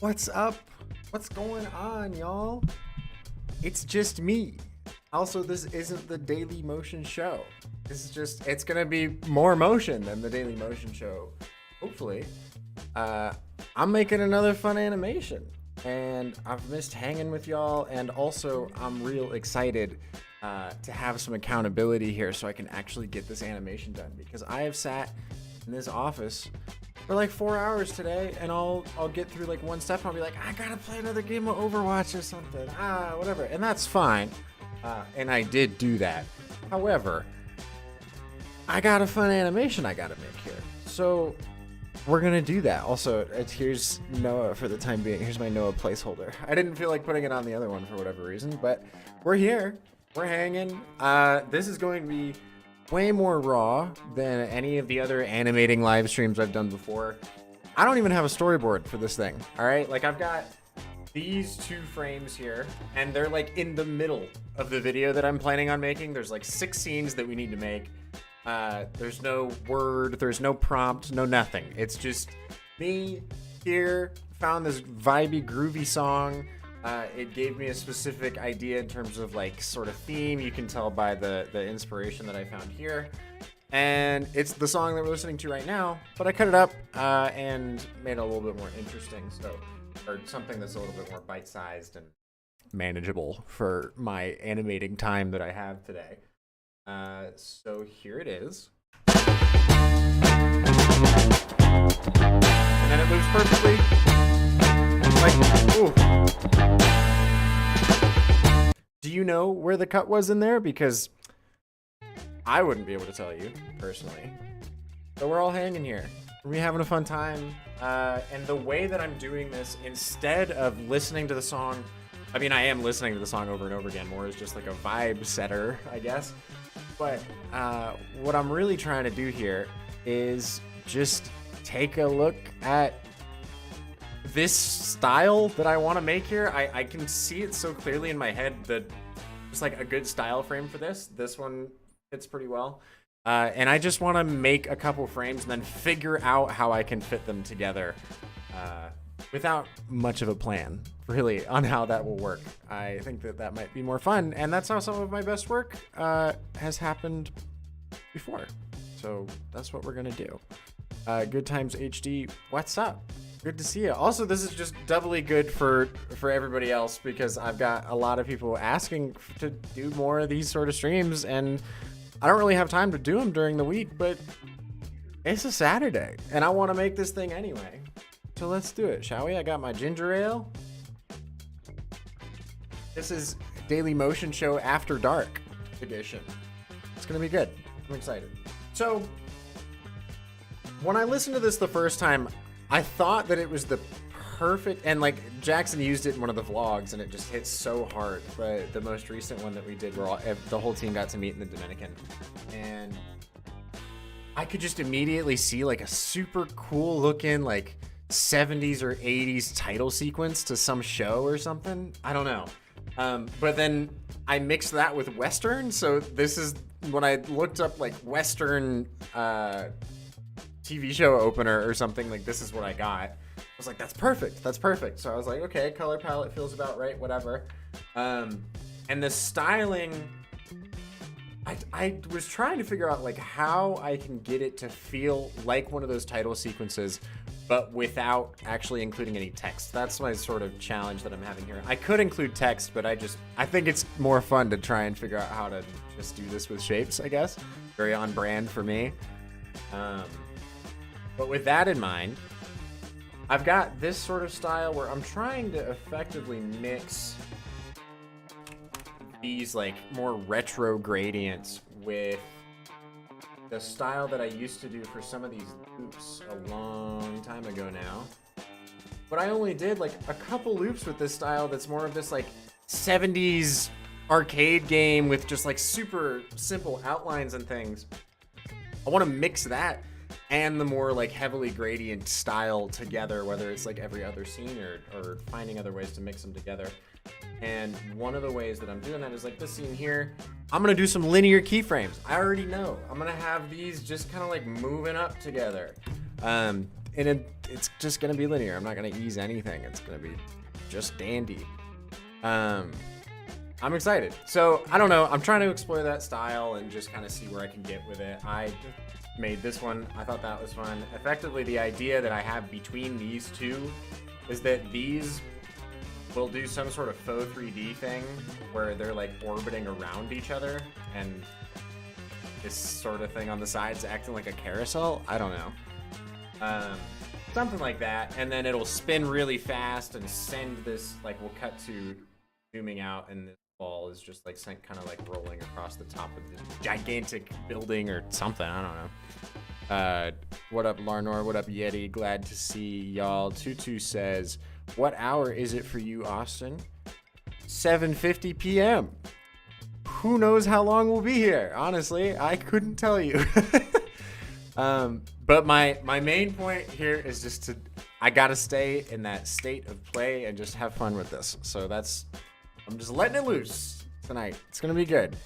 What's up? What's going on, y'all? It's just me. Also, this isn't the Daily Motion Show. This is just, it's gonna be more motion than the Daily Motion Show, hopefully. I'm making another fun animation, and I've missed hanging with y'all, and also I'm real excited to have some accountability here so I can actually get this animation done, because I have sat in this office for like 4 hours today, and I'll get through like one step and I'll be like, I gotta play another game of Overwatch or something, whatever, and that's fine. And I did do that. However, I got a fun animation I gotta make here, so we're gonna do that. Also, here's Noah for the time being. Here's my Noah placeholder. I didn't feel like putting it on the other one for whatever reason, but we're here. We're hanging. This is going to be way more raw than any of the other animating live streams I've done before. I don't even have a storyboard for this thing, all right? Like, I've got these 2 frames here, and they're like in the middle of the video that I'm planning on making. There's like 6 scenes that we need to make. There's no word, there's no prompt, no nothing. It's just me here, found this vibey, groovy song. It gave me a specific idea in terms of like sort of theme. You can tell by the inspiration that I found here. And it's the song that we're listening to right now, but I cut it up and made it a little bit more interesting. Or something that's a little bit more bite-sized and manageable for my animating time that I have today. So here it is. And then it moves perfectly. Like, ooh. Do you know where the cut was in there? Because I wouldn't be able to tell you, personally. So we're all hanging here. We're having a fun time. And the way that I'm doing this, instead of listening to the song, I mean, I am listening to the song over and over again, more as just like a vibe setter, I guess. But what I'm really trying to do here is just take a look at this style that I want to make here. I can see it so clearly in my head that it's like a good style frame for this. This one fits pretty well. And I just want to make a couple frames and then figure out how I can fit them together without much of a plan, really, on how that will work. I think that might be more fun, and that's how some of my best work has happened before. So that's what we're gonna do. Good Times HD, what's up? Good to see you. Also, this is just doubly good for everybody else, because I've got a lot of people asking to do more of these sort of streams, and I don't really have time to do them during the week, but it's a Saturday, and I want to make this thing anyway. So let's do it, shall we? I got my ginger ale. This is Daily Motion Show After Dark edition. It's gonna be good. I'm excited. So, when I listened to this the first time, I thought that it was the perfect, and like Jackson used it in one of the vlogs, and it just hit so hard. But the most recent one that we did, where the whole team got to meet in the Dominican, and I could just immediately see like a super cool looking like 70s or 80s title sequence to some show or something. I don't know. But then I mixed that with Western, so this is when I looked up like Western TV show opener or something, like this is what I got. I was like, that's perfect, that's perfect. So I was like, okay, color palette feels about right, whatever. And the styling, I was trying to figure out like how I can get it to feel like one of those title sequences, but without actually including any text. That's my sort of challenge that I'm having here. I could include text, but I think it's more fun to try and figure out how to just do this with shapes, I guess. Very on brand for me. But with that in mind, I've got this sort of style where I'm trying to effectively mix these like more retro gradients with the style that I used to do for some of these loops a long time ago now. But I only did like a couple loops with this style that's more of this like 70s arcade game with just like super simple outlines and things. I want to mix that and the more like heavily gradient style together, whether it's like every other scene or finding other ways to mix them together. And one of the ways that I'm doing that is like this scene here. I'm gonna do some linear keyframes. I already know. I'm gonna have these just kind of like moving up together. it's just gonna be linear. I'm not gonna ease anything. It's gonna be just dandy. I'm excited. So I don't know. I'm trying to explore that style and just kind of see where I can get with it. I made this one. I thought that was fun. Effectively, the idea that I have between these two is that these will do some sort of faux 3D thing where they're like orbiting around each other, and this sort of thing on the sides acting like a carousel. I don't know. Something like that. And then it'll spin really fast and send this, like, we'll cut to zooming out, and this ball is just like kind of like rolling across the top of this gigantic building or something. I don't know. What up, Larnor? What up, Yeti? Glad to see y'all. Tutu says, what hour is it for you, Austin? 7:50 p.m. Who knows how long we'll be here? Honestly, I couldn't tell you. But my main point here is just I gotta stay in that state of play and just have fun with this. So I'm just letting it loose tonight. It's gonna be good.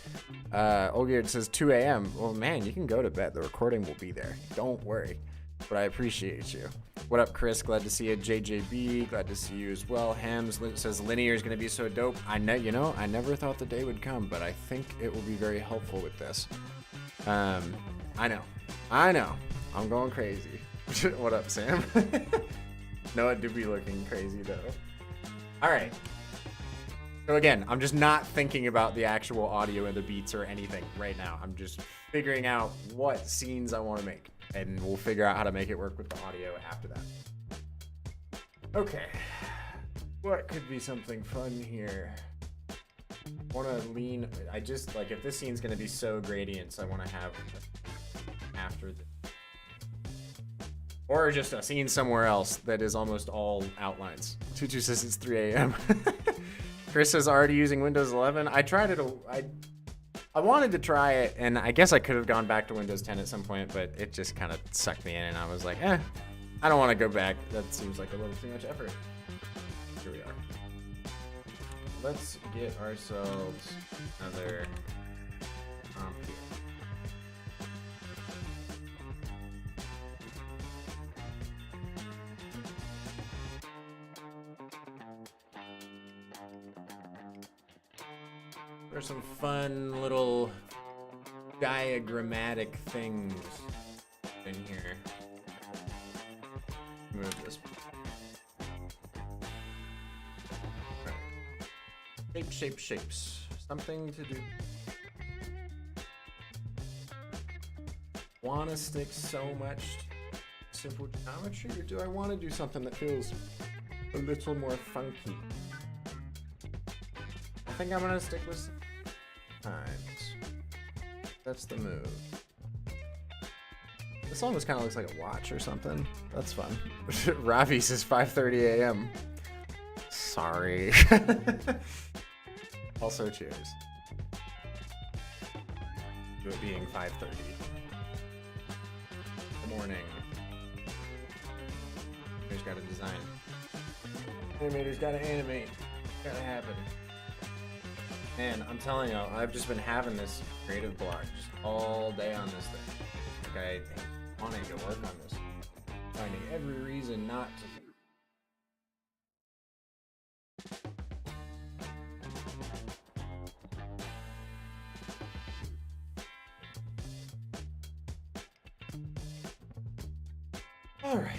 Olgerd says 2 a.m. Well, man, you can go to bed. The recording will be there. Don't worry. But I appreciate you. What up, Chris? Glad to see you. JJB, glad to see you as well. Hams says linear is gonna be so dope. I never thought the day would come, but I think it will be very helpful with this. I know. I'm going crazy. What up, Sam? Noah do be looking crazy though. All right. So again, I'm just not thinking about the actual audio and the beats or anything right now. I'm just figuring out what scenes I want to make, and we'll figure out how to make it work with the audio after that. Okay. What could be something fun here? Want to lean, I just, like, if this scene's going to be so gradients, I want to have after the, or just a scene somewhere else that is almost all outlines. Tutu says it's 3 a.m. Chris is already using Windows 11. I tried it. I wanted to try it, and I guess I could have gone back to Windows 10 at some point, but it just kind of sucked me in, and I was like, I don't want to go back. That seems like a little too much effort. Here we are. Let's get ourselves another comp here. There's some fun little diagrammatic things in here. Move this. Right. Shapes. Something to do. Want to stick so much to simple geometry, or do I want to do something that feels a little more funky? I think I'm gonna stick with times. That's the move. This almost kind of looks like a watch or something. That's fun. Ravi says 5:30 a.m. Sorry. Also, cheers. To it being 5:30. Good morning. Animator's got to design. Animator's got to animate. Gotta happen. Man, I'm telling y'all, I've just been having this creative block just all day on this thing. Like, I wanted to work on this. Finding every reason not to. All right.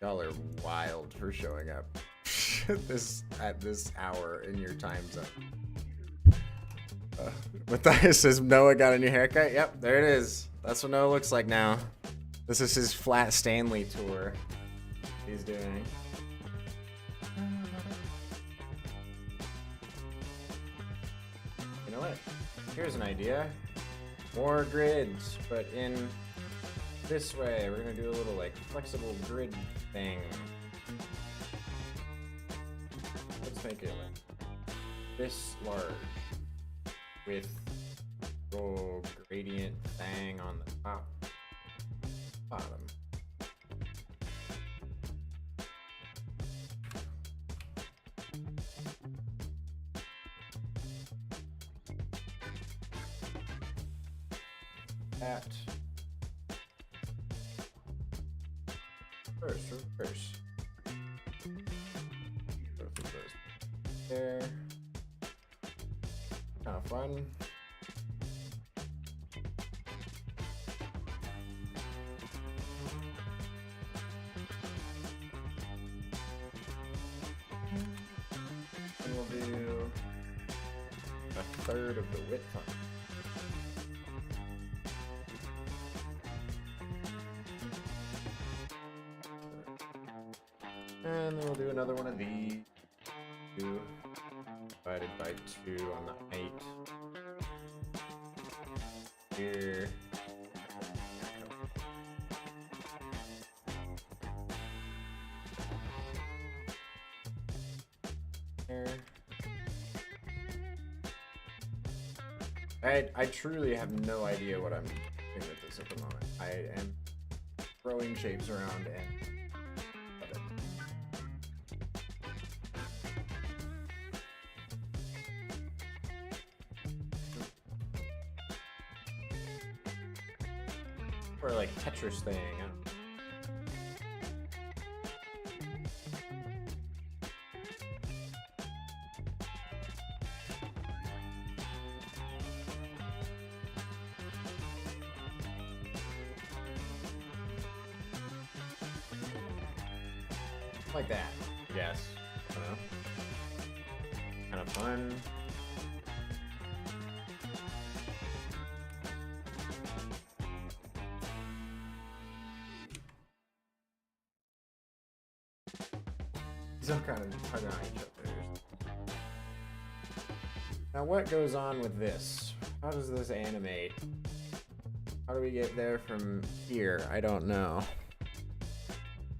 Y'all are wild for showing up at this hour in your time zone. Matthias says Noah got a new haircut. Yep, there it is. That's what Noah looks like now. This is his Flat Stanley tour he's doing. You know what? Here's an idea. More grids, but in this way. We're gonna do a little like flexible grid thing. Let's make it like this large with little gradient thing on the top, bottom. that. Reverse. Both of those there. Kind of fun. And we'll do a third of the width on it. And then we'll do another one of these. 2 divided by 2 on the height. Here. There. I truly have no idea what I'm doing with this at the moment. I am throwing shapes around and or like Tetris thing. I don't know. Like that, I guess. I don't know. Kind of fun. These are kind of tugging on each other. Now what goes on with this? How does this animate? How do we get there from here? I don't know.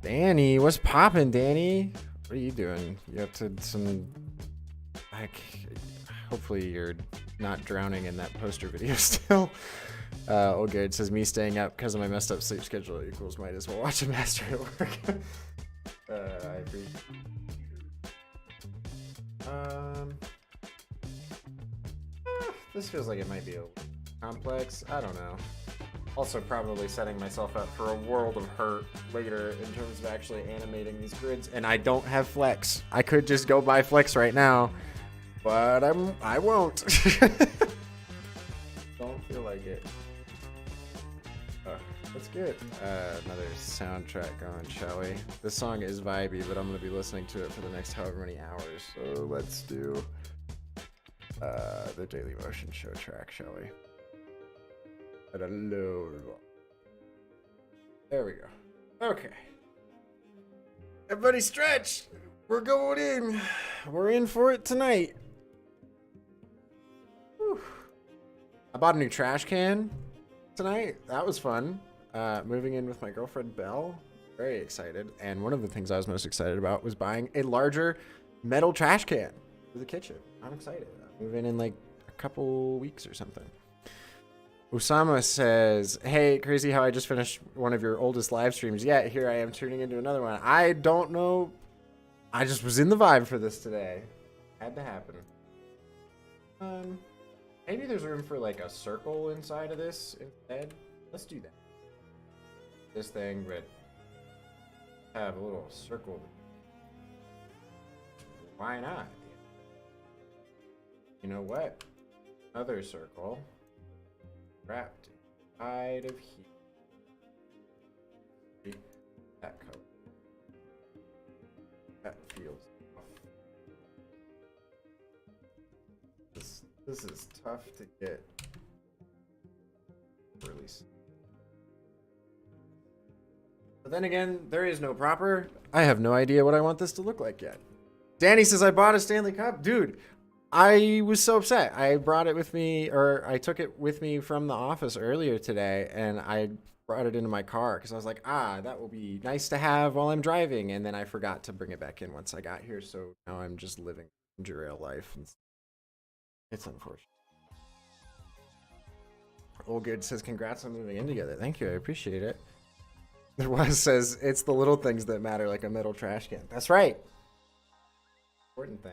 Danny, what's poppin', Danny? What are you doing? You up to some... Like, hopefully you're not drowning in that poster video still. Old Garrett says, me staying up because of my messed up sleep schedule equals might as well watch a master at work. I agree. This feels like it might be a complex. I don't know. Also probably setting myself up for a world of hurt later in terms of actually animating these grids. And I don't have Flex. I could just go buy Flex right now, but I won't. Don't feel like it. Let's get another soundtrack going, shall we? This song is vibey, but I'm going to be listening to it for the next however many hours. So let's do the Daily Motion Show track, shall we? At a low. There we go. Okay. Everybody stretch. We're going in. We're in for it tonight. Whew. I bought a new trash can tonight. That was fun. Moving in with my girlfriend Belle. Very excited. And one of the things I was most excited about was buying a larger metal trash can for the kitchen. I'm excited. I'm moving in like a couple weeks or something. Usama says, hey, crazy how I just finished one of your oldest live streams. Yeah, here I am tuning into another one. I don't know. I just was in the vibe for this today. Had to happen. Maybe there's room for like a circle inside of this instead. Let's do that. This thing, but have a little circle. Why not? You know what? Another circle. Wrapped inside of here. That color. That feels off. This is tough to get release. But then again, there is no proper. I have no idea what I want this to look like yet. Danny says I bought a Stanley Cup. Dude, I was so upset. I brought it with me, or I took it with me from the office earlier today, and I brought it into my car because I was like, that will be nice to have while I'm driving. And then I forgot to bring it back in once I got here. So now I'm just living Jurail life. It's unfortunate. Old Good says, congrats on moving in together. Thank you. I appreciate it. There was says, it's the little things that matter, like a metal trash can. That's right. Important thing.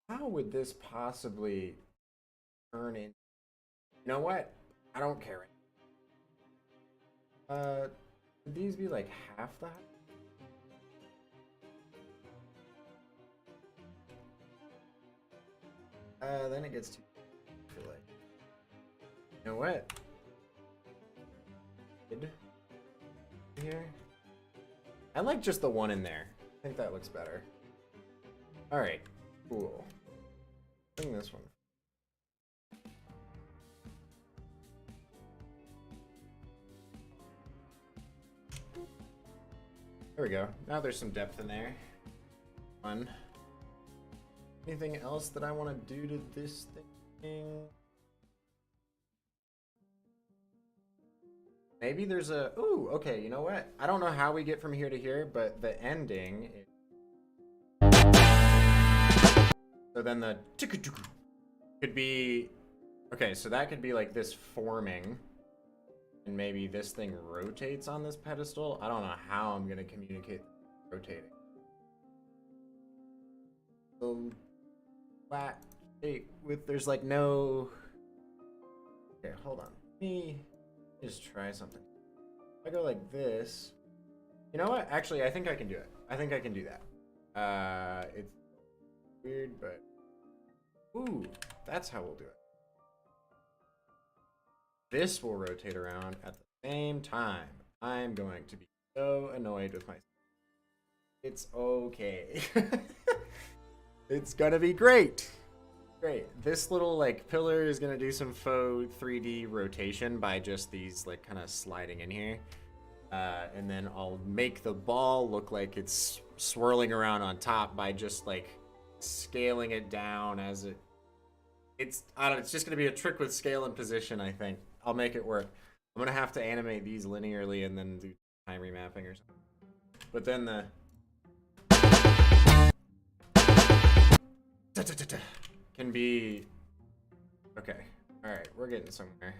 How would this possibly turn in? You know what? I don't care. Would these be like half the height? Then it gets too for like. You know what? Here. I like just the one in there. I think that looks better. All right, cool. Bring this one. There we go. Now there's some depth in there. Fun. Anything else that I want to do to this thing? Maybe there's a... Ooh, okay, you know what? I don't know how we get from here to here, but the ending... So then the... Could be... Okay, so that could be like this forming. And maybe this thing rotates on this pedestal. I don't know how I'm going to communicate rotating. So flat shape with... There's like no... Okay, hold on. Let me just try something. If I go like this... You know what? Actually, I think I can do it. I think I can do that. It's weird, but... Ooh, that's how we'll do it. This will rotate around at the same time. I'm going to be so annoyed with myself. It's okay. It's gonna be great. Great. This little like pillar is gonna do some faux 3D rotation by just these like kind of sliding in here. And then I'll make the ball look like it's swirling around on top by just like scaling it down as it... I don't know, it's just gonna be a trick with scale and position, I think. I'll make it work. I'm gonna have to animate these linearly and then do time remapping or something. But then the can be okay. All right, we're getting somewhere.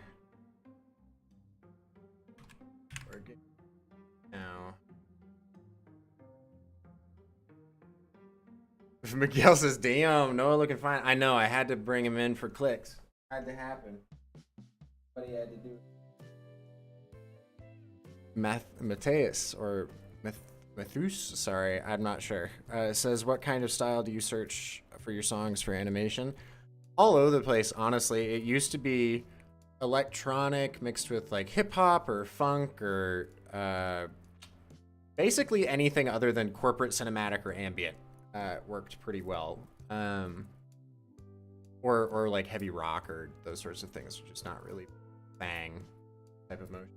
We're getting now. Miguel says, "Damn, Noah looking fine." I know. I had to bring him in for clicks. Had to happen. What he had to do. Mateus or Mathus, sorry, I'm not sure. Says, what kind of style do you search for your songs for animation? All over the place, honestly. It used to be electronic mixed with like hip hop or funk or basically anything other than corporate cinematic or ambient worked pretty well. Or like heavy rock or those sorts of things, just not really bang type of motion.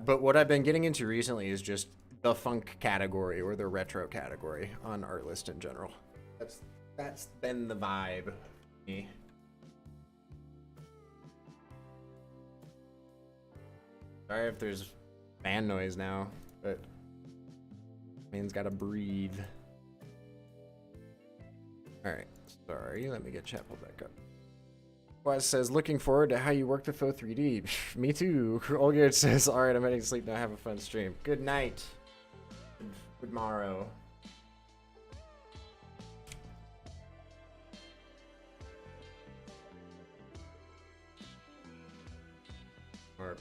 But what I've been getting into recently is just the funk category or the retro category on Artlist in general. That's been the vibe for me. Sorry if there's fan noise now, but man's gotta breathe. All right, sorry, let me get chat pulled back up. Waz says, looking forward to how you work the faux 3D. Me too. Olgerd says, all right, I'm heading to sleep now. Have a fun stream. Good night. Good morrow. Or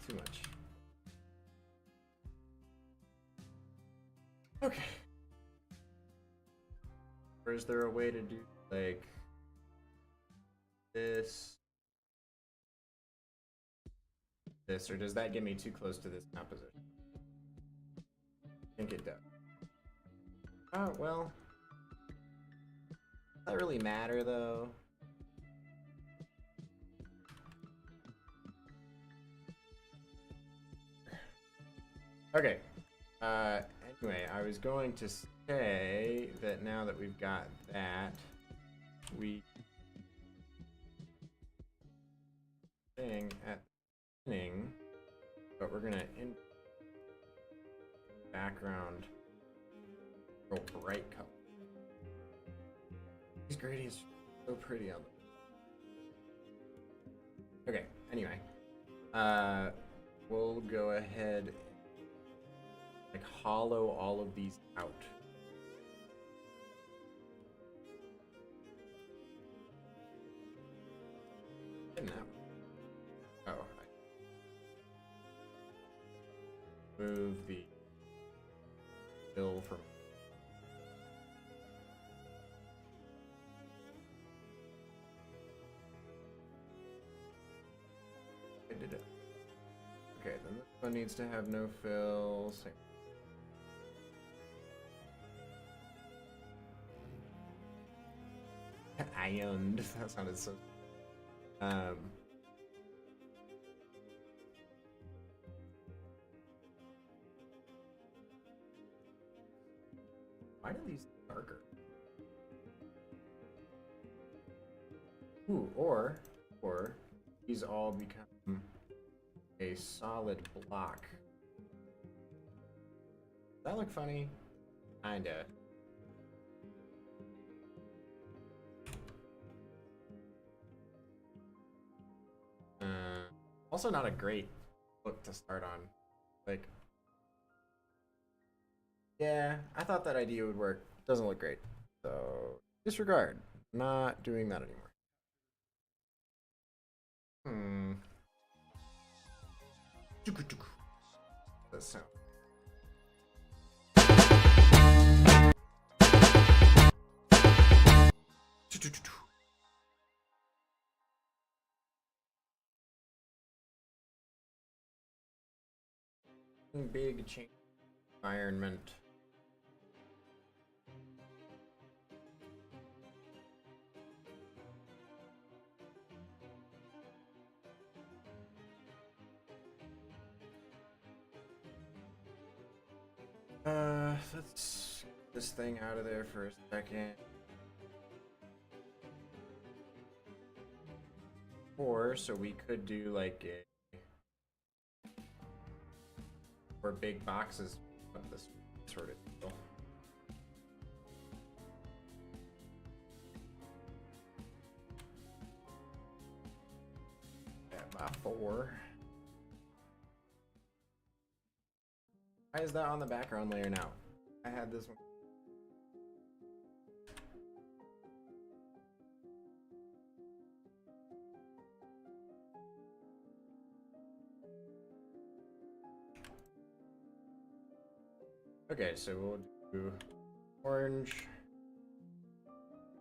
too much. Okay. Or is there a way to do like this, or does that get me too close to this composition? I think it does. Oh, well. Does that really matter though? Okay. Anyway, I was going to say that now that we've got that, we thing at the beginning, but we're gonna in background real bright color. These gradients are so pretty on them. Okay. Anyway, we'll go ahead and like hollow all of these out. Didn't happen. Oh, I move the fill from. I did it. Okay, then this one needs to have no fill. Same. Ironed. That sounded so. Why do these darker? Ooh, or these all become a solid block. Does that look funny? Kinda. Also not a great look to start on. Like, yeah, I thought that idea would work. Doesn't look great. So, disregard. Not doing that anymore. That sound. Big change environment. Let's get this thing out of there for a second. Or so we could do like a or big boxes of this sort of deal. Yeah, by 4. Why is that on the background layer now? I had this one. Okay, so we'll do orange,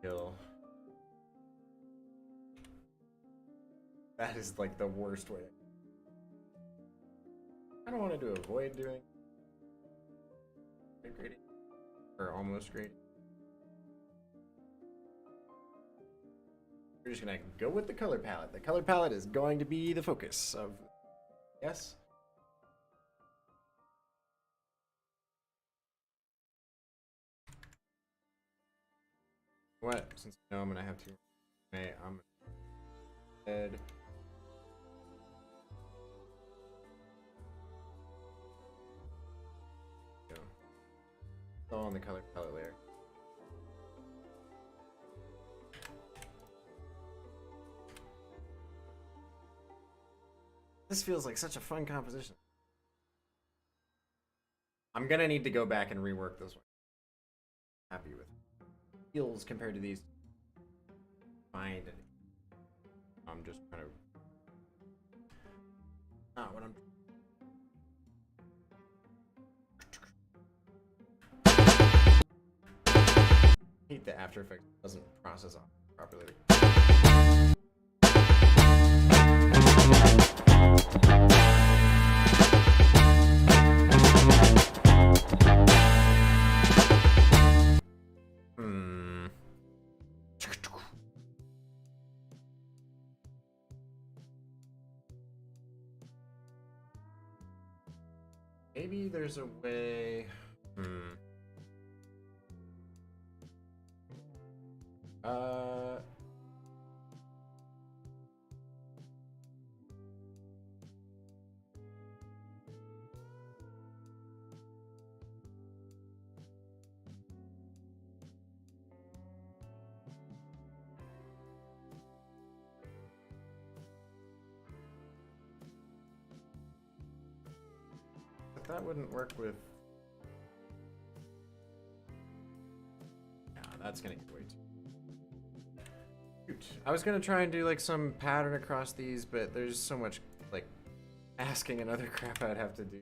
kill. That is like the worst way. I don't want to do avoid doing grading or almost grading. We're just gonna go with the color palette. The color palette is going to be the focus of, yes. What? Since I know I'm gonna have to, I'm head. Go. It's all on the color palette layer. This feels like such a fun composition. I'm gonna need to go back and rework this one. Happy with it. Feels compared to these. Find it. I'm just trying to. Not what I'm. Hate the After Effects doesn't process off properly. Maybe there's a way. that wouldn't work with... No, that's gonna get way too... Shoot. I was gonna try and do like some pattern across these, but there's so much like asking and other crap I'd have to do.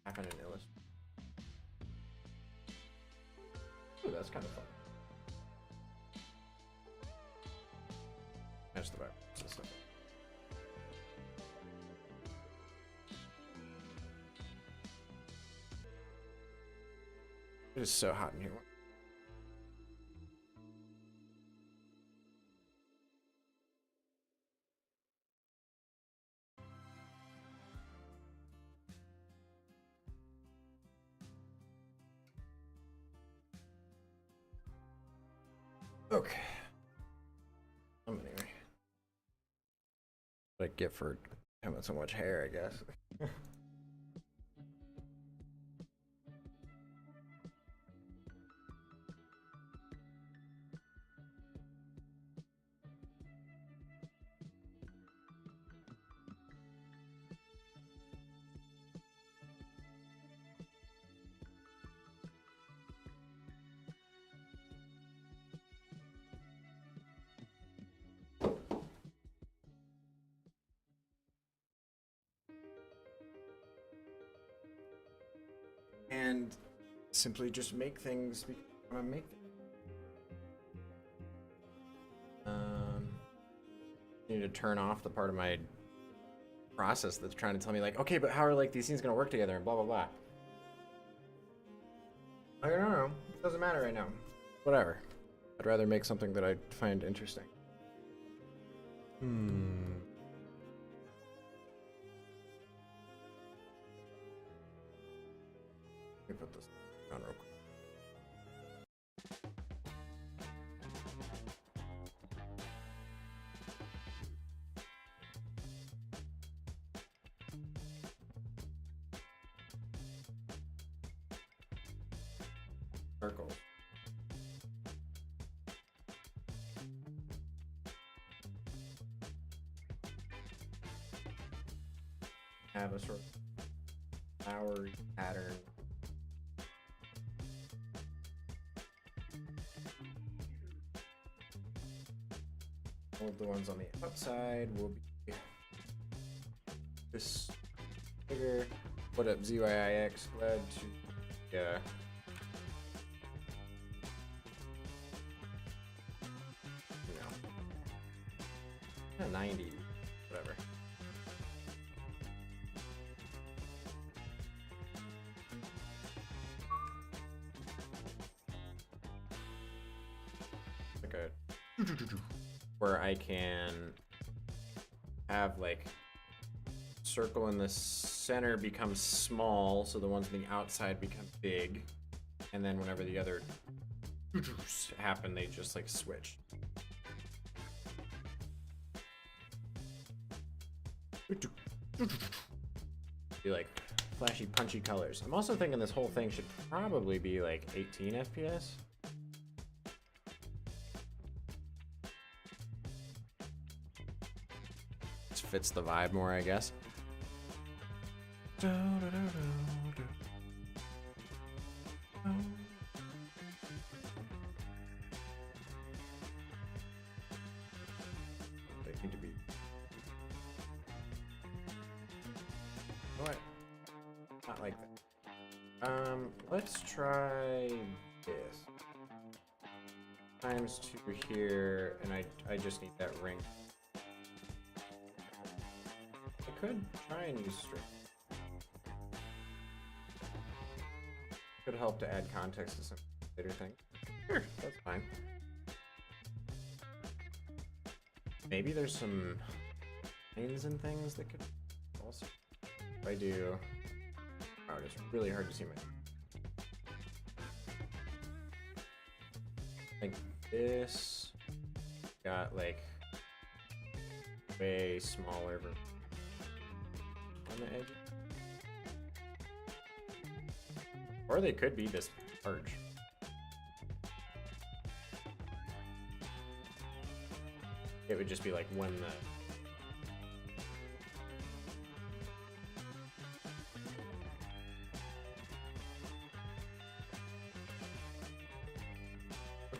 Happen in Illustrator. Ooh, that's kind of fun. Match the virus. It is so hot in here. Okay. Anyway. What I get for having so much hair, I guess. And simply just make things because I want to make them. I need to turn off the part of my process that's trying to tell me like, okay, but how are like these things gonna work together and blah blah blah. I don't know. It doesn't matter right now. Whatever. I'd rather make something that I find interesting. Let me put this on real quick. Circle. Have a sort of flowery pattern. All of the ones on the outside will be this bigger. What up, ZYIX? Glad to you know, 90, whatever. Like a where I can have like circle in the center becomes small, so the ones on the outside become big, and then whenever the other happen, they just like switch. Be like flashy, punchy colors. I'm also thinking this whole thing should probably be like 18 FPS. Just fits the vibe more, I guess. They need to be. What? Not like that. Let's try this. Times 2 here, and I just need that ring. I could try and use string. Could help to add context to some later thing. Sure, that's fine. Maybe there's some lines and things that could also. If I do, oh, it's really hard to see my. I think this got like way smaller on the edge. Or they could be this large. It would just be like when the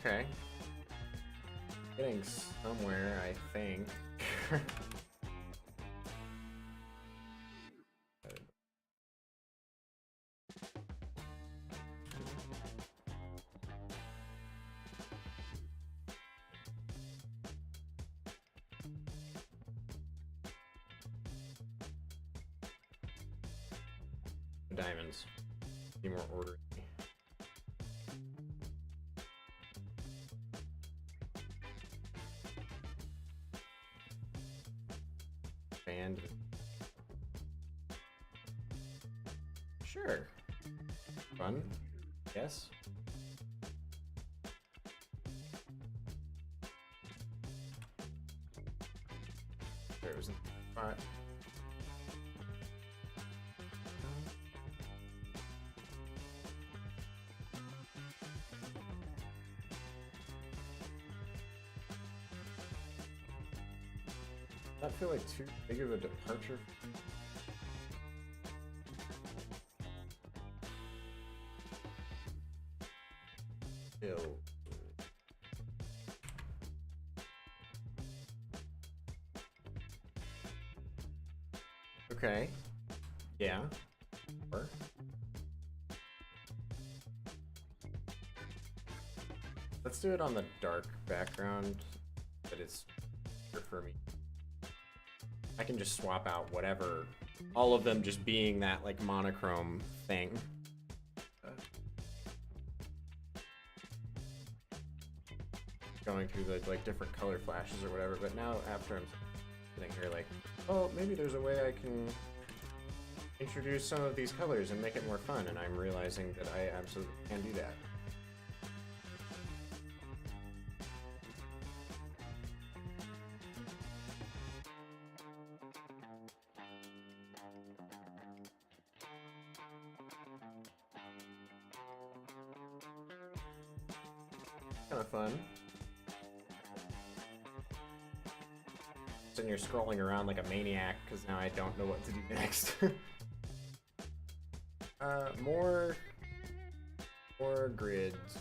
Okay. Getting somewhere, I think. Diamonds. Be more orderly. Band. Sure. Fun. Yes. There was a spot. I feel like too big of a departure. Ew. Okay. Yeah. Or let's do it on the dark background, but it's for me. I can just swap out whatever, all of them just being that like monochrome thing. Going through the like different color flashes or whatever, but now after I'm sitting here like, oh, maybe there's a way I can introduce some of these colors and make it more fun, and I'm realizing that I absolutely can do that. Kind of fun. And you're scrolling around like a maniac because now I don't know what to do next. More grids.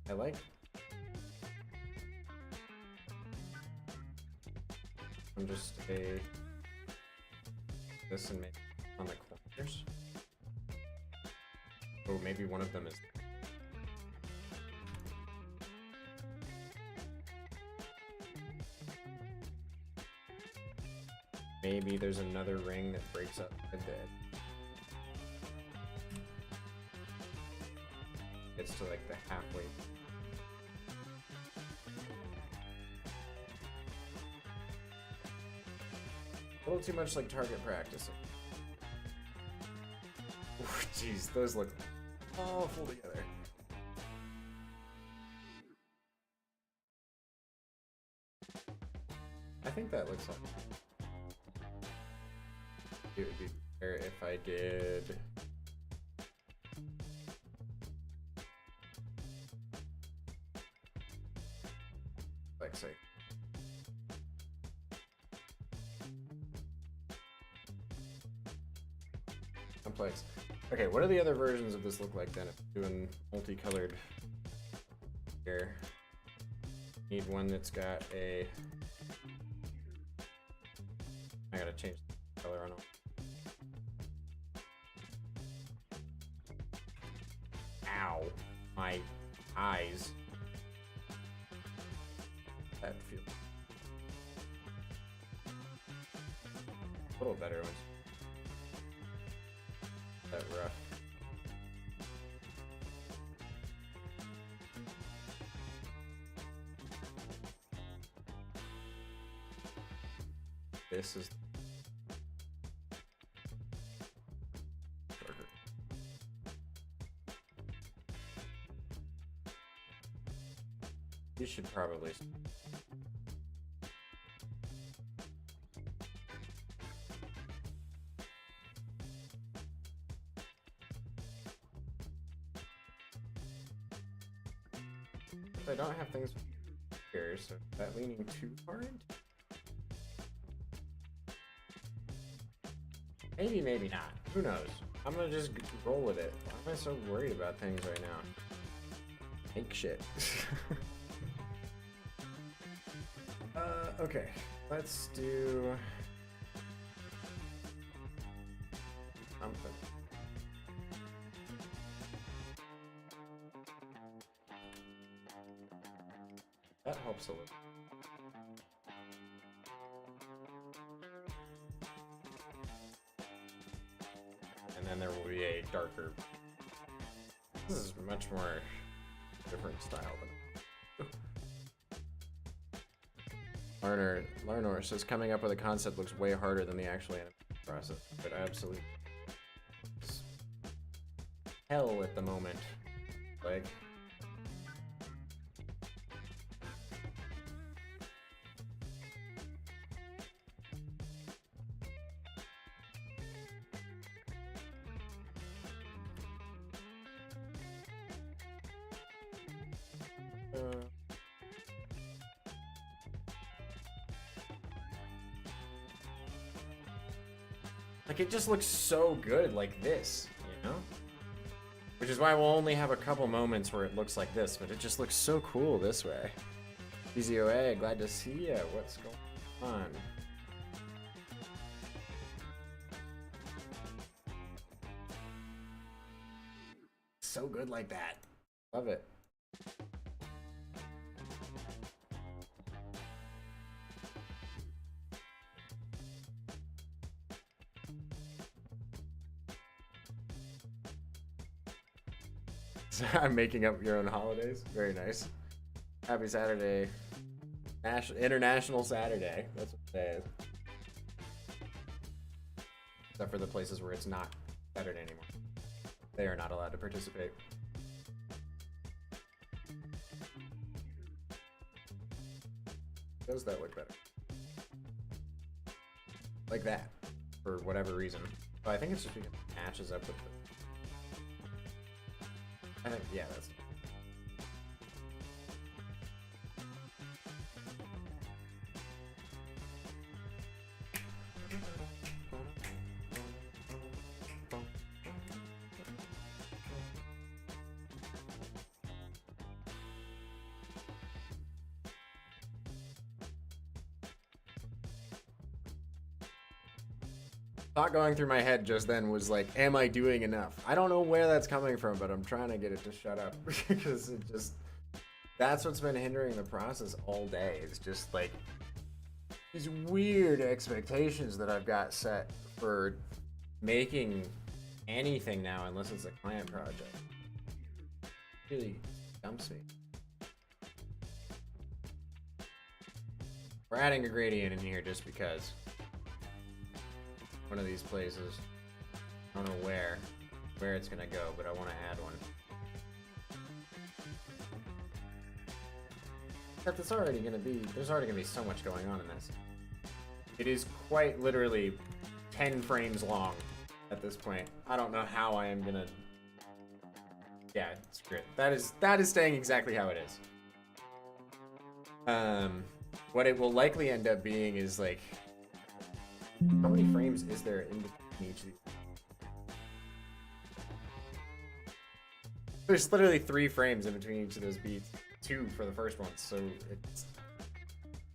I like. I'm just this and maybe on the corners. Oh, maybe one of them is. Maybe there's another ring that breaks up the dead. It's to like the halfway. A little too much like target practice. Jeez, those look awful together. I think that looks like it would be better if I did like say complex. Okay, what do the other versions of this look like then? If I'm doing multicolored here, need one that's got a. I gotta change the color on them. Ow, my eyes. That feels a little better ones. That rough. This is darker. You should probably. I don't have things here, so is that leaning too hard? Maybe, maybe not. Who knows? I'm gonna just roll with it. Why am I so worried about things right now? Make shit. Okay. Let's do something. That helps a little. And then there will be a darker. This is much more different style than. Larnor says coming up with a concept looks way harder than the actual animation process, but absolutely it's hell at the moment. Like. Like, it just looks so good like this, you know? Which is why we'll only have a couple moments where it looks like this, but it just looks so cool this way. BZOA, glad to see ya. What's going on? So good like that. Love it. I'm making up your own holidays. Very nice. Happy Saturday. International Saturday. That's what it is. Except for the places where it's not Saturday anymore. They are not allowed to participate. Does that look better? Like that. For whatever reason. Oh, I think it's just because it matches up with the... I think, yeah, that's... Thought going through my head just then was like, am I doing enough? I don't know where that's coming from, but I'm trying to get it to shut up because it just, that's what's been hindering the process all day. It's just like these weird expectations that I've got set for making anything now unless it's a client project. It really dumps me. We're adding a gradient in here just because. One of these places. I don't know where it's gonna go, but I want to add one. Except it's already gonna be, there's already gonna be so much going on in this. It is quite literally 10 frames long at this point. I don't know how I am gonna, yeah, it's great. That is staying exactly how it is. What it will likely end up being is like, how many frames is there in between each of these? There's literally 3 frames in between each of those beats. 2 for the first one, so it's...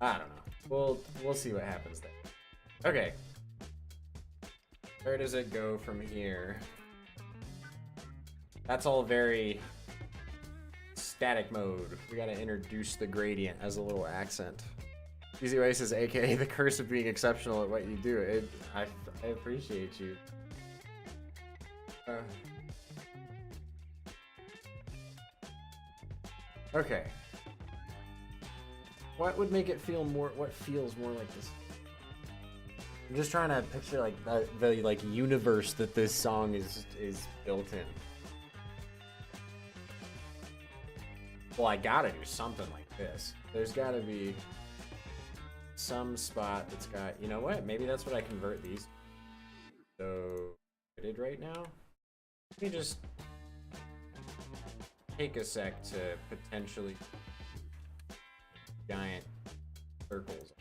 I don't know. We'll see what happens there. Okay. Where does it go from here? That's all very static mode. We gotta introduce the gradient as a little accent. Easy Way says, aka the curse of being exceptional at what you do. I appreciate you. Okay. What would make it feel more? What feels more like this? I'm just trying to picture like the like universe that this song is built in. Well, I gotta do something like this. There's gotta be some spot that's got, you know what? Maybe that's what I convert these. So, I did right now. Let me just take a sec to potentially giant circles.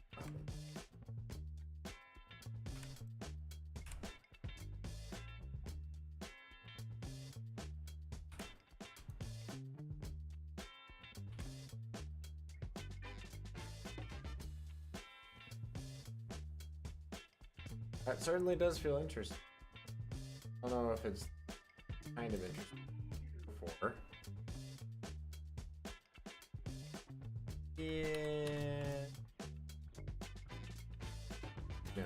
That certainly does feel interesting. I don't know if it's kind of interesting before. Yeah. No.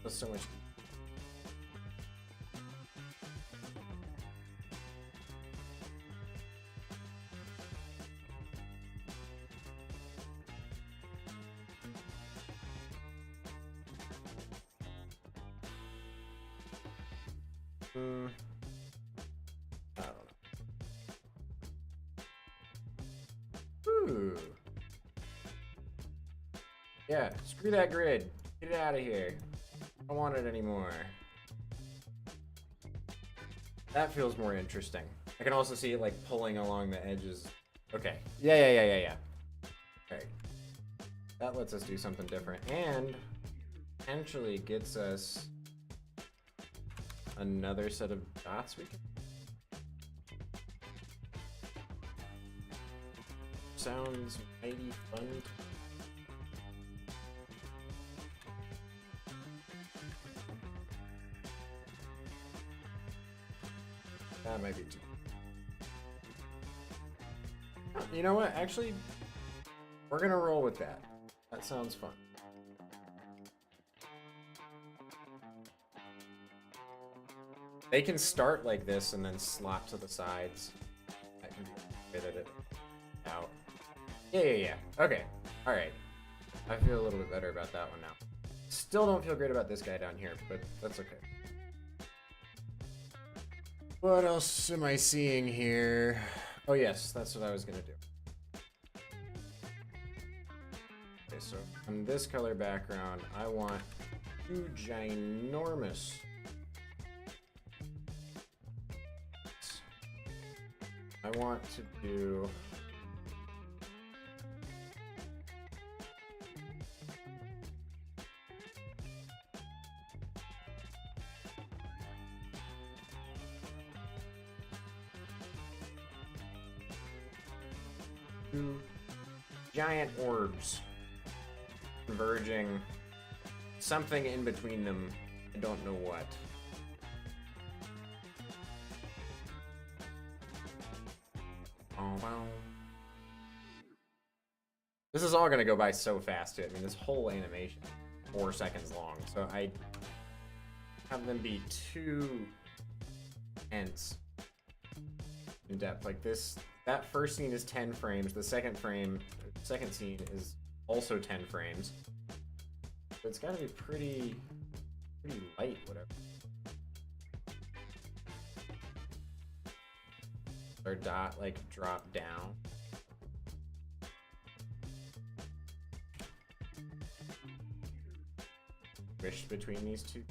There's so much. I don't know. Ooh. Yeah, screw that grid. Get it out of here. I don't want it anymore. That feels more interesting. I can also see it like pulling along the edges. Okay. Yeah. Alright. That lets us do something different. And potentially gets us another set of dots we can. Sounds mighty fun. That might be too. You know what? Actually, we're gonna roll with that. That sounds fun. They can start like this and then slot to the sides. I can fit it out. Yeah. Okay. All right. I feel a little bit better about that one now. Still don't feel great about this guy down here, but that's okay. What else am I seeing here? Oh yes, that's what I was gonna do. Okay, so on this color background, I want two ginormous. I want to do two giant orbs converging, something in between them. I don't know what. This is all gonna go by so fast too. I mean, this whole animation, 4 seconds long. So I have them be too intense in depth. Like this, that first scene is 10 frames. The second scene is also 10 frames. So it's gotta be pretty light, whatever. Our dot like drop down. Squish between these two.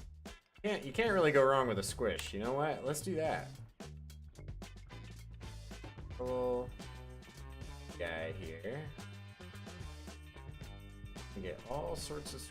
You can't really go wrong with a squish. You know what? Let's do that. Little guy here. You get all sorts of.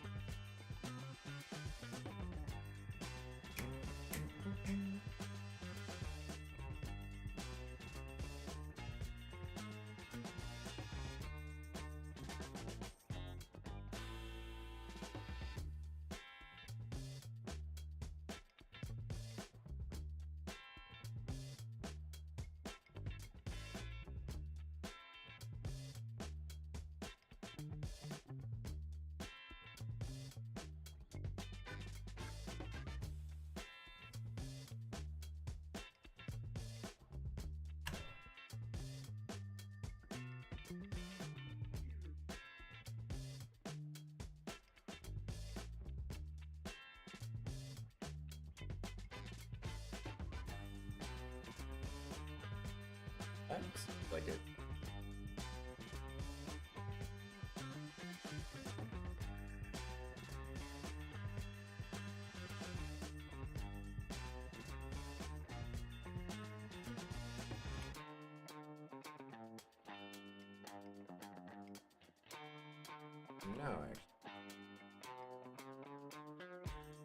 That seems like it. No, actually.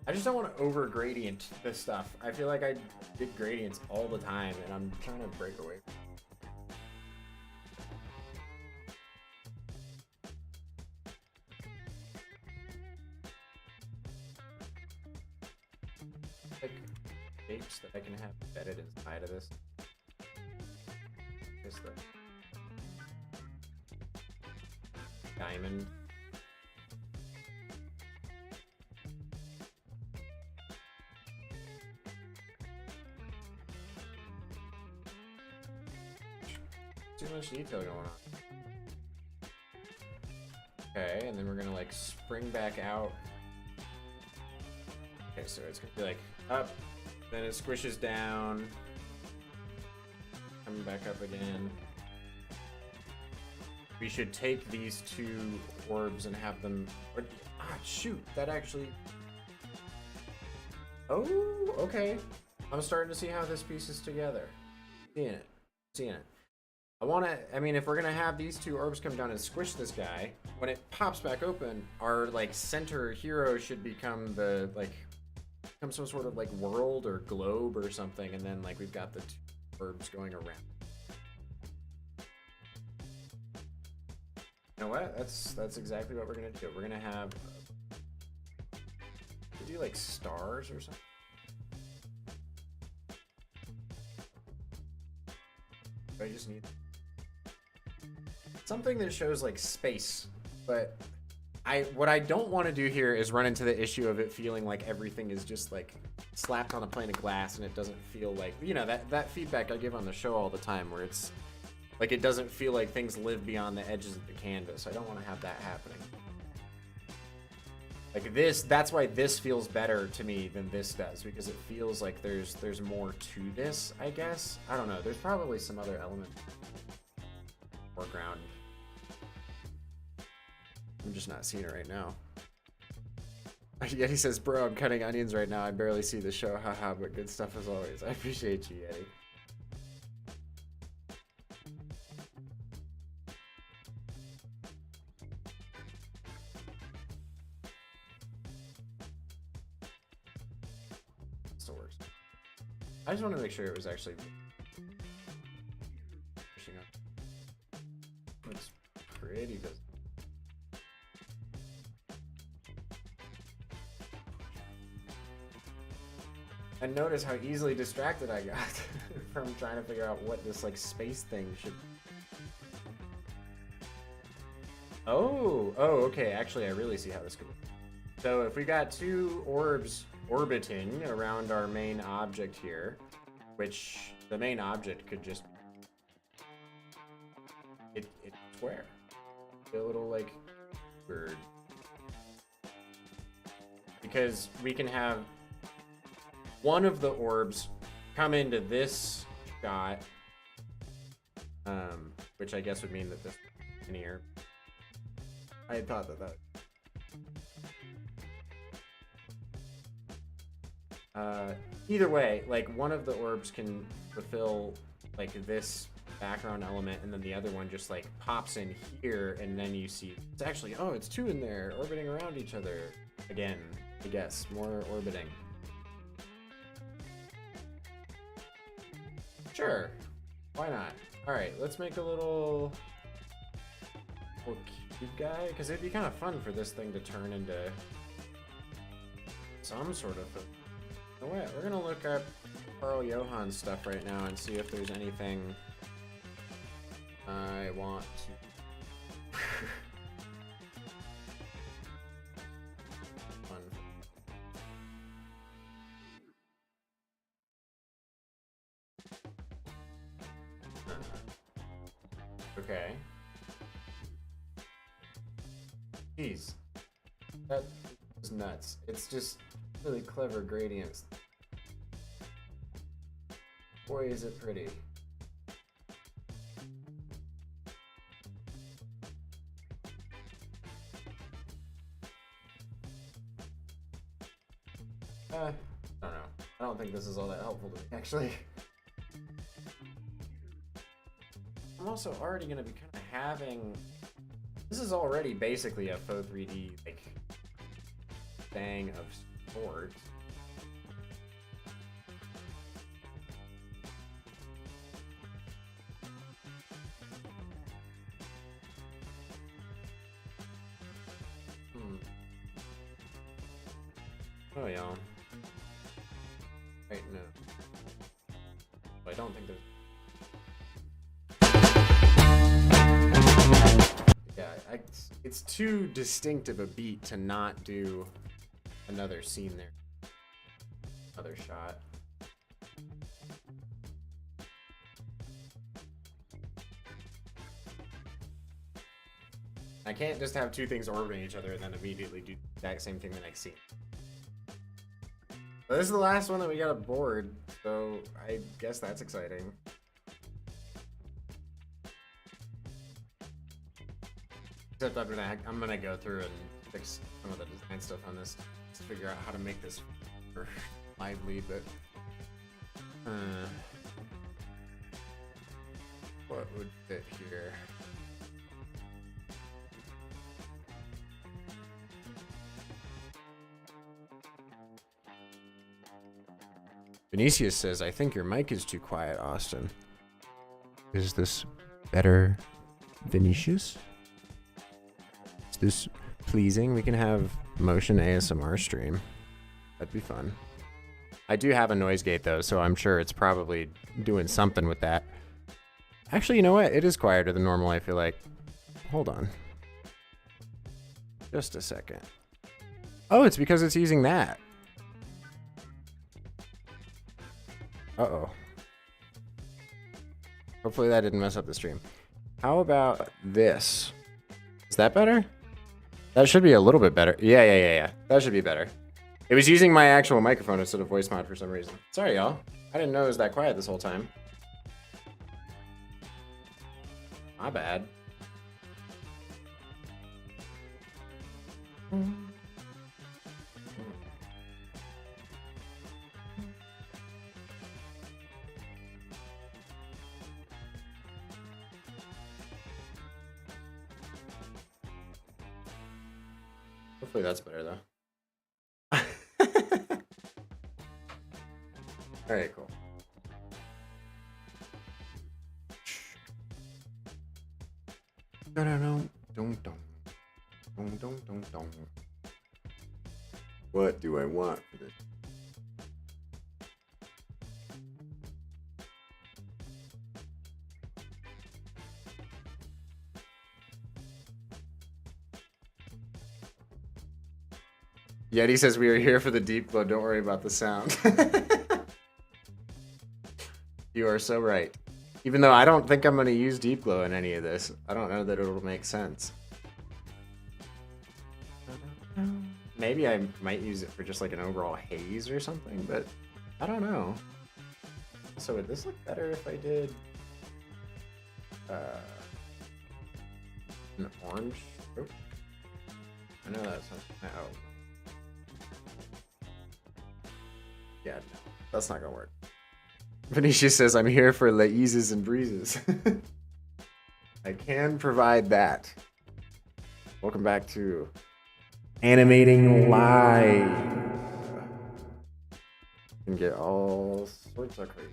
I just don't want to over gradient this stuff. I feel like I did gradients all the time and I'm trying to break away from it. shapes that I can have embedded inside of this. Just the diamond. Too much detail going on. Okay, and then we're gonna like spring back out. Okay, so it's gonna be like up, then it squishes down, coming back up again. We should take these two orbs and have them. Shoot, that actually. Oh, okay. I'm starting to see how this pieces together. Seeing it. I mean, if we're gonna have these two orbs come down and squish this guy, when it pops back open, our like center hero should become become some sort of like world or globe or something, and then like we've got the two orbs going around. You know what? That's exactly what we're gonna do. We're gonna have do like stars or something. I just need something that shows like space, but what I don't want to do here is run into the issue of it feeling like everything is just like slapped on a plane of glass and it doesn't feel like, you know, that feedback I give on the show all the time where it's like it doesn't feel like things live beyond the edges of the canvas. I don't want to have that happening. Like this, that's why this feels better to me than this does, because it feels like there's more to this, I guess. I don't know. There's probably some other element foreground. I'm just not seeing it right now. Yeti says, bro, I'm cutting onions right now. I barely see the show. Haha, but good stuff as always. I appreciate you, Yeti. Still works. I just want to make sure it was actually pushing up. Looks pretty visible. And notice how easily distracted I got from trying to figure out what this like space thing should. Oh, okay. Actually, I really see how this could work. So if we got two orbs orbiting around our main object here, which the main object could just it's square, a little like bird, because we can have one of the orbs come into this shot, which I guess would mean that this in here. I had thought that. Either way, like one of the orbs can fulfill like this background element, and then the other one just like pops in here, and then you see it's actually it's two in there orbiting around each other again. I guess more orbiting. Sure, why not? All right, let's make a little cube guy, because it'd be kind of fun for this thing to turn into some sort of a... Wait, we're gonna look up Carl Johann's stuff right now and see if there's anything I want to... Fun. Okay. Jeez. That is nuts. It's just really clever gradients. Boy, is it pretty. I don't know. I don't think this is all that helpful to me, actually. I'm also already going to be kind of having... This is already basically a faux 3D, like, thing of sorts. Oh, yeah. Wait, no. I don't think there's... Yeah, it's too distinct of a beat to not do another scene there. Another shot. I can't just have two things orbiting each other and then immediately do the exact same thing the next scene. But this is the last one that we got a board, so I guess that's exciting. Except I'm gonna go through and fix some of the design stuff on this to figure out how to make this lively, but what would fit here? Vinicius says, I think your mic is too quiet, Austin. Is this better, Vinicius? Is this pleasing? We can have motion ASMR stream. That'd be fun. I do have a noise gate though, so I'm sure it's probably doing something with that. Actually, you know what? It is quieter than normal, I feel like. Hold on. Just a second. Oh, it's because it's using that. Uh-oh. Hopefully that didn't mess up the stream. How about this? Is that better? That should be a little bit better. Yeah. That should be better. It was using my actual microphone instead of voice mod for some reason. Sorry, y'all. I didn't know it was that quiet this whole time. My bad. Hopefully that's better though. All right, cool. What do I want for this? Yeti says we are here for the deep glow. Don't worry about the sound. You are so right. Even though I don't think I'm going to use deep glow in any of this. I don't know that it'll make sense. Maybe I might use it for just like an overall haze or something, but I don't know. So would this look better if I did an orange? Oh. I know that's not. Oh. Yeah, no, that's not gonna work. Vinicius says, I'm here for the eases and breezes. I can provide that. Welcome back to Animating Live. You can get all sorts of crazy.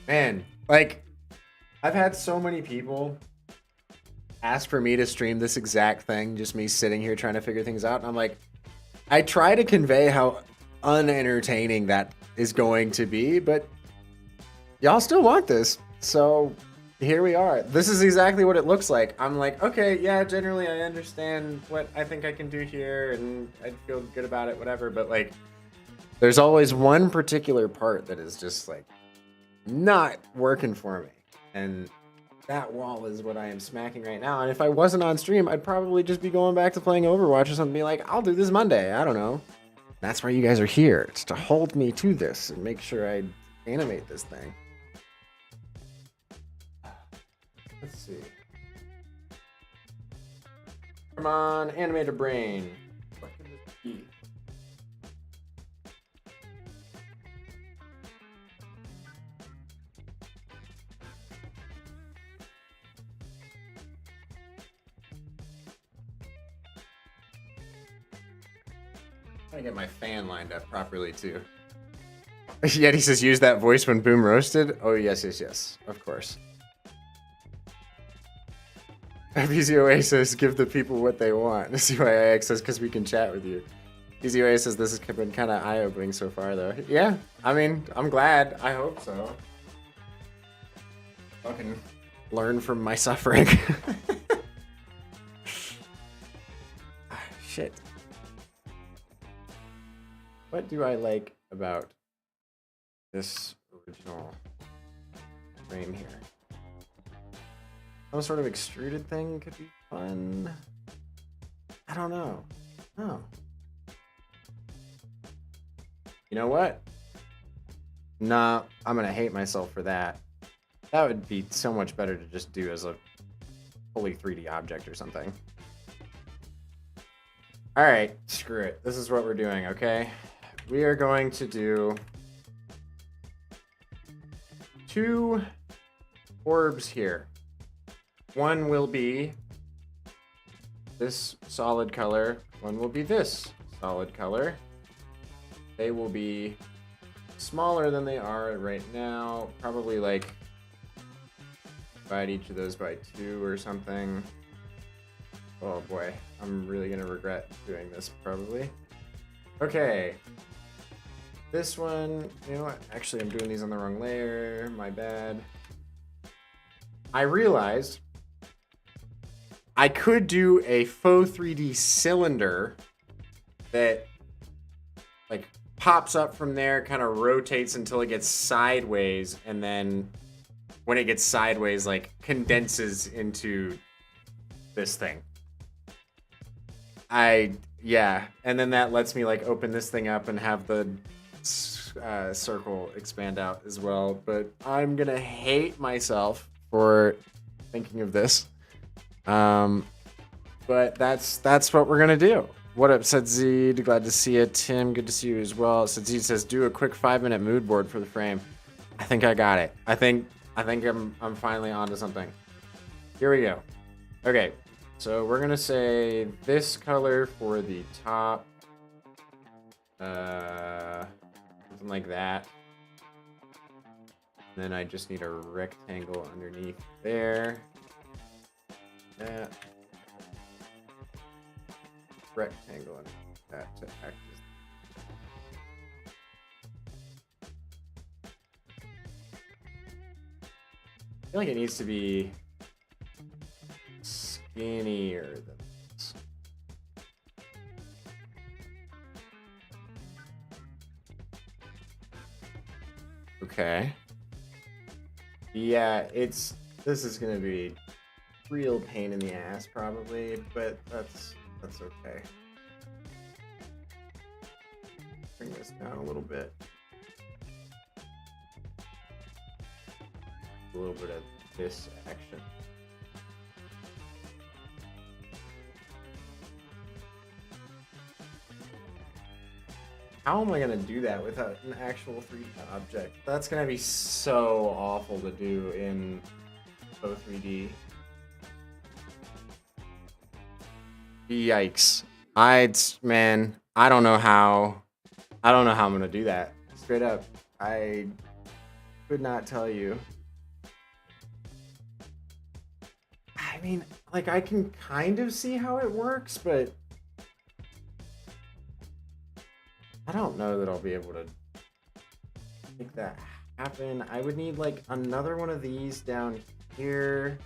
Man, like, I've had so many people ask for me to stream this exact thing, just me sitting here trying to figure things out. And I'm like, I try to convey how unentertaining that is going to be, but y'all still want this. So here we are. This is exactly what it looks like. I'm like, okay, yeah, generally I understand what I think I can do here and I feel good about it, whatever. But like, there's always one particular part that is just like not working for me. And that wall is what I am smacking right now. And if I wasn't on stream, I'd probably just be going back to playing Overwatch or something, be like, I'll do this Monday. I don't know. That's why you guys are here. It's to hold me to this and make sure I animate this thing. Let's see. Come on, animator brain. What can this be? I gotta get my fan lined up properly too. Yeti says use that voice when Boom roasted. Oh yes, of course. BZOA says, give the people what they want. CYIX says, because we can chat with you. BZOA says, this has been kind of eye-opening so far, though. Yeah, I mean, I'm glad. I hope so. Fucking learn from my suffering. Shit. What do I like about this original frame here? Some sort of extruded thing could be fun. I don't know. No. You know what? Nah, I'm gonna hate myself for that. That would be so much better to just do as a fully 3D object or something. All right, screw it. This is what we're doing, okay? We are going to do 2 orbs here. One will be this solid color. One will be this solid color. They will be smaller than they are right now. Probably like divide each of those by 2 or something. Oh boy, I'm really gonna regret doing this probably. Okay. This one, you know what? Actually, I'm doing these on the wrong layer. My bad. I realized I could do a faux 3D cylinder that like pops up from there, kind of rotates until it gets sideways, and then when it gets sideways, like condenses into this thing. Yeah, and then that lets me like open this thing up and have the circle expand out as well. But I'm gonna hate myself for thinking of this. But that's what we're gonna do. What up, Sadzid? Glad to see you. Tim, good to see you as well. Sadzid says, do a quick 5-minute mood board for the frame. I think I got it. I think I'm finally onto something. Here we go. Okay, so we're gonna say this color for the top, something like that. And then I just need a rectangle underneath there. That rectangle underneath that to act as. I feel like it needs to be skinnier than this. Okay. Yeah, this is gonna be real pain in the ass probably, but that's okay. Bring this down a little bit. A little bit of this action. How am I gonna do that without an actual 3D object? That's gonna be so awful to do in O3D. Yikes. Man, I don't know how I'm gonna do that. Straight up. I could not tell you. I mean, like, I can kind of see how it works, but I don't know that I'll be able to make that happen. I would need like another one of these down here.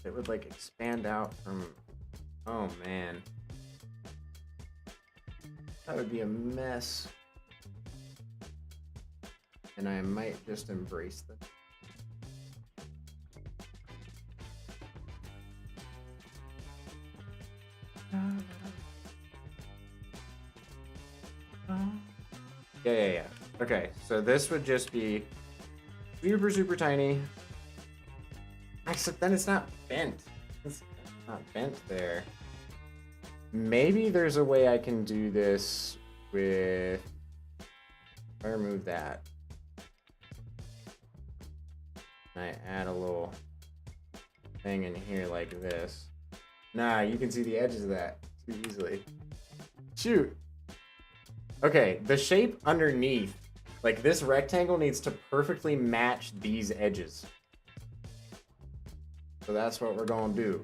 It would like expand out from, oh man. That would be a mess. And I might just embrace them. Yeah. Okay, so this would just be super tiny. Except then it's not bent. It's not bent there. Maybe there's a way I can do this with... If I remove that. And I add a little thing in here like this. Nah, you can see the edges of that too easily. Shoot. Okay, the shape underneath, like this rectangle needs to perfectly match these edges. So that's what we're gonna do.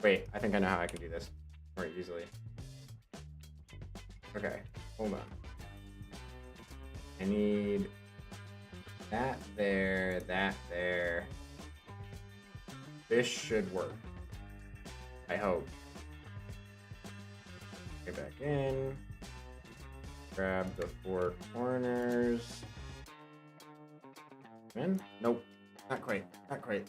Wait, I think I know how I can do this more easily. Okay, hold on. I need that there, that there. This should work. I hope. Get back in. Grab the 4 corners. In? Nope. Not quite. Not quite.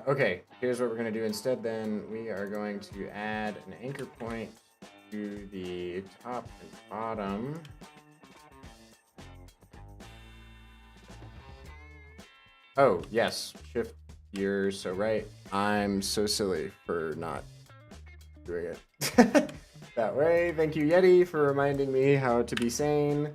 Okay, here's what we're going to do instead then. We are going to add an anchor point to the top and bottom. Oh, yes. Shift you're so right. I'm so silly for not doing it that way. Thank you, Yeti, for reminding me how to be sane.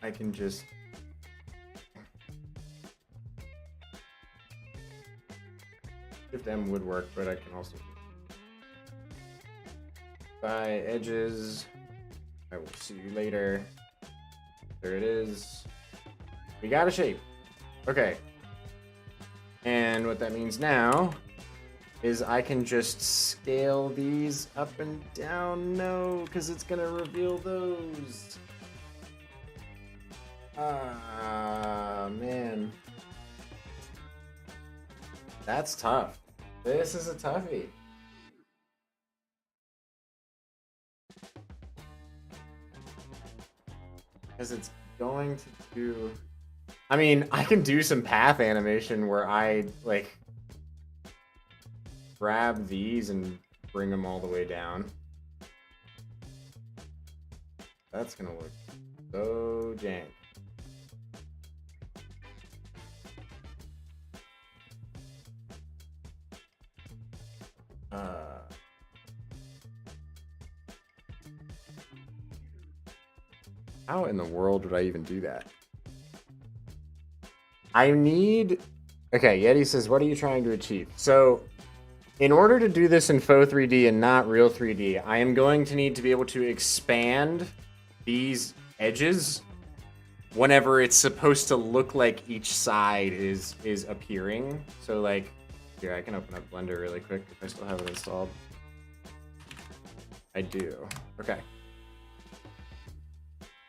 I can just... Shift M would work, but I can also... By edges... I will see you later. There it is. We got a shape. Okay. And what that means now is I can just scale these up and down. No, because it's going to reveal those. Ah, man. That's tough. This is a toughie. Because it's going to do... I mean, I can do some path animation where I, like, grab these and bring them all the way down. That's going to look so jank. How in the world would I even do that? I need... Okay, Yeti says, what are you trying to achieve? So, in order to do this in faux 3D and not real 3D, I am going to need to be able to expand these edges whenever it's supposed to look like each side is appearing. So, like, here, I can open up Blender really quick if I still have it installed. I do. Okay.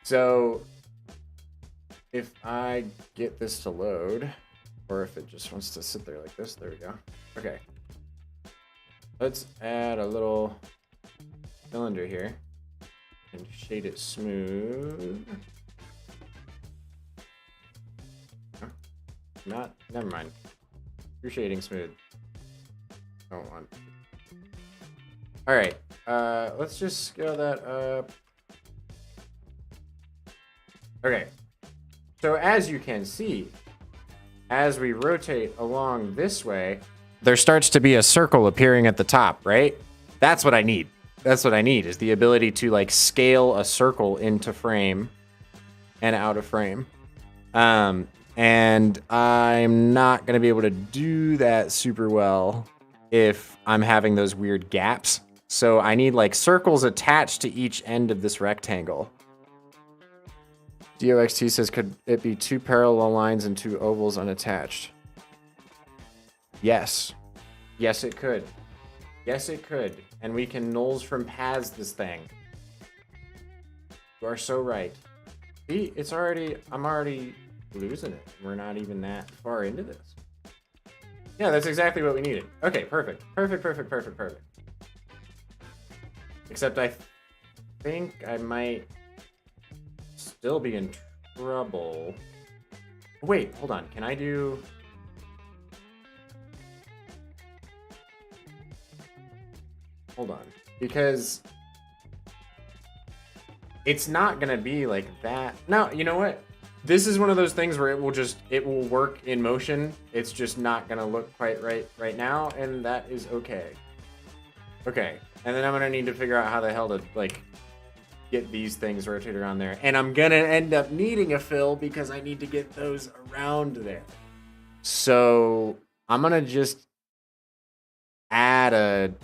So, if I get this to load, or if it just wants to sit there like this, there we go. Okay. Let's add a little cylinder here and shade it smooth. Not, never mind. You're shading smooth. Don't want. All right, let's just scale that up. Okay, so as you can see, as we rotate along this way, there starts to be a circle appearing at the top, right? That's what I need. That's what I need, is the ability to, like, scale a circle into frame and out of frame. And I'm not going to be able to do that super well if I'm having those weird gaps. So I need, like, circles attached to each end of this rectangle. DOXT says, could it be 2 parallel lines and 2 ovals unattached? Yes. Yes, it could. Yes, it could. And we can nulls from paths this thing. You are so right. See, it's already... I'm already losing it. We're not even that far into this. Yeah, that's exactly what we needed. Okay, perfect. Perfect, perfect, perfect, perfect. Except I think I might... still be in trouble. Wait, hold on. Can I do... Hold on. Because it's not going to be like that. No, you know what? This is one of those things where it will work in motion. It's just not going to look quite right now, and that is okay. Okay. And then I'm going to need to figure out how the hell to, like, get these things rotated around there. And I'm going to end up needing a fill because I need to get those around there. So I'm going to just add a...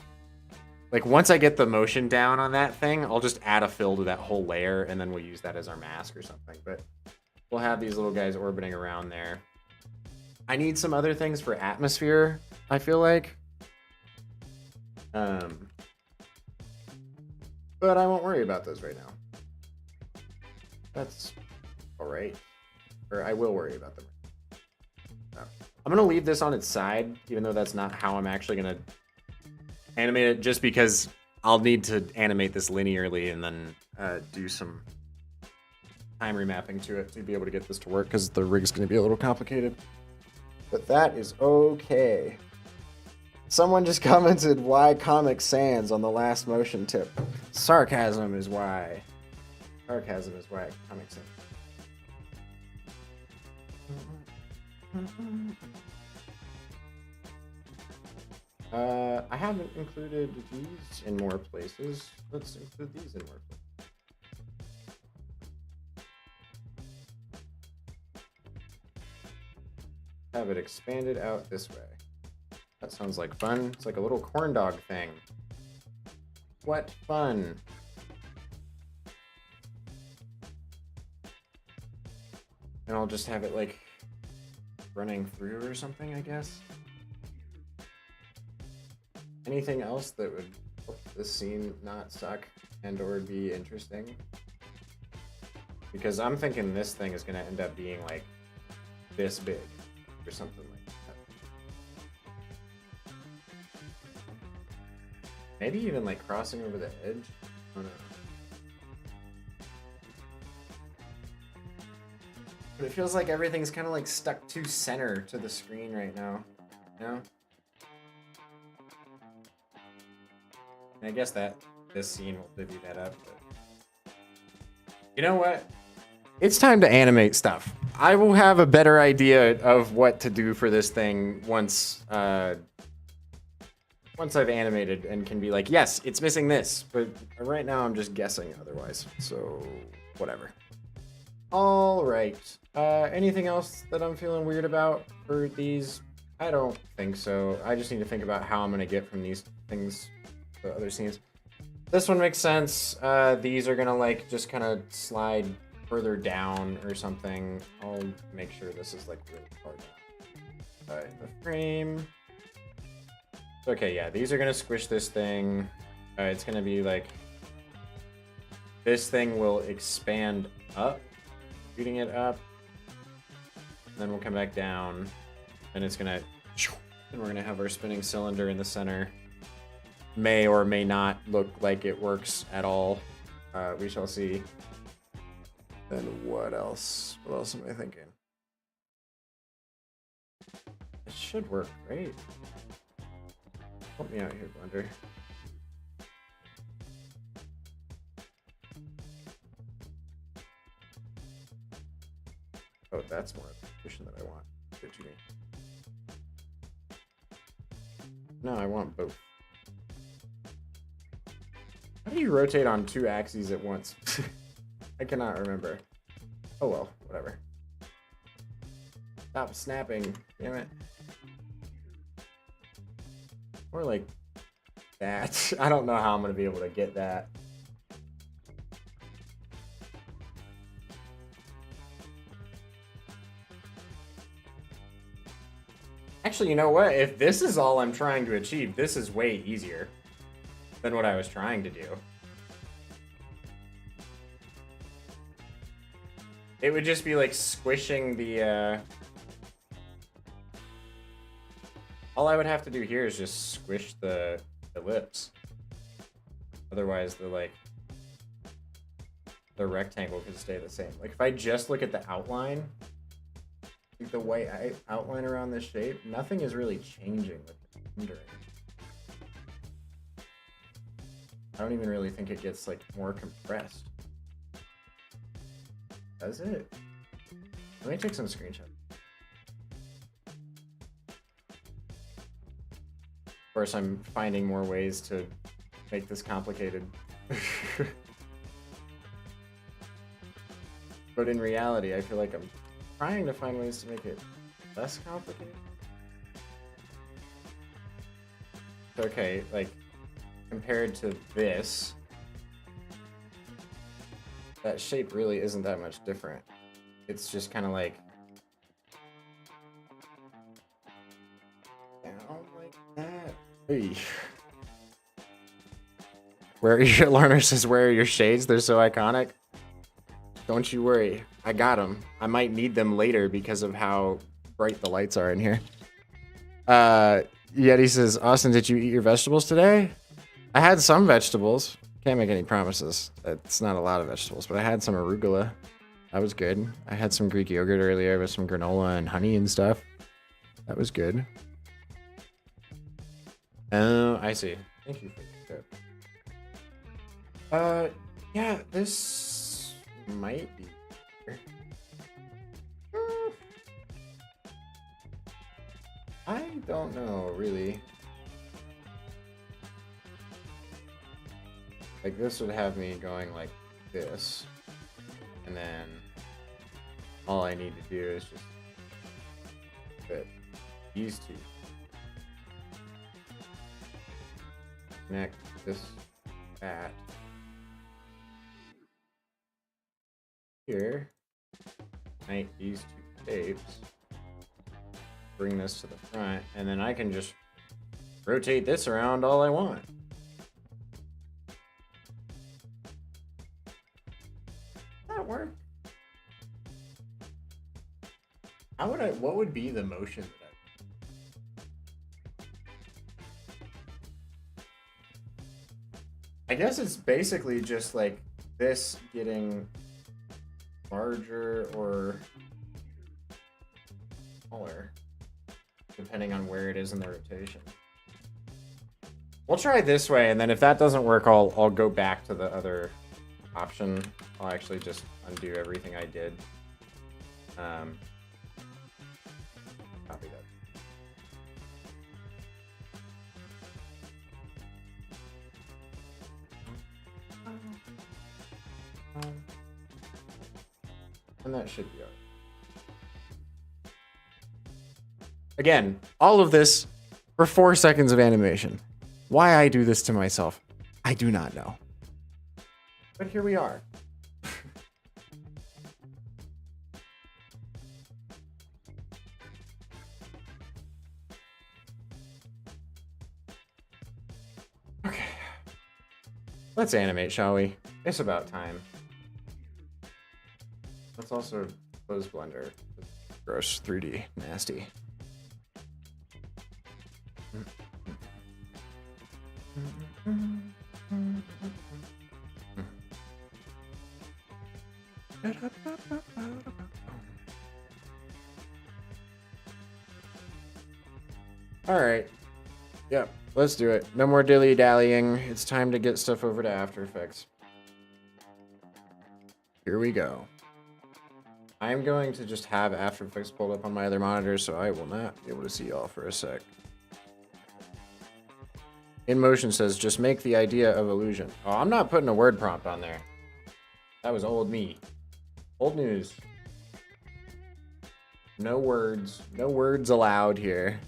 Like once I get the motion down on that thing, I'll just add a fill to that whole layer and then we'll use that as our mask or something. But we'll have these little guys orbiting around there. I need some other things for atmosphere, I feel like. But I won't worry about those right now. That's all right. Or I will worry about them. No. I'm going to leave this on its side, even though that's not how I'm actually going to animate it, just because I'll need to animate this linearly and then do some time remapping to it to be able to get this to work, because the rig's going to be a little complicated. But that is okay. Someone just commented, why Comic Sans on the last motion tip. Sarcasm is why. Sarcasm is why Comic Sans. I haven't included these in more places. Let's include these in more places. Have it expanded out this way. That sounds like fun. It's like a little corn dog thing. What fun. And I'll just have it like running through or something, I guess. Anything else that would help this scene not suck and or be interesting? Because I'm thinking this thing is going to end up being like this big or something like that. Maybe even like crossing over the edge? I don't know. But it feels like everything's kind of like stuck too center to the screen right now. You know? And I guess that this scene will divvy that up. But you know what? It's time to animate stuff. I will have a better idea of what to do for this thing once once I've animated and can be like, yes, it's missing this. But right now I'm just guessing otherwise. So whatever. All right. Anything else that I'm feeling weird about for these? I don't think so. I just need to think about how I'm going to get from these things to other scenes. This one makes sense. These are going to like just kind of slide further down or something. I'll make sure this is like really far down. The frame. Okay, yeah, these are going to squish this thing. It's going to be like, this thing will expand up, shooting it up. Then we'll come back down, and it's gonna, and we're gonna have our spinning cylinder in the center. May or may not look like it works at all. We shall see. Then what else? What else am I thinking? It should work, right? Help me out here, Blender. Oh, that's more efficient than I want. What do you mean? No, I want both. How do you rotate on two axes at once? I cannot remember. Oh well, whatever. Stop snapping, damn it. Or like that. I don't know how I'm gonna be able to get that. Actually, you know what? If this is all I'm trying to achieve, this is way easier than what I was trying to do. It would just be like squishing the, all I would have to do here is just squish the ellipse. Otherwise, the rectangle could stay the same. Like if I just look at the outline, like the white outline around this shape, nothing is really changing with the rendering. I don't even really think it gets like more compressed. Does it? Let me take some screenshots. Of course, I'm finding more ways to make this complicated. But in reality, I feel like I'm trying to find ways to make it less complicated. Okay, like, compared to this, that shape really isn't that much different. It's just kind of like down like that. Hey. Where are your learner says, where are your shades? They're so iconic. Don't you worry. I got them. I might need them later because of how bright the lights are in here. Yeti says, Austin, did you eat your vegetables today? I had some vegetables. Can't make any promises. It's not a lot of vegetables, but I had some arugula. That was good. I had some Greek yogurt earlier with some granola and honey and stuff. That was good. Oh, I see. Thank you for that. Yeah, this might be. I don't know, really. Like, this would have me going like this. And then all I need to do is just put these two. Connect this, that. Here. Unite these two shapes. Bring this to the front. And then I can just rotate this around all I want. That work? How would what would be the motion that I guess it's basically just like this getting larger or smaller, depending on where it is in the rotation. We'll try this way, and then if that doesn't work, I'll go back to the other option. I'll actually just undo everything I did. Copy that. And that should be all right. Again, all of this for 4 seconds of animation. Why I do this to myself, I do not know. But here we are. Okay. Let's animate, shall we? It's about time. Let's also close Blender. Gross 3D, nasty. All right. Yep, let's do it. No more dilly-dallying. It's time to get stuff over to After Effects. Here we go. I'm going to just have After Effects pulled up on my other monitor, so I will not be able to see y'all for a sec. InMotion says, just make the idea of illusion. Oh, I'm not putting a word prompt on there. That was old me. Old news. No words. No words allowed here.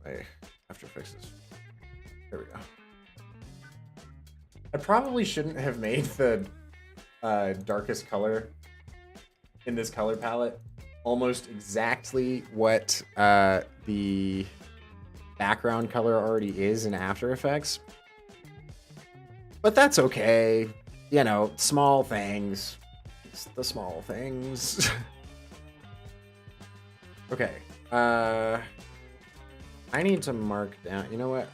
Wait, After Effects this. There we go. I probably shouldn't have made the darkest color in this color palette almost exactly what the background color already is in After Effects. But that's okay. You know, small things. It's the small things. Okay. I need to mark down. You know what?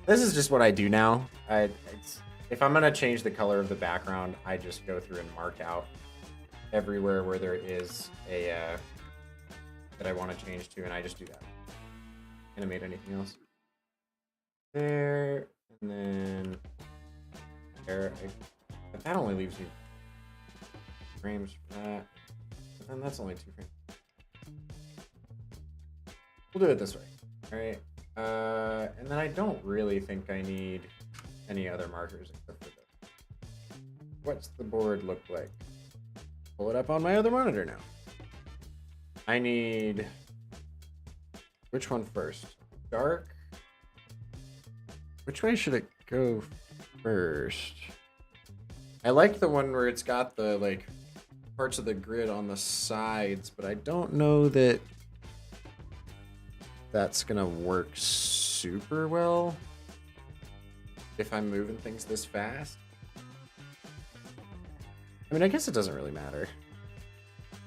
This is just what I do now. If I'm gonna change the color of the background, I just go through and mark out everywhere where there is a that I want to change to, and I just do that. Animate anything else? There, and then there. But that only leaves me frames for that. But then that's only 2 frames. We'll do it this way. All right. And then I don't really think I need any other markers except for this. What's the board look like? Pull it up on my other monitor now. I need... Which one first? Dark Which way should it go first? I like the one where it's got the like parts of the grid on the sides, but I don't know that that's gonna work super well if I'm moving things this fast. I mean, I guess it doesn't really matter.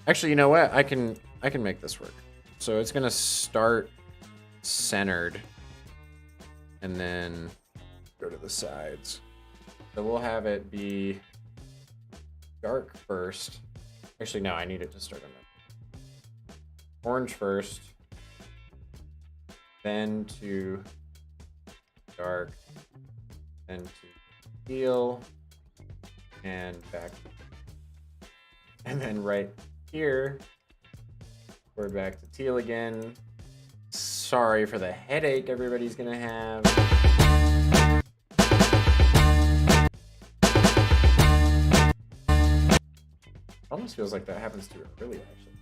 Actually, you know what? I can make this work. So it's gonna start centered and then go to the sides. So we'll have it be dark first. Actually, no, I need it to start on that. Orange first, then to dark, then to teal, and back. And then right here, we're back to teal again. Sorry for the headache everybody's gonna have. Almost feels like that happens too early, actually.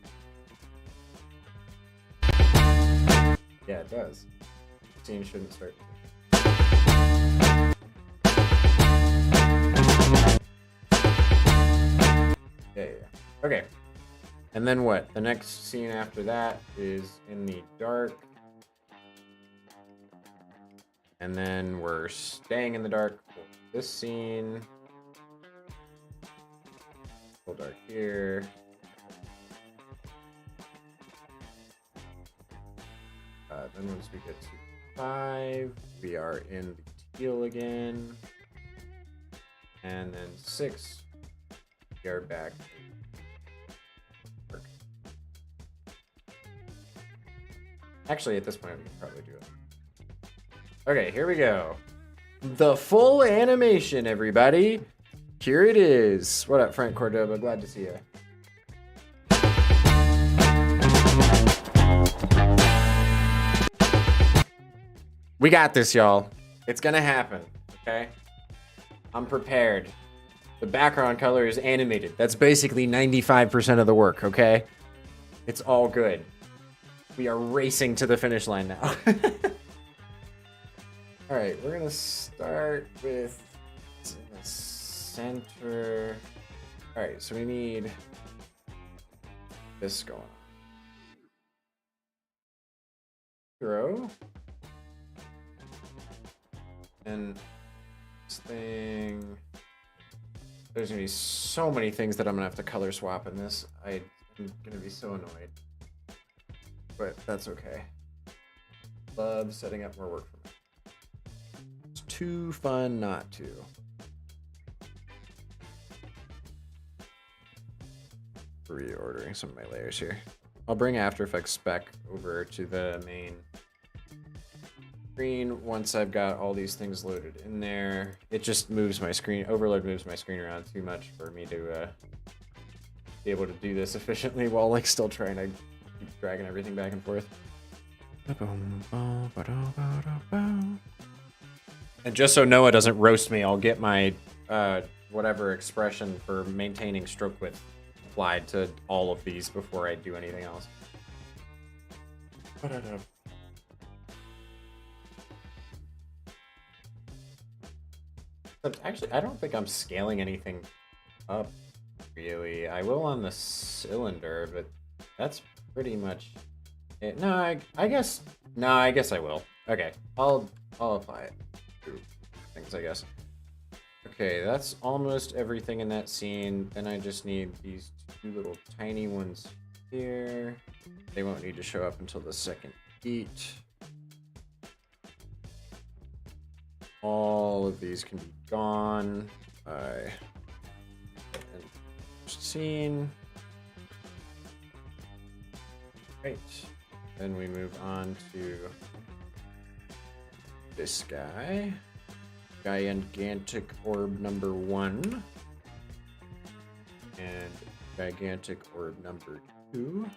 Yeah, it does. Scene shouldn't start. Yeah. Okay. And then what? The next scene after that is in the dark. And then we're staying in the dark for this scene. Full dark here. Then once we get to 5, we are in the teal again. And then 6, we are back. Actually, at this point, we can probably do it. Okay, here we go. The full animation, everybody. Here it is. What up, Frank Cordoba? Glad to see you. We got this, y'all. It's gonna happen, okay? I'm prepared. The background color is animated. That's basically 95% of the work, okay? It's all good. We are racing to the finish line now. All right, we're gonna start with the center. All right, so we need this going on. 0. And this thing. There's gonna be so many things that I'm gonna have to color swap in this. I'm gonna be so annoyed. But that's okay. Love setting up more work for me. It's too fun not to. Reordering some of my layers here. I'll bring After Effects spec over to the main screen once I've got all these things loaded in there. It just moves my screen, overload moves my screen around too much for me to be able to do this efficiently while like still trying to keep dragging everything back and forth. And just so Noah doesn't roast me, I'll get my whatever expression for maintaining stroke width applied to all of these before I do anything else. Actually, I don't think I'm scaling anything up, really. I will on the cylinder, but that's pretty much it. No, I guess I will. Okay, I'll apply it to things, I guess. Okay, that's almost everything in that scene. Then I just need these 2 little tiny ones here. They won't need to show up until the second beat. All of these can be gone by scene. Right. Then we move on to this guy. Gigantic orb number 1. And gigantic orb number 2.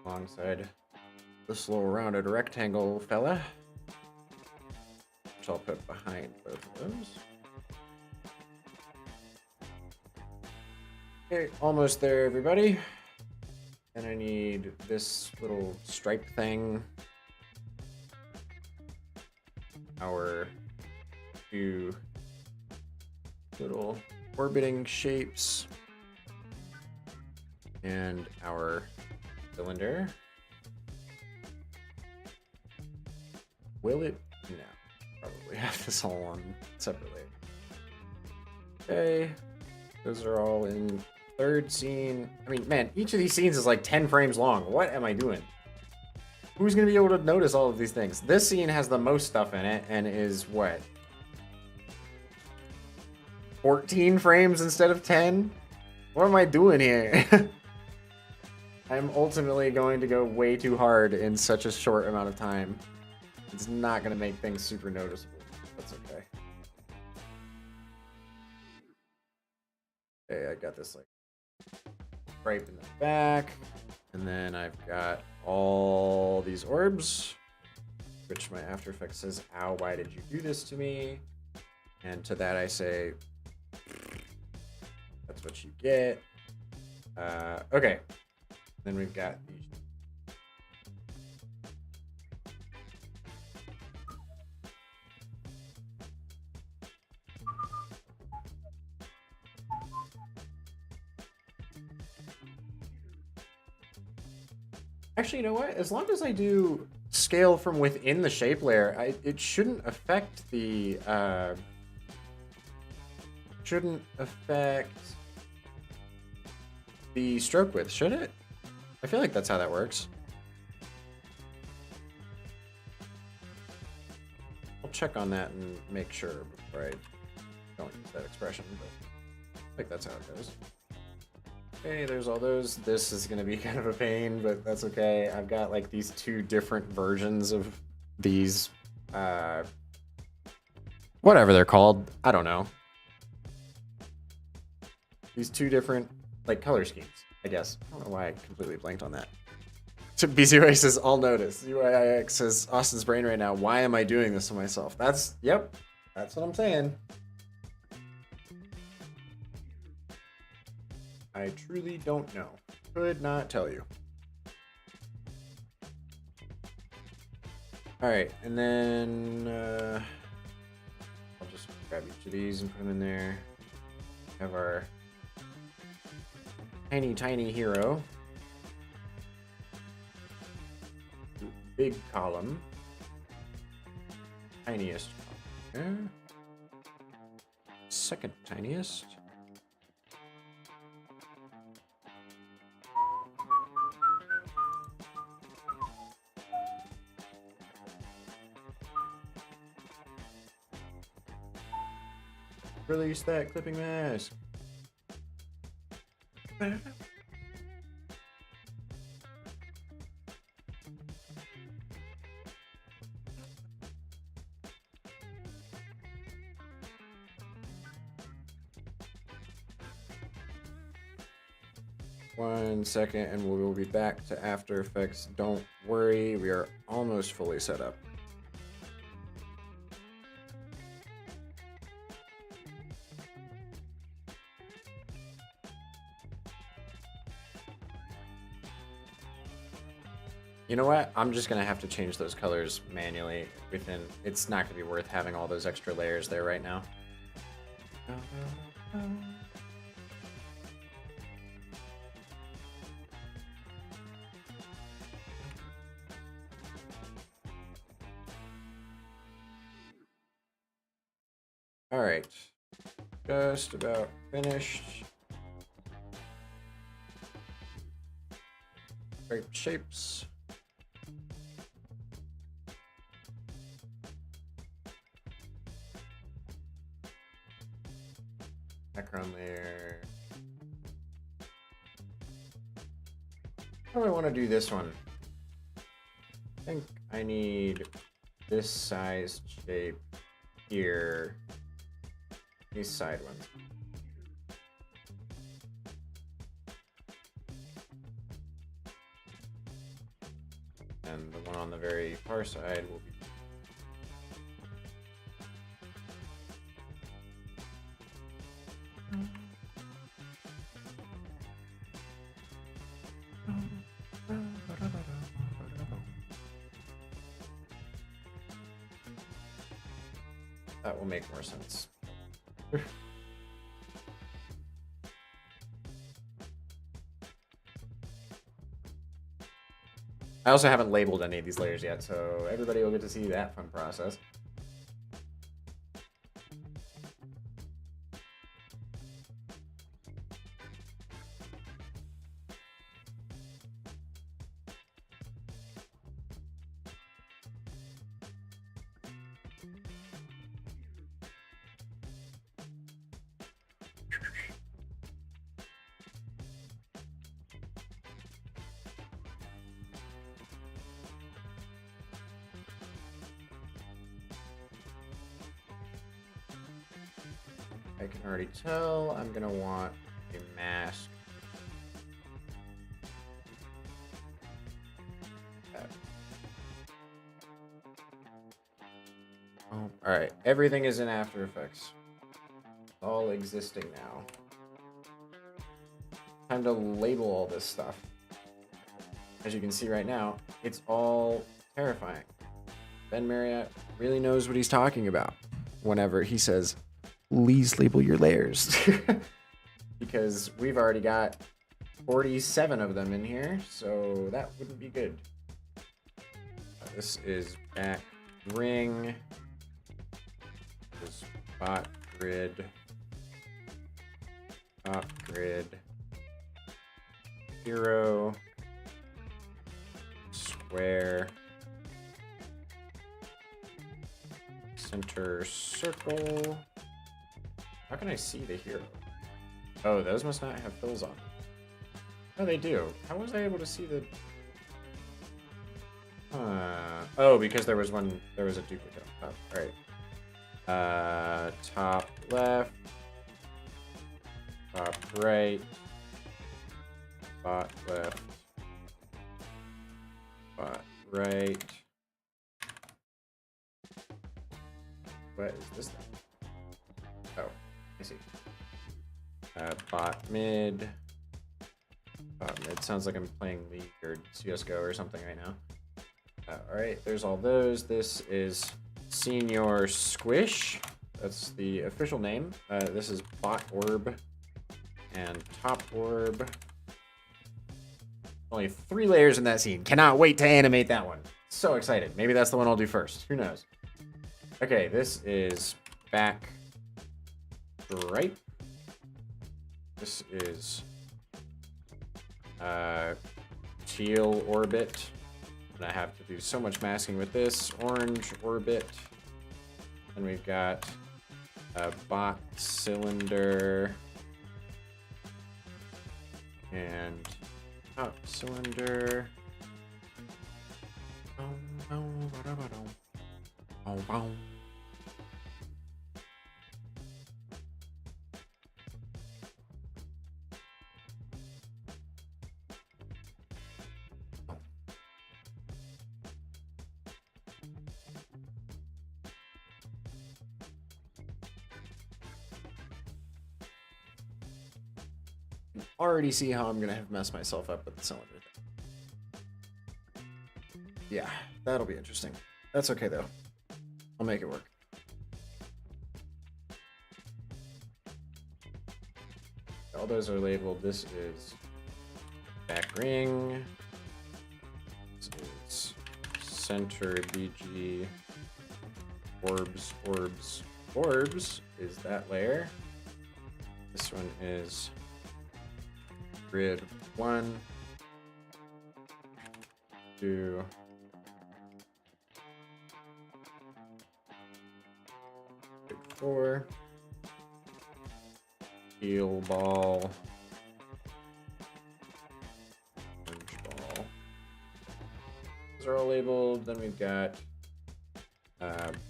Alongside this little rounded rectangle fella, which I'll put behind both of those. Okay, almost there, everybody. And I need this little stripe thing our two little orbiting shapes and our cylinder. Will it? No. Probably have this all on separately. Okay. Those are all in third scene. I mean, man, each of these scenes is like 10 frames long. What am I doing? Who's going to be able to notice all of these things? This scene has the most stuff in it and is what? 14 frames instead of 10? What am I doing here? I'm ultimately going to go way too hard in such a short amount of time. It's not going to make things super noticeable. That's okay. Okay, I got this like stripe in the back. And then I've got all these orbs, which my After Effects says, ow, why did you do this to me? And to that I say, that's what you get. Okay. Then we've got these. Actually, you know what? As long as I do scale from within the shape layer, it shouldn't affect the stroke width, should it? I feel like that's how that works. I'll check on that and make sure before I don't use that expression, but I think that's how it goes. Okay, there's all those. This is going to be kind of a pain, but that's okay. I've got like these two different versions of these, whatever they're called. I don't know. These two different like color schemes, I guess. I don't know why I completely blanked on that. So BZY says, I'll notice. UIIX says, Austin's brain right now. Why am I doing this to myself? Yep, that's what I'm saying. I truly don't know. Could not tell you. All right, and then I'll just grab each of these and put them in there. Have our tiny hero. Big column. Tiniest column. Second tiniest. Release that clipping mask. One second and we will be back to After Effects. Don't worry, we are almost fully set up. You know what? I'm just going to have to change those colors manually within. It's not going to be worth having all those extra layers there right now. All right. Just about finished. Great shapes. Background layer. How do I want to do this one? I think I need this size shape here. These side ones. And the one on the very far side will be. That will make more sense. I also haven't labeled any of these layers yet, so everybody will get to see that fun process. I can already tell I'm gonna want a mask. Oh, all right. Everything is in After Effects. All existing now. Time to label all this stuff. As you can see right now, it's all terrifying. Ben Marriott really knows what he's talking about whenever he says, please label your layers. Because we've already got 47 of them in here, so that wouldn't be good. This is back ring. This spot grid. Top grid. Hero. Square. Center circle. How can I see the hero? Oh, those must not have fills on them. Oh, they do. How was I able to see the... Oh, because there was a duplicate on top. Alright. Top left. Top right. Bot left. Bot right. What is this thing? Oh, I see. Bot mid. Bot mid. Sounds like I'm playing League or CSGO or something right now. Alright, there's all those. This is Senior Squish. That's the official name. This is bot orb and top orb. Only 3 layers in that scene. Cannot wait to animate that one. So excited. Maybe that's the one I'll do first. Who knows? Okay, this is back stripe. This is teal orbit. And I have to do so much masking with this. Orange orbit. And we've got a bot cylinder. And top cylinder. Already see how I'm gonna have messed myself up with the cylinder thing. Yeah, that'll be interesting. That's okay though. I'll make it work. All those are labeled. This is back ring. This is center BG. Orbs, orbs, orbs is that layer. This one is grid 1, 2, 4, heal ball, orange ball. Those are all labeled. Then we've got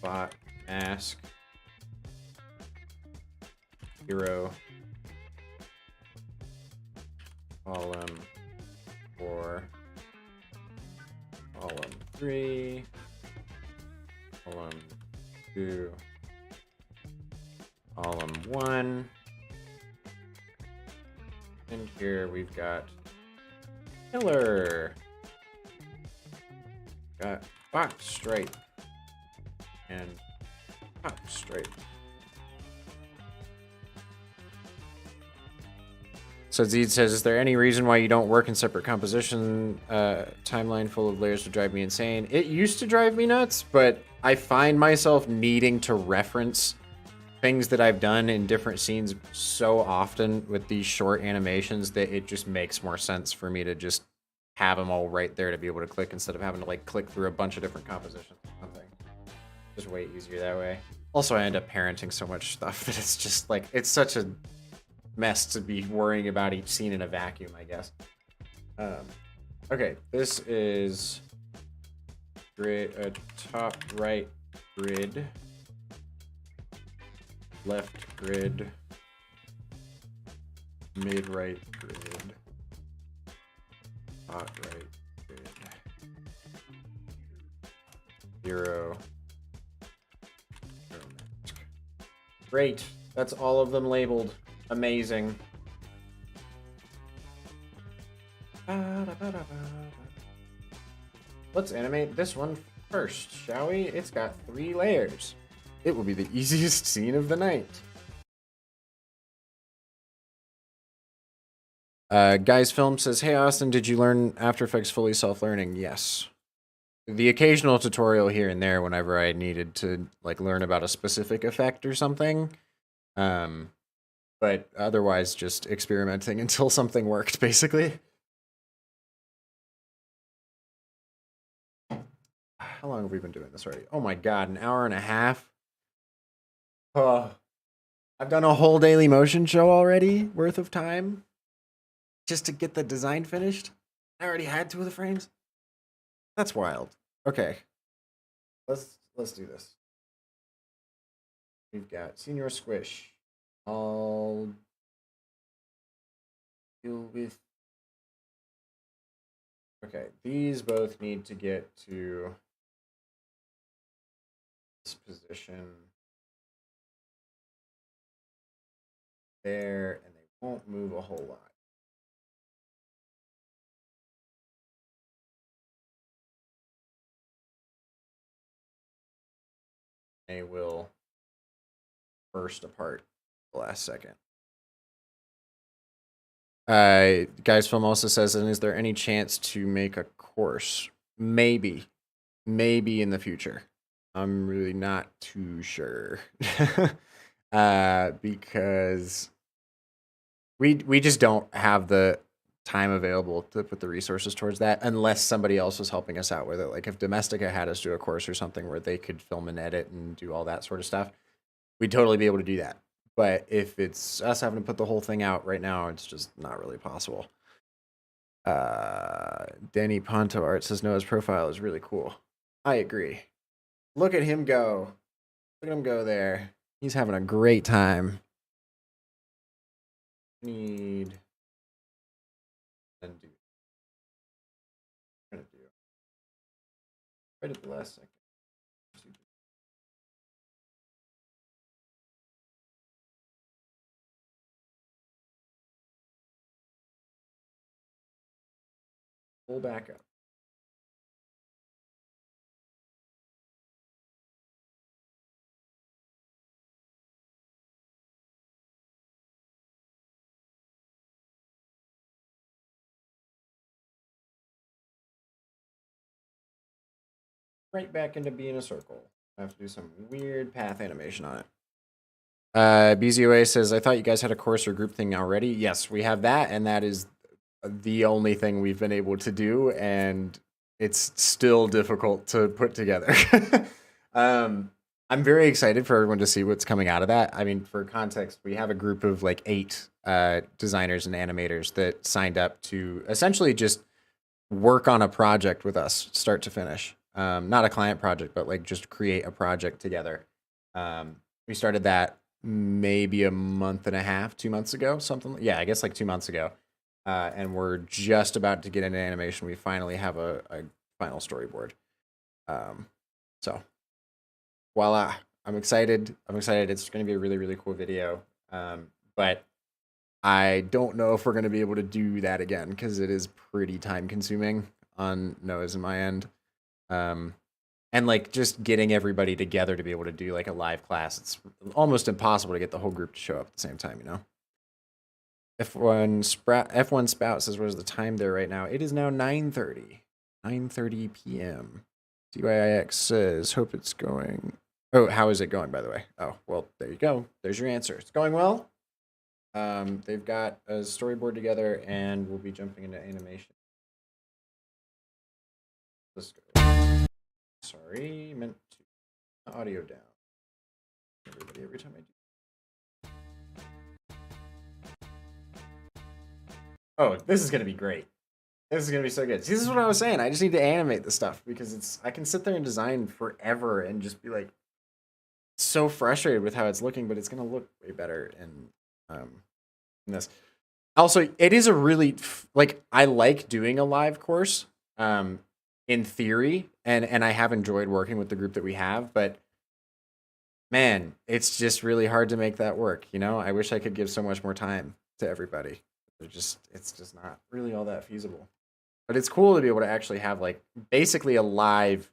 bot mask, hero, column 4, column 3, column 2, column 1, and here we've got pillar, got box stripe, and Straight. So Zed says, is there any reason why you don't work in separate composition? Timeline full of layers would drive me insane. It used to drive me nuts, but I find myself needing to reference things that I've done in different scenes so often with these short animations that it just makes more sense for me to just have them all right there to be able to click instead of having to like click through a bunch of different compositions or something. Just way easier that way. Also, I end up parenting so much stuff that it's just like, it's such a mess to be worrying about each scene in a vacuum, I guess. Okay, this is grid, top right grid, left grid, mid right grid, top right grid, 0. Great, that's all of them labeled. Amazing. Let's animate this one first, shall we? It's got 3 layers. It will be the easiest scene of the night. Guys Film says, hey Austin, did you learn After Effects fully self-learning? Yes. The occasional tutorial here and there whenever I needed to like learn about a specific effect or something. But otherwise just experimenting until something worked, basically. How long have we been doing this already? Oh my god, an hour and a half? Oh, I've done a whole Daily Motion show already worth of time just to get the design finished. I already had 2 of the frames. That's wild. Okay, let's do this. We've got Senior Squish. I'll deal with. Okay, these both need to get to this position there, and they won't move a whole lot. They will burst apart the last second. Guys Film also says, and is there any chance to make a course? Maybe in the future. I'm really not too sure. Because we just don't have the time available to put the resources towards that unless somebody else was helping us out with it. Like if Domestika had us do a course or something where they could film and edit and do all that sort of stuff, we'd totally be able to do that. But if it's us having to put the whole thing out right now, it's just not really possible. Danny Ponto Art says Noah's profile is really cool. I agree. Look at him go. Look at him go there. He's having a great time. Need and do. I'm gonna do right at the last second. Pull back up. Right back into being a circle. I have to do some weird path animation on it. BZOA says, I thought you guys had a course or group thing already. Yes, we have that, and that is the only thing we've been able to do, and it's still difficult to put together. I'm very excited for everyone to see what's coming out of that. I mean, for context, we have a group of like 8 designers and animators that signed up to essentially just work on a project with us, start to finish. Not a client project, but like just create a project together. We started that maybe a month and a half, 2 months ago, something. Yeah, I guess like 2 months ago. And we're just about to get into animation. We finally have a final storyboard. So voila, I'm excited. It's going to be a really, really cool video. But I don't know if we're going to be able to do that again because it is pretty time consuming on Noah's and my end. And And like just getting everybody together to be able to do like a live class, it's almost impossible to get the whole group to show up at the same time, you know? F1 Spout says, what is the time there right now? It is now 9:30. 9:30 p.m. DYIX says, hope it's going. Oh, how is it going, by the way? Oh, well, there you go. There's your answer. It's going well. They've got a storyboard together, and we'll be jumping into animation. Let's go. Sorry, meant to audio down. Everybody, every time I do. Oh, this is gonna be great. This is gonna be so good. See, this is what I was saying. I just need to animate the stuff because I can sit there and design forever and just be like so frustrated with how it's looking, but it's gonna look way better in this. Also, it is a really like I like doing a live course, in theory, and I have enjoyed working with the group that we have, but man, it's just really hard to make that work. You know, I wish I could give so much more time to everybody. It's just not really all that feasible. But it's cool to be able to actually have like basically a live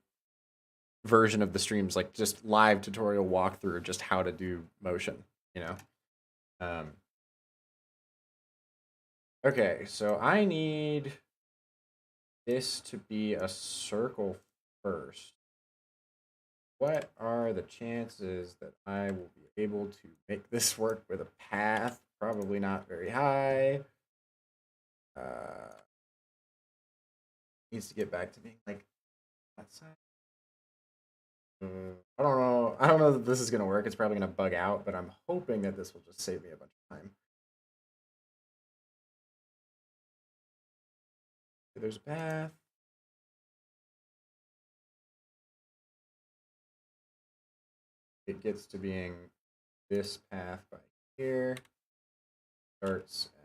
version of the streams, like just live tutorial walkthrough, just how to do motion. You know. Okay, so I need this to be a circle first. What are the chances that I will be able to make this work with a path? Probably not very high. Needs to get back to being like that side. I don't know. I don't know that this is gonna work. It's probably gonna bug out, but I'm hoping that this will just save me a bunch of time. There's a path. It gets to being this path by here. Starts at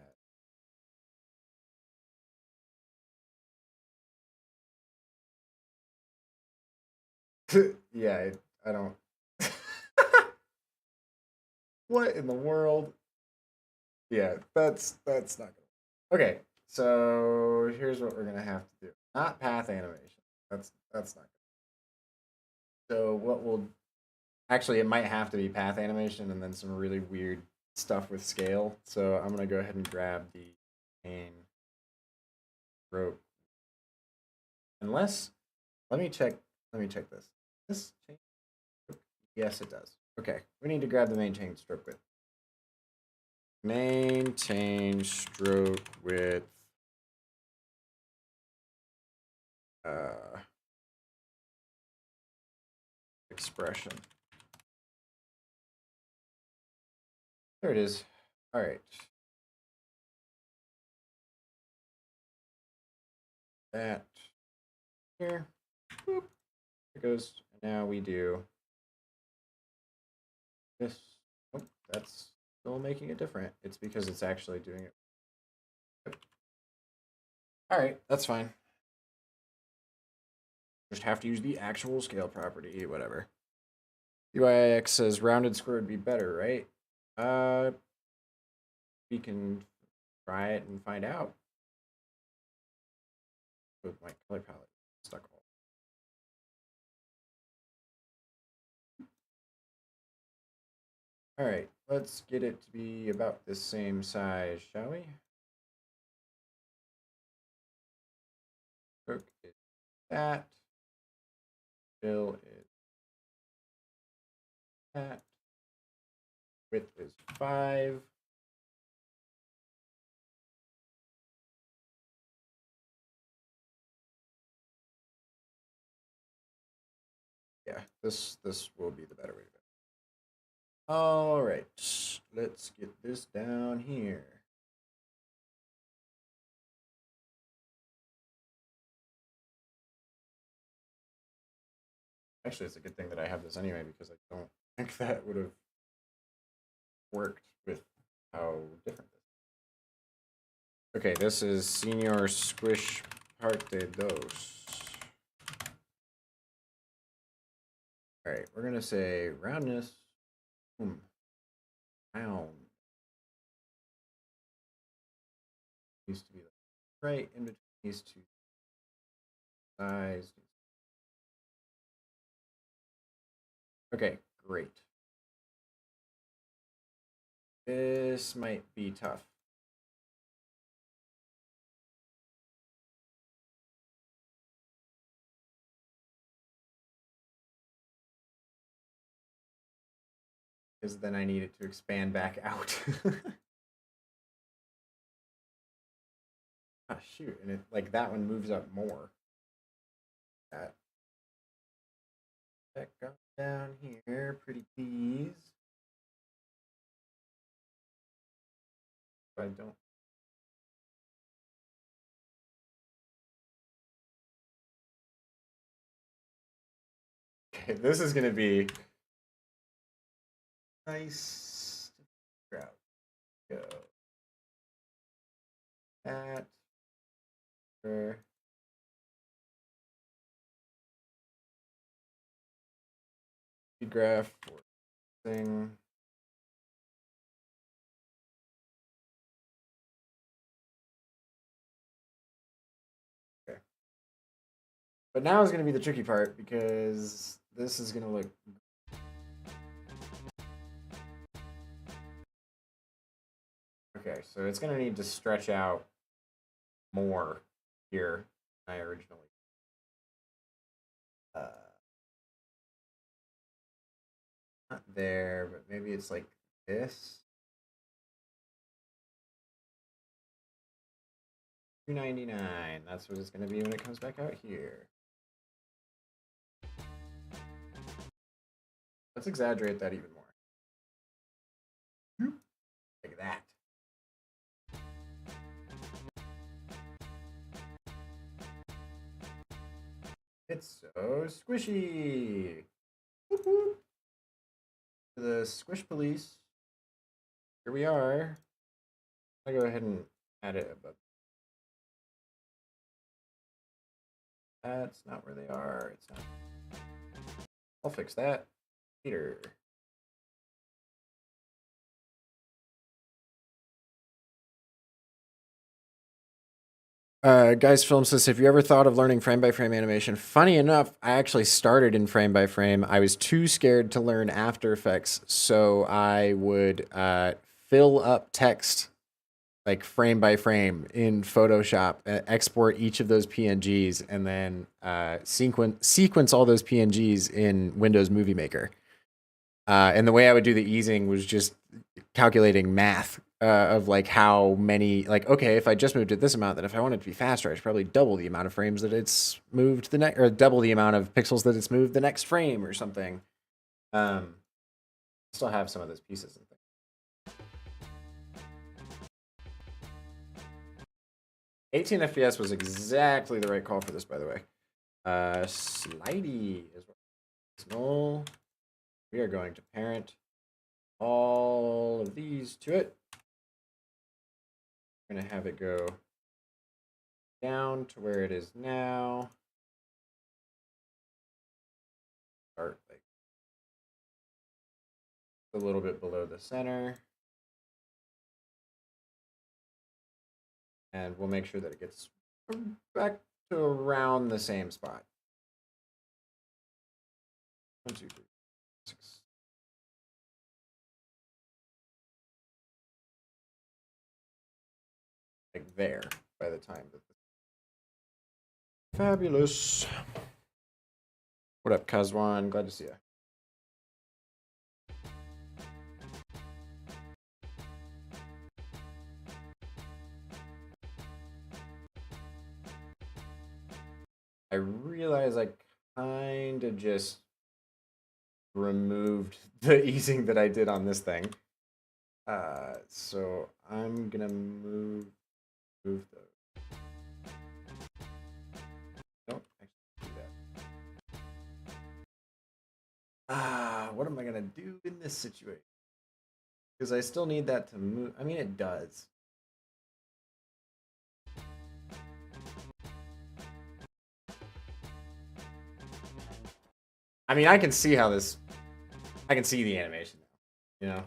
yeah. I don't. What in the world? Yeah, that's not gonna. Okay, so here's what we're gonna have to do. Not path animation. That's not good. So what we'll actually, it might have to be path animation and then some really weird stuff with scale. So I'm gonna go ahead and grab the main rope. Unless, let me check. Let me check this. This change? Yes, it does. Okay, we need to grab the maintain stroke width. Maintain stroke width. Expression. There it is. All right. That here. Boop. There goes. And now we do this. Oh, that's still making it different. It's because it's actually doing it. Yep. All right, that's fine. Just have to use the actual scale property, whatever. UIX says rounded square would be better, right? We can try it and find out. With my color palette stuck all. All right, let's get it to be about the same size, shall we? Stroke is that. Fill is that. Width is 5. Yeah, this will be the better way to go. All right, let's get this down here. Actually, it's a good thing that I have this anyway because I don't think that would have worked with how different this is. Okay, this is Senior Squish Parte Dos. All right, we're gonna say roundness. Round needs to be right in between these two sides. Okay, great. This might be tough. Because then I need it to expand back out. Ah, shoot, and it like that one moves up more. That goes down here, pretty please. I don't. Okay, this is gonna be nice. Grab. Go. That. For graph for thing. Okay. But now is going to be the tricky part because this is going to look. Okay, so it's going to need to stretch out more here than I originally. Not there, but maybe it's like this. 299. That's what it's going to be when it comes back out here. Let's exaggerate that even more. Like that. It's so squishy. Whoop, whoop. The squish police. Here we are. I'll go ahead and add it above. That's not where they are. It's not. I'll fix that later. Guys, Film says, have you ever thought of learning frame by frame animation? Funny enough, I actually started in frame by frame. I was too scared to learn After Effects, so I would fill up text like frame by frame in Photoshop, export each of those PNGs, and then sequence all those PNGs in Windows Movie Maker. And the way I would do the easing was just calculating math of like how many, like, okay, if I just moved it this amount, then if I want it to be faster, I should probably double the amount of frames that it's moved the next, or double the amount of pixels that it's moved the next frame or something. Still have some of those pieces and things. 18 FPS was exactly the right call for this, by the way. Slidey is null. We are going to parent all of these to it. We're going to have it go down to where it is now. Start like a little bit below the center. And we'll make sure that it gets back to around the same spot. 1, 2, 3, 6. Like there by the time that. Fabulous. What up, Kazwan? Glad to see you. I realize I kind of just removed the easing that I did on this thing. So I'm gonna move those. Don't actually do that. What am I gonna do in this situation? Because I still need that to move. I mean, it does. I mean, I can see how this. I can see the animation now. You know,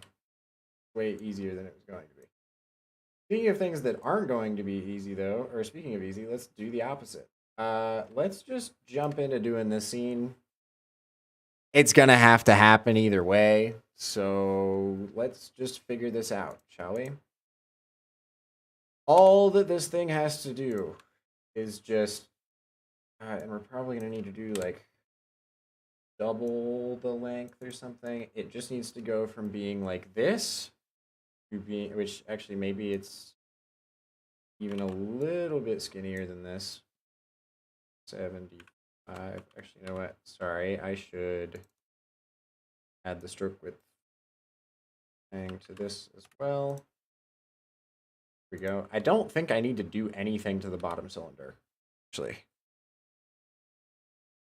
way easier than it was going to be. Speaking of things that aren't going to be easy, though, or speaking of easy, let's do the opposite. Let's just jump into doing this scene it's gonna have to happen either way. So let's just figure this out, shall we? All that this thing has to do is just, and we're probably gonna need to do like double the length or something. It just needs to go from being like this to being, which actually maybe it's even a little bit skinnier than this. 75. Actually, you know what? Sorry, I should add the stroke width thing to this as well. Here we go. I don't think I need to do anything to the bottom cylinder, actually.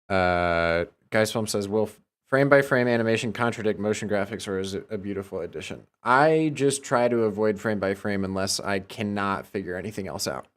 Guys Film says, will frame by frame animation contradict motion graphics, or is it a beautiful addition? I just try to avoid frame by frame unless I cannot figure anything else out.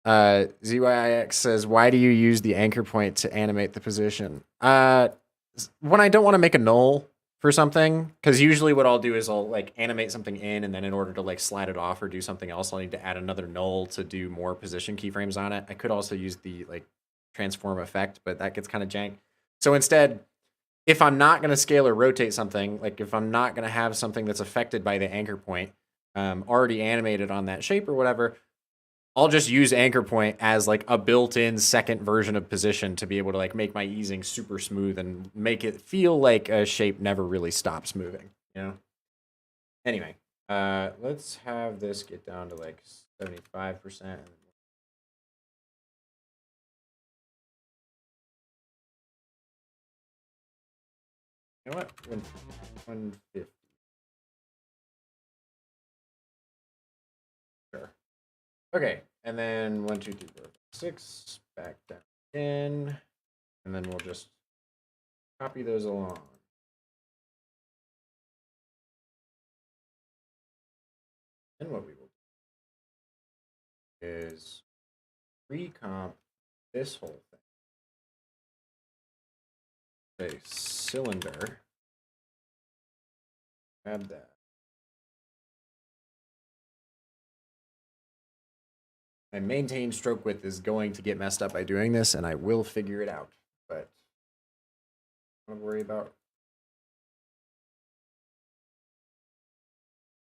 ZYIX says, why do you use the anchor point to animate the position? When I don't want to make a null for something, because usually what I'll do is I'll like animate something in, and then in order to like slide it off or do something else, I'll need to add another null to do more position keyframes on it. I could also use the like transform effect, but that gets kind of jank. So instead, if I'm not going to scale or rotate something, like if I'm not going to have something that's affected by the anchor point already animated on that shape or whatever, I'll just use anchor point as like a built-in second version of position to be able to like make my easing super smooth and make it feel like a shape never really stops moving, you know? Anyway, let's have this get down to like 75%. You know what? 150. Sure. Okay, and then 1, 2, 3, 4, 5, 6, back down in, and then we'll just copy those along. And what we will do is recomp this whole thing. A cylinder. Grab that. My maintain stroke width is going to get messed up by doing this, and I will figure it out. But I don't worry about.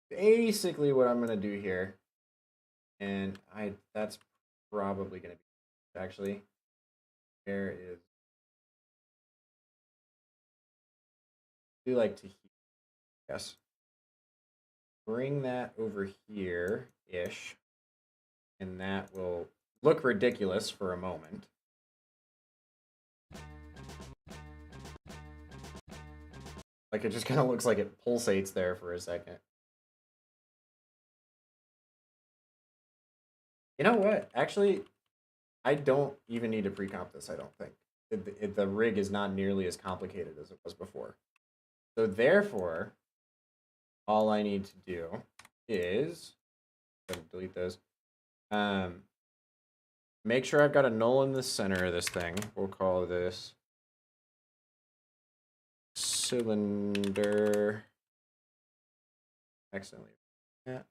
Basically, what I'm going to do here, and that's probably going to be actually. There is. I do like to, yes. Bring that over here ish, and that will look ridiculous for a moment. Like it just kind of looks like it pulsates there for a second. You know what? Actually, I don't even need to pre-comp this, I don't think. The rig is not nearly as complicated as it was before. So therefore, all I need to do is delete those. Make sure I've got a null in the center of this thing. We'll call this cylinder. Accidentally. Yeah.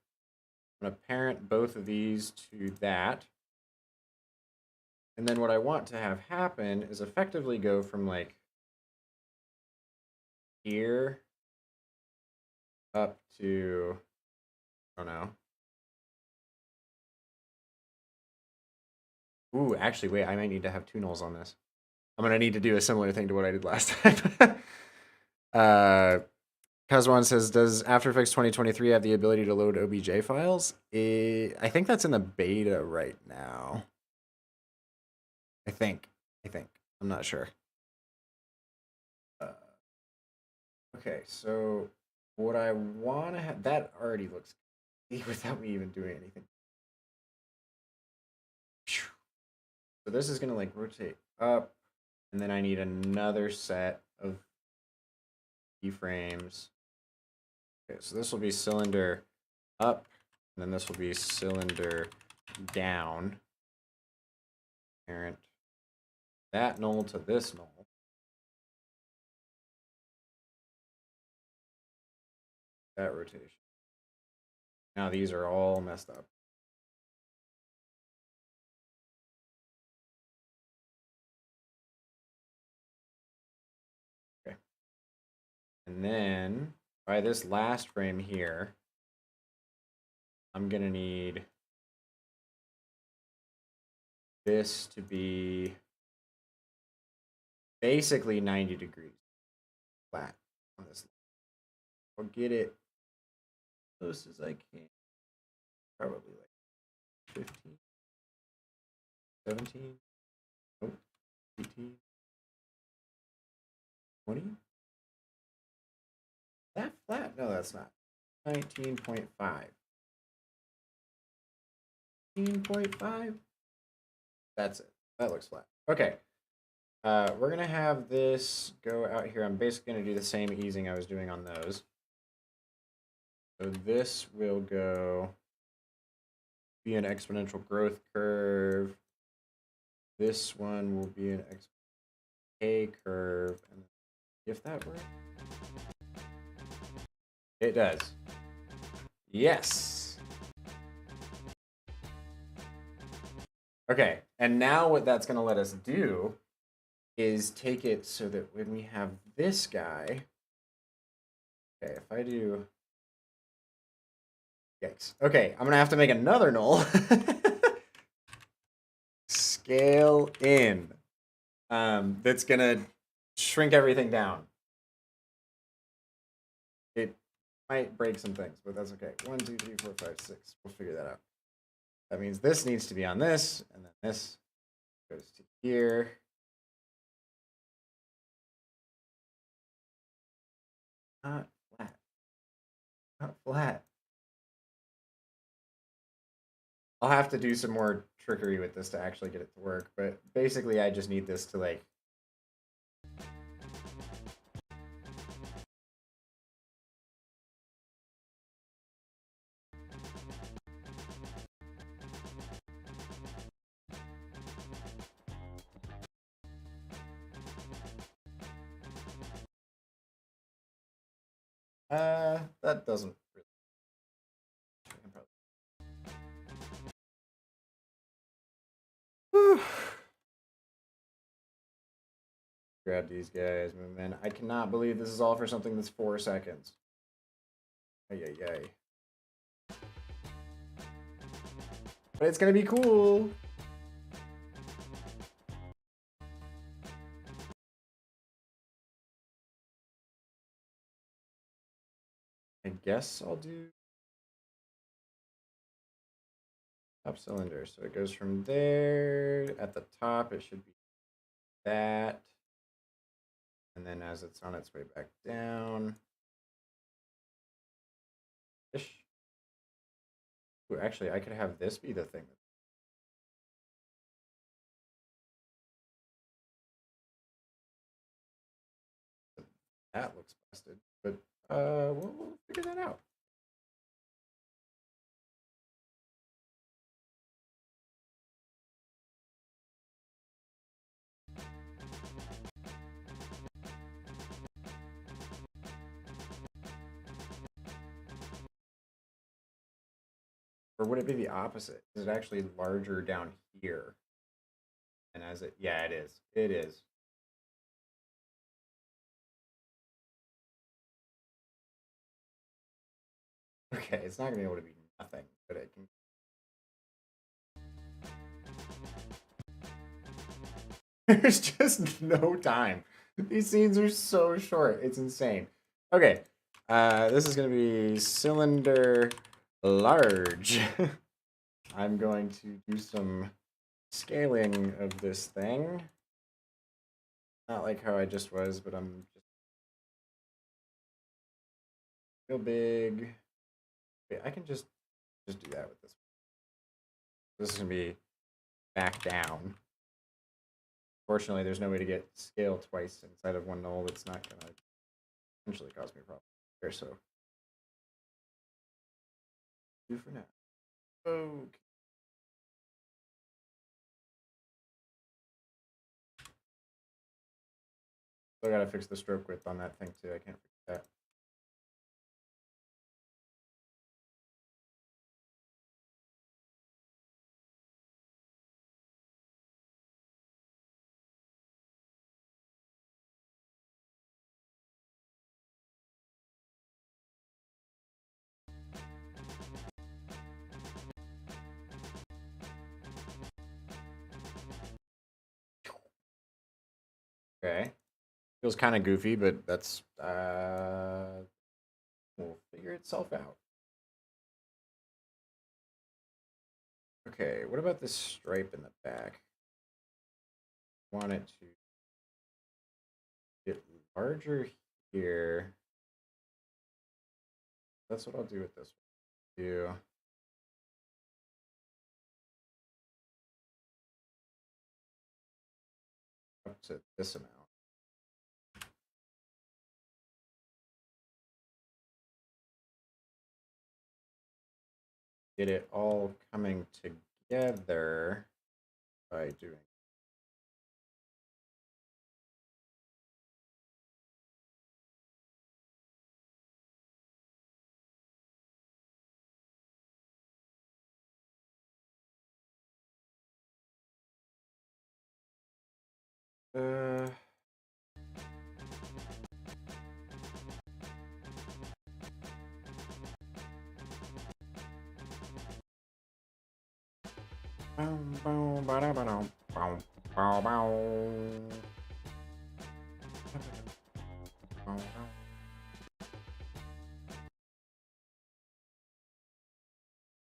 I'm going to parent both of these to that. And then what I want to have happen is effectively go from like here up to, I don't know. Ooh, actually, wait, I might need to have two nulls on this. I'm going to need to do a similar thing to what I did last time. Kazwan says, does After Effects 2023 have the ability to load OBJ files? I think that's in the beta right now. I think. I'm not sure. Okay, so what I want to have, that already looks without me even doing anything. So this is going to like rotate up, and then I need another set of keyframes. Okay, so this will be cylinder up, and then this will be cylinder down. Parent that null to this null. That rotation. Now these are all messed up. Okay. And then by this last frame here, I'm going to need this to be basically 90 degrees flat on this. I'll get it close as I can. Probably like 15, 17, nope, 18, 20. That flat? No, that's not. 19.5. 19.5? That's it. That looks flat. Okay. We're going to have this go out here. I'm basically going to do the same easing I was doing on those. So this will go be an exponential growth curve. This one will be an K curve. And if that works, it does. Yes. Okay, and now what that's going to let us do is take it so that when we have this guy, okay, if I do, yikes. Okay, I'm going to have to make another null. Scale in. That's going to shrink everything down. It might break some things, but that's okay. 1, 2, 3, 4, 5, 6. We'll figure that out. That means this needs to be on this, and then this goes to here. Not flat. Not flat. I'll have to do some more trickery with this to actually get it to work, but basically I just need this to like that doesn't really grab these guys, move in. I cannot believe this is all for something that's 4 seconds. Ay, ay, ay. But it's gonna be cool. I guess I'll do top cylinder. So it goes from there. At the top, it should be that. And then as it's on its way back down. Ish. Ooh, actually, I could have this be the thing. That looks busted, but we'll figure that out. Or would it be the opposite? Is it actually larger down here? And as it, yeah, it is. It is. Okay, it's not gonna be able to be nothing, but it can. There's just no time. These scenes are so short. It's insane. Okay, this is gonna be cylinder large. I'm going to do some scaling of this thing. Not like how I just was, but I'm just real big. Wait, I can just do that with this. This is gonna be back down. Fortunately, there's no way to get scale twice inside of one null. That's not gonna potentially cause me a problem here. So do for now. Okay. Still gotta fix the stroke width on that thing too. I can't fix that. Okay. Feels kind of goofy, but that's will figure itself out. Okay, what about this stripe in the back? Want it to get larger here. That's what I'll do with this one. Do up to this amount. Get it all coming together by doing. Uh,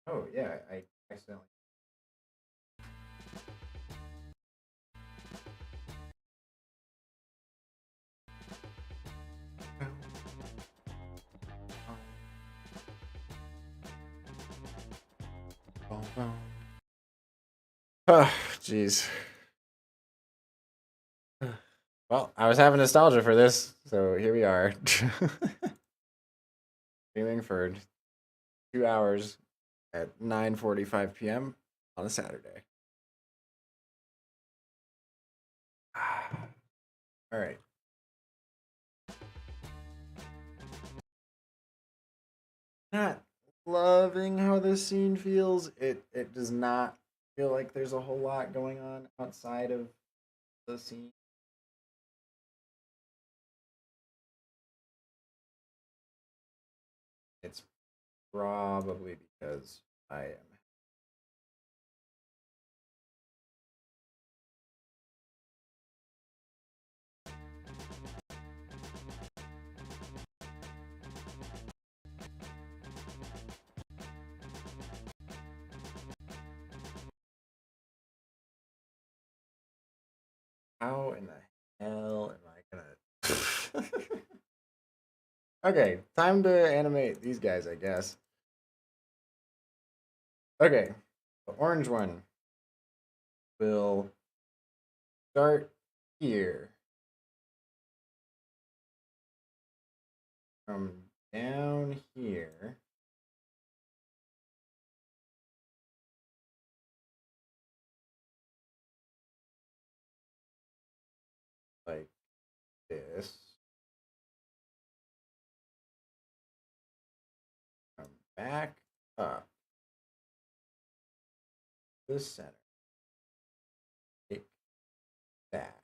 Oh yeah, I accidentally. Oh, jeez. Well, I was having nostalgia for this, so here we are. Streaming for 2 hours at 9:45 p.m. on a Saturday. All right. Not loving how this scene feels. It does not feel like there's a whole lot going on outside of the scene. It's probably because I am. How in the hell am I gonna? Okay, time to animate these guys, I guess. Okay, the orange one will start here. From down here. Like this. Come back up. This center. Take that.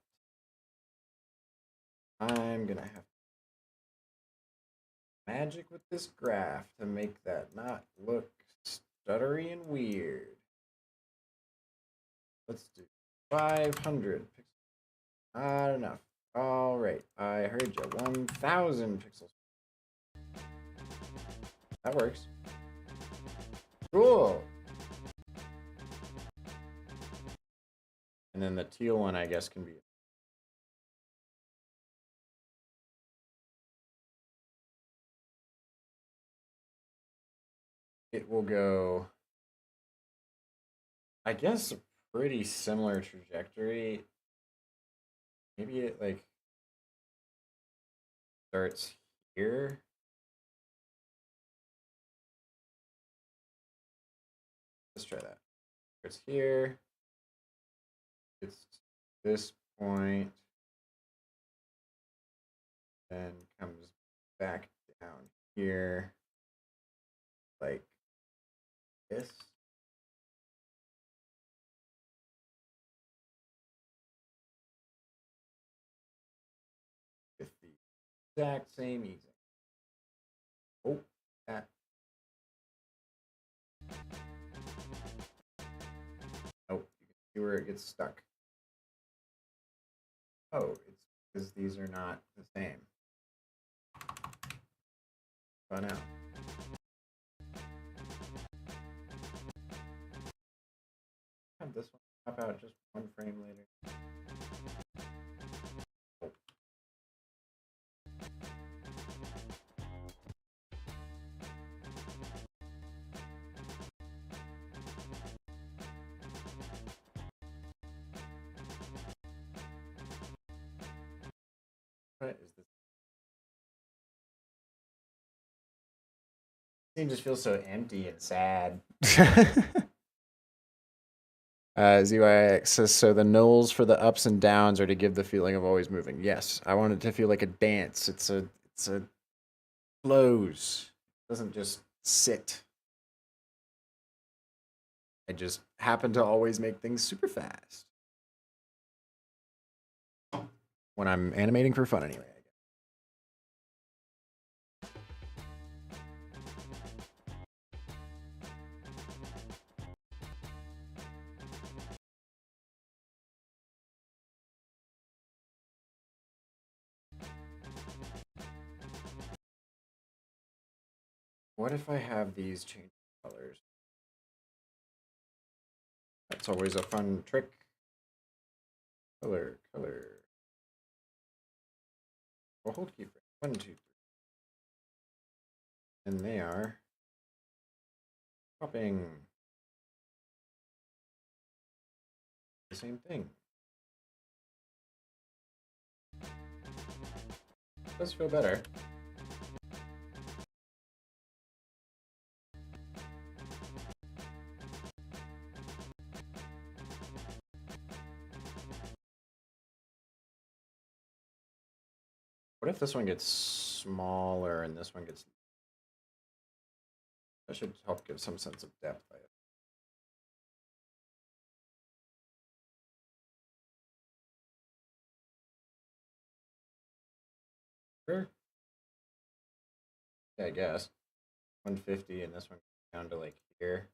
I'm gonna have magic with this graph to make that not look stuttery and weird. Let's do 500 pixels. Not enough. All right, I heard you. 1,000 pixels. That works. Cool. And then the teal one, I guess, can be. It will go, I guess, a pretty similar trajectory. Maybe it like starts here. Let's try that. Starts here. It's this point. Then comes back down here. Like this. With the exact same easing. Oh, that. Oh, you can see where it gets stuck. Oh, it's because these are not the same. Fun out. Have this one pop out just one frame later. Oh. What is this? Scene just feels so empty and sad. ZYX says, so the nulls for the ups and downs are to give the feeling of always moving. Yes, I want it to feel like a dance. It's a flows. It doesn't just sit. I just happen to always make things super fast. When I'm animating for fun anyway. What if I have these change colors? That's always a fun trick. Color. Well, hold keyframe. 1, 2, 3. And they are popping. The same thing. Does feel better. What if this one gets smaller and this one gets... That should help give some sense of depth. Sure. Yeah, I guess. 150 and this one down to like here.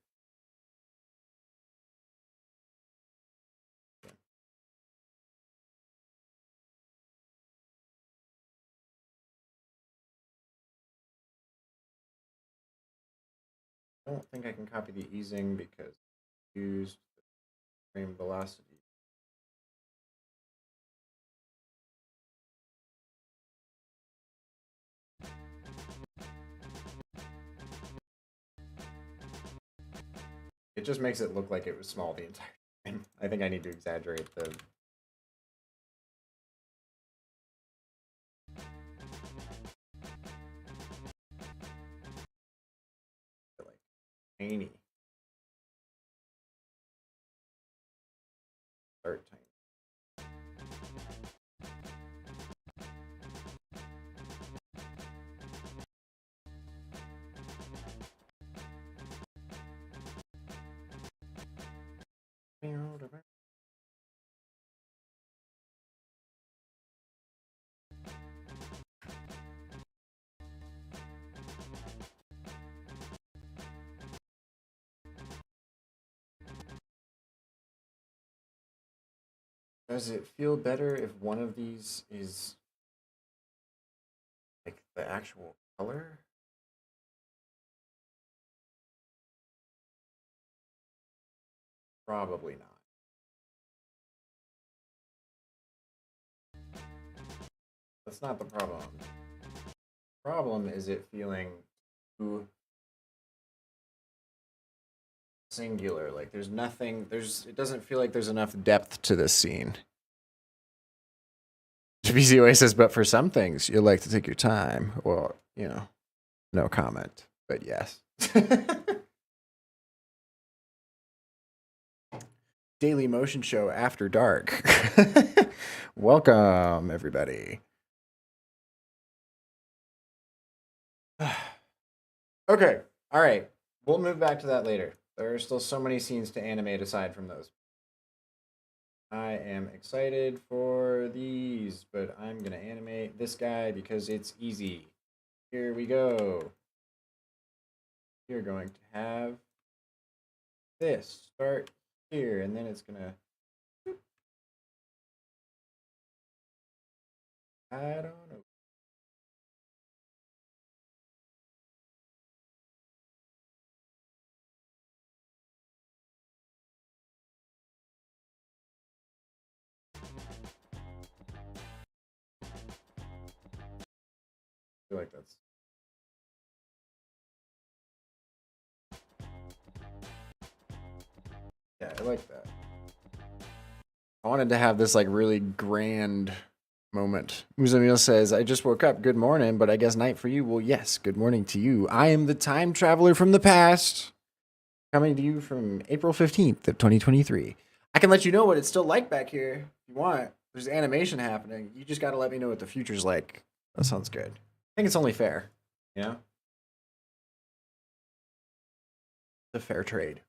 Yeah. I don't think I can copy the easing because I used the frame velocity. It just makes it look like it was small the entire time. I think I need to exaggerate the... like, tiny. Start tiny. Does it feel better if one of these is like the actual color? Probably not. That's not the problem. Problem is it feeling too singular. Like there's nothing, it doesn't feel like there's enough depth to this scene. BZOA says, but for some things, you like to take your time. Well, you know, no comment, but yes. Daily Motion Show After Dark. Welcome, everybody. Okay, all right. We'll move back to that later. There are still so many scenes to animate aside from those. I am excited for these, but I'm going to animate this guy because it's easy. Here we go. You're going to have this start here, and then it's going to I don't know. I feel like that's. Yeah, I like that. I wanted to have this like really grand moment. Muzamil says, I just woke up. Good morning, but I guess night for you. Well, yes, good morning to you. I am the time traveler from the past, coming to you from April 15th of 2023. I can let you know what it's still like back here if you want. There's animation happening. You just got to let me know what the future's like. That sounds good. I think it's only fair. You know? The fair trade.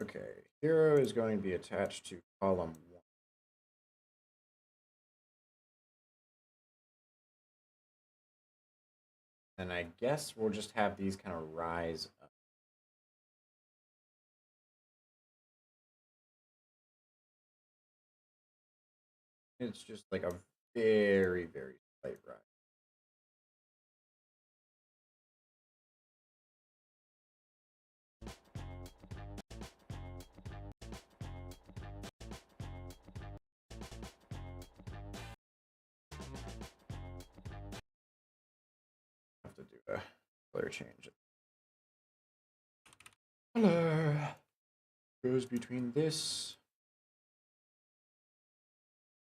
Okay, hero is going to be attached to column 1. And I guess we'll just have these kind of rise up. It's just like a very, very slight rise. Have to do a color change. Color goes between this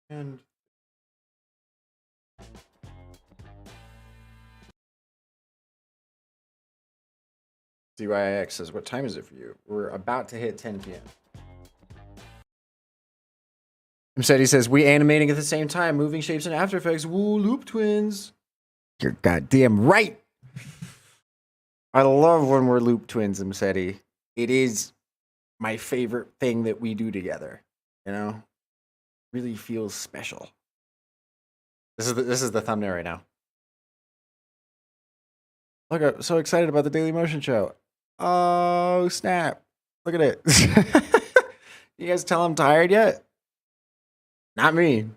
and CYX says, what time is it for you? We're about to hit 10 p.m. Instead, he says, we animating at the same time, moving shapes in After Effects. Woo, loop twins. You're goddamn right. I love when we're loop twins, Msetti. It is my favorite thing that we do together. You know? Really feels special. This is the thumbnail right now. Look, I'm so excited about the Daily Motion Show. Oh, snap. Look at it. You guys tell I'm tired yet? Not me.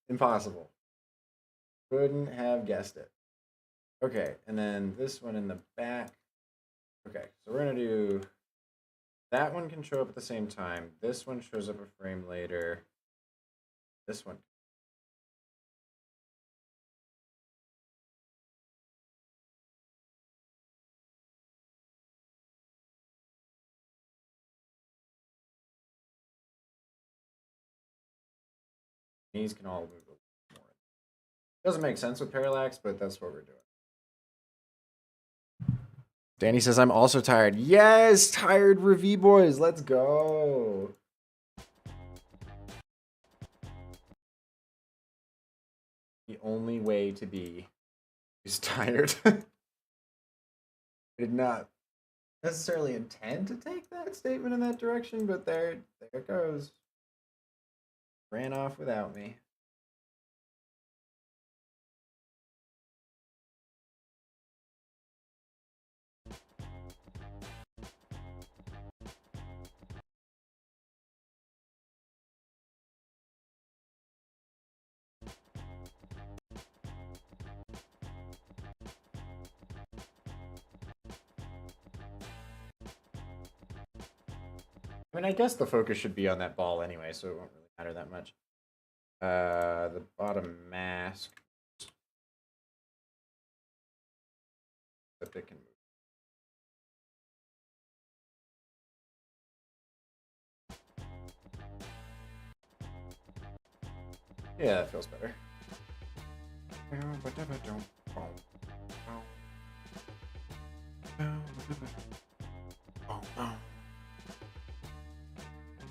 Impossible. Couldn't have guessed it. Okay, and then this one in the back. Okay, so we're going to do... That one can show up at the same time. This one shows up a frame later. This one. These can all move a little more. Doesn't make sense with parallax, but that's what we're doing. Danny says, I'm also tired. Yes, tired Revi boys. Let's go. The only way to be is tired. I did not necessarily intend to take that statement in that direction, but there it goes. Ran off without me. I mean, I guess the focus should be on that ball anyway, so it won't really matter that much. The bottom mask. But it can move. Yeah, that feels better.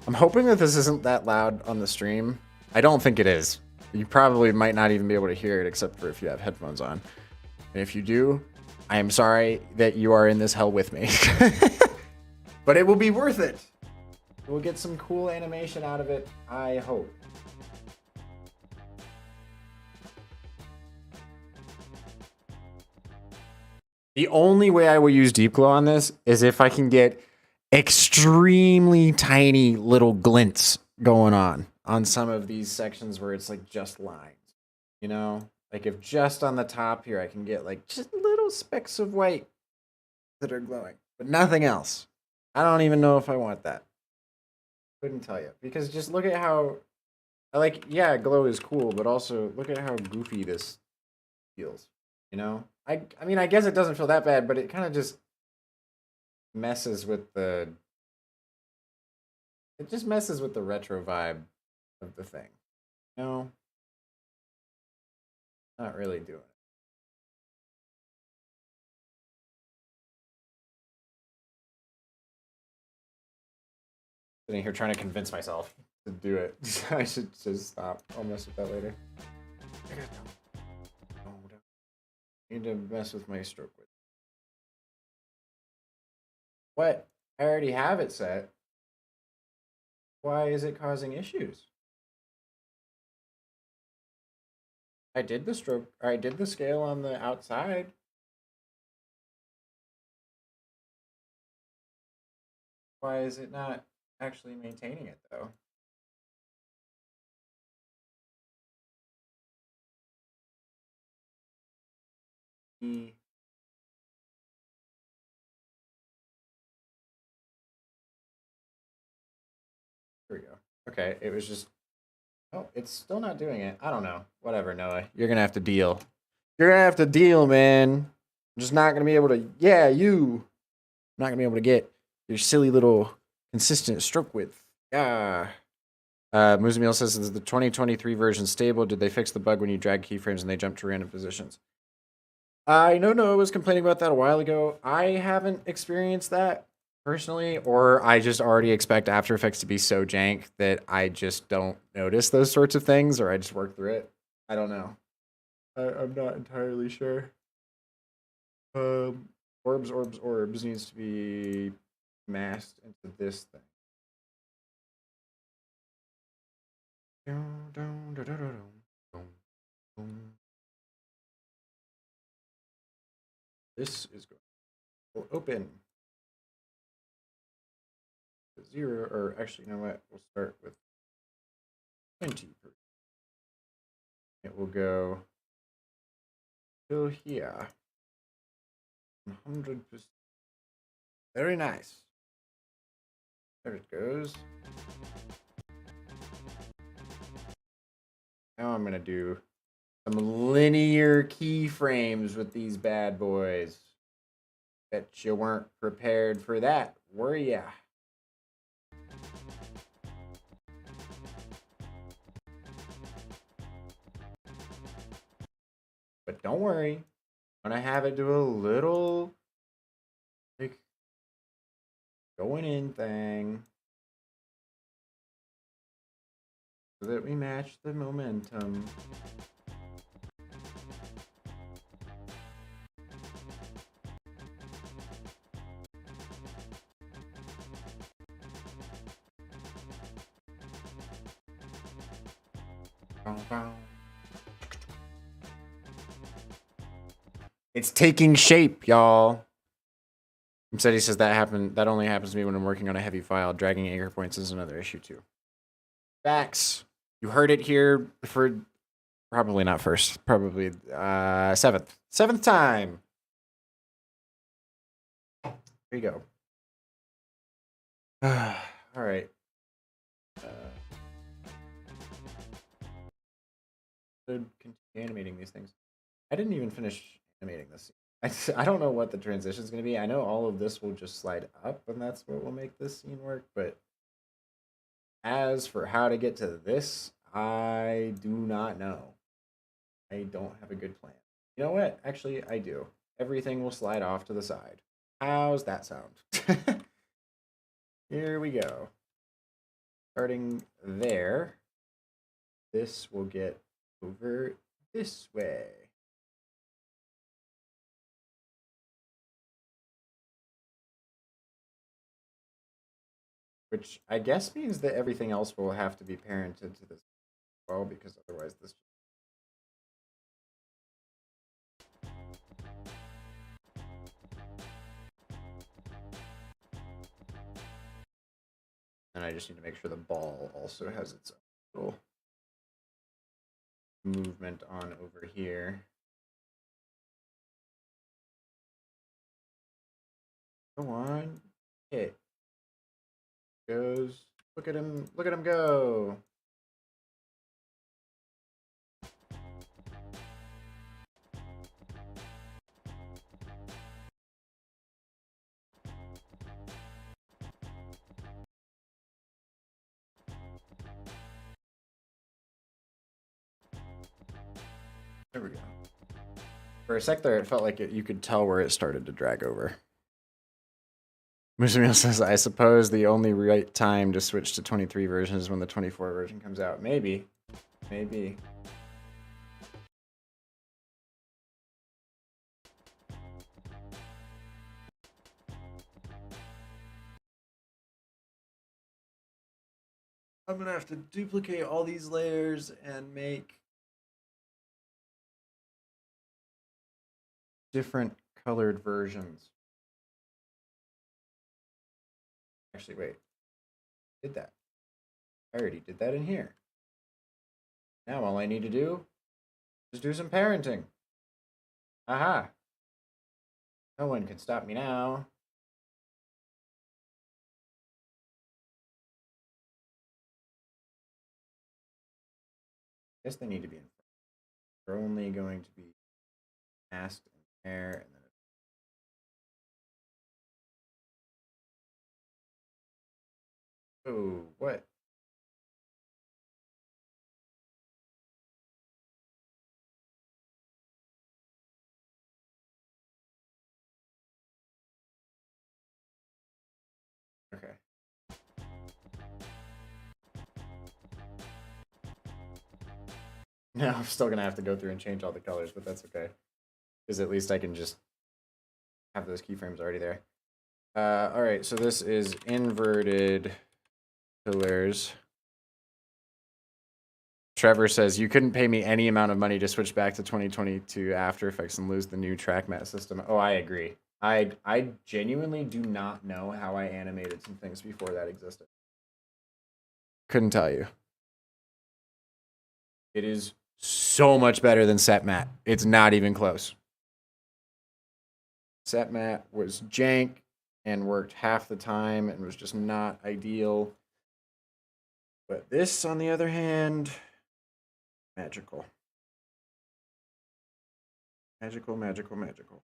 I'm hoping that this isn't that loud on the stream. I don't think it is. You probably might not even be able to hear it except for if you have headphones on. And if you do, I am sorry that you are in this hell with me. But it will be worth it. We'll get some cool animation out of it, I hope. The only way I will use deep glow on this is if I can get extremely tiny little glints going on some of these sections where it's like just lines, you know? Like if just on the top here I can get like just little specks of white that are glowing, but nothing else. I don't even know if I want that. Couldn't tell you, because just look at how, like, yeah, glow is cool, but also look at how goofy this feels, you know? I mean, I guess it doesn't feel that bad, but it kind of just messes with the, it just messes with the retro vibe of the thing. No, not really doing it. Sitting here trying to convince myself to do it. I should just stop. I'll mess with that later. I need to mess with my stroke width. What? I already have it set. Why is it causing issues? I did the stroke, or I did the scale on the outside. Why is it not actually maintaining it though? Here we go. Okay, it was just, oh, it's still not doing it. I don't know. Whatever, Noah. You're gonna have to deal. You're gonna have to deal, man. I'm just not gonna be able to, yeah, you. I'm not gonna be able to get your silly little consistent stroke width. Yeah. Muzamil says, is the 2023 version stable? Did they fix the bug when you drag keyframes and they jump to random positions? I know Noah was complaining about that a while ago. I haven't experienced that personally, or I just already expect After Effects to be so jank that I just don't notice those sorts of things, or I just work through it. I don't know. I'm not entirely sure. Orbs needs to be masked into this thing. This is going to open to 0, or actually, you know what? We'll start with 20%. It will go till here. 100%. Very nice. There it goes. Now I'm going to do some linear keyframes with these bad boys. Bet you weren't prepared for that, were ya? But don't worry, I'm gonna have it do a little like going in thing so that we match the momentum. It's taking shape, y'all. Instead, he says that only happens to me when I'm working on a heavy file. Dragging anchor points is another issue too. Facts. You heard it here for probably not first, probably seventh time. There you go. All right. Continue animating these things. I didn't even finish animating this. I don't know what the transition is going to be. I know all of this will just slide up, and that's what will make this scene work. But as for how to get to this, I do not know. I don't have a good plan. You know what? Actually, I do. Everything will slide off to the side. How's that sound? Here we go. Starting there, this will get over this way. Which I guess means that everything else will have to be parented to this as well, because otherwise this. And I just need to make sure the ball also has its own little movement on over here. Go on. Hit. Goes. Look at him. Look at him go. There we go. For a sec there, it felt like you could tell where it started to drag over. Musamil says, I suppose the only right time to switch to 23 version is when the 24 version comes out. Maybe. Maybe. I'm gonna have to duplicate all these layers and make different colored versions. Actually, wait. Did that. I already did that in here. Now all I need to do is do some parenting. Aha. No one can stop me now. I guess they need to be in front. They're only going to be masked in there and then oh, what? Okay. Now I'm still gonna have to go through and change all the colors, but that's okay. Because at least I can just have those keyframes already there. All right, so this is inverted pillars. Trevor says, you couldn't pay me any amount of money to switch back to 2022 After Effects and lose the new track matte system. Oh, I agree. I genuinely do not know how I animated some things before that existed. Couldn't tell you. It is so much better than set matte. It's not even close. Set matte was jank and worked half the time and was just not ideal. But this, on the other hand, magical. Magical, magical, magical.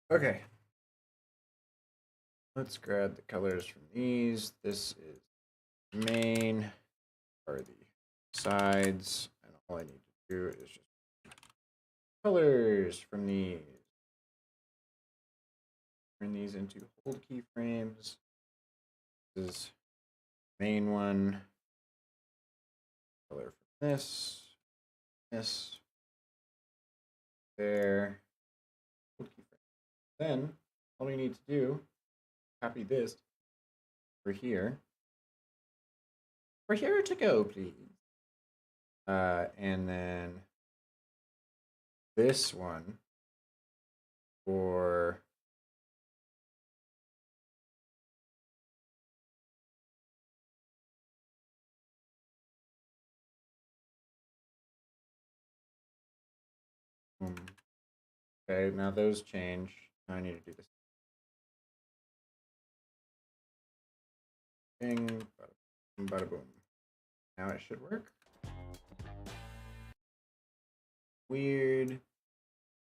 Okay. Let's grab the colors from these. This is main, are the sides, and all I need to do is just colors from these. Turn these into hold keyframes. This is main one. Color from this, there. Hold keyframe. Then all we need to do, copy this for here. For here to go, please. And then this one for okay, now those change. Now I need to do this. Bing, bada boom, bada boom. Now it should work.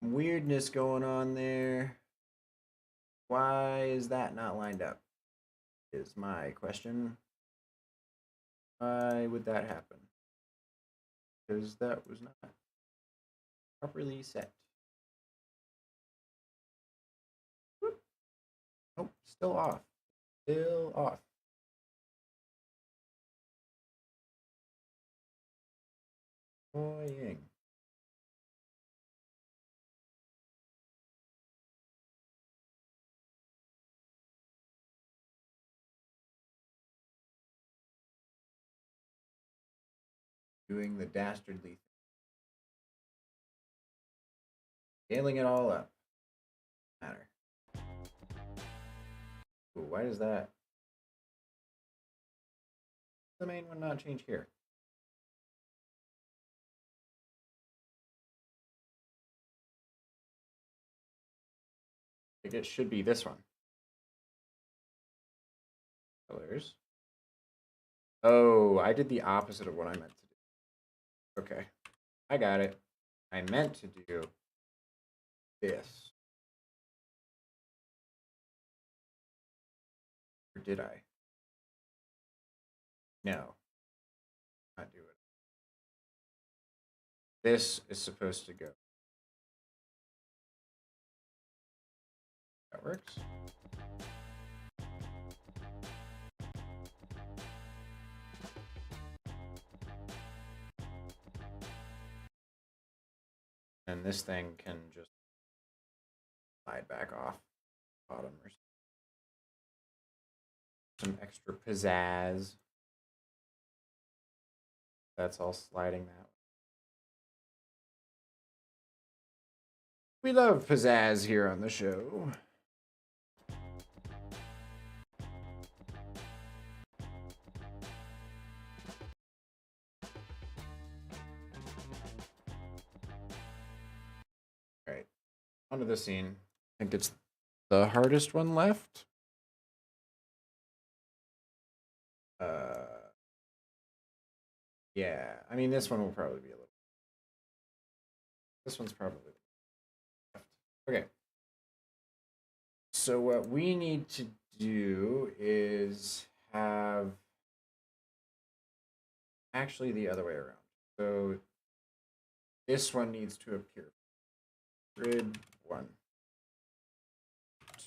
Weirdness going on there. Why is that not lined up? Is my question. Why would that happen? Because that was not properly set. Whoop. Nope, still off. Still off. Annoying. doing the dastardly thing. Scaling it all up. Matter. Ooh, why does that? The main one not change here. I think it should be this one. Colors. Oh, I did the opposite of what I meant to do. Okay, I got it. I meant to do this. Or did I? No, not do it. This is supposed to go. That works. And this thing can just slide back off bottom or some extra pizzazz. That's all sliding that way. We love pizzazz here on the show. All right, onto the scene. I think it's the hardest one left. Yeah, I mean, this one will probably be a little. This one's probably left. Okay. So what we need to do is have actually the other way around. So this one needs to appear. Grid 1,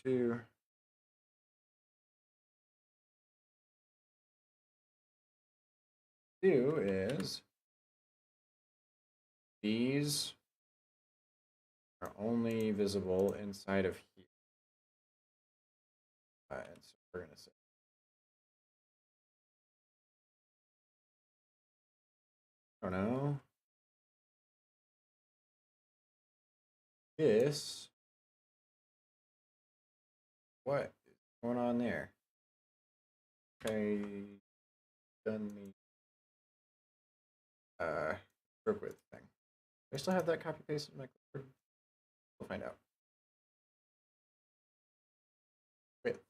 2. Do is these are only visible inside of here. And so we're going to say oh no. This. What is going on there? Okay. Done the stroke width thing. Do I still have that copy paste in my clipboard? We'll find out. Width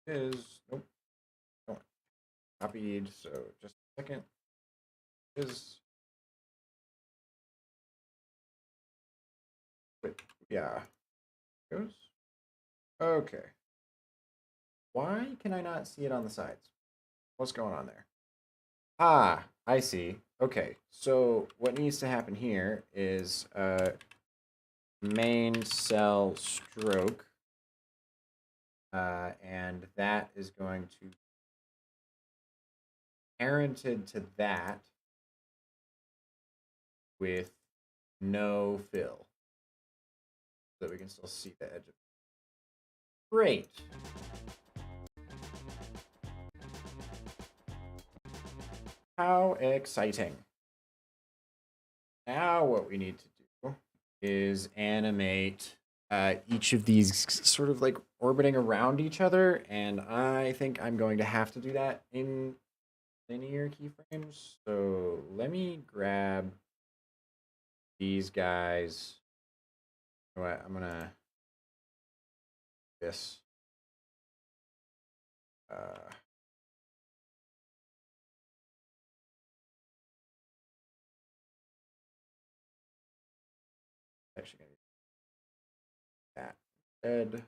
is nope. Don't copied, so just a second. Is width. Yeah. Goes. Okay. Why can I not see it on the sides? What's going on there? Ah, I see. Okay, so what needs to happen here is main cell stroke, and that is going to parented to that with no fill, so that we can still see the edge of it. Great. How exciting. Now what we need to do is animate each of these sort of like orbiting around each other, and I think I'm going to have to do that in linear keyframes. So let me grab these guys. You know what, I'm gonna this. Actually gonna do that instead.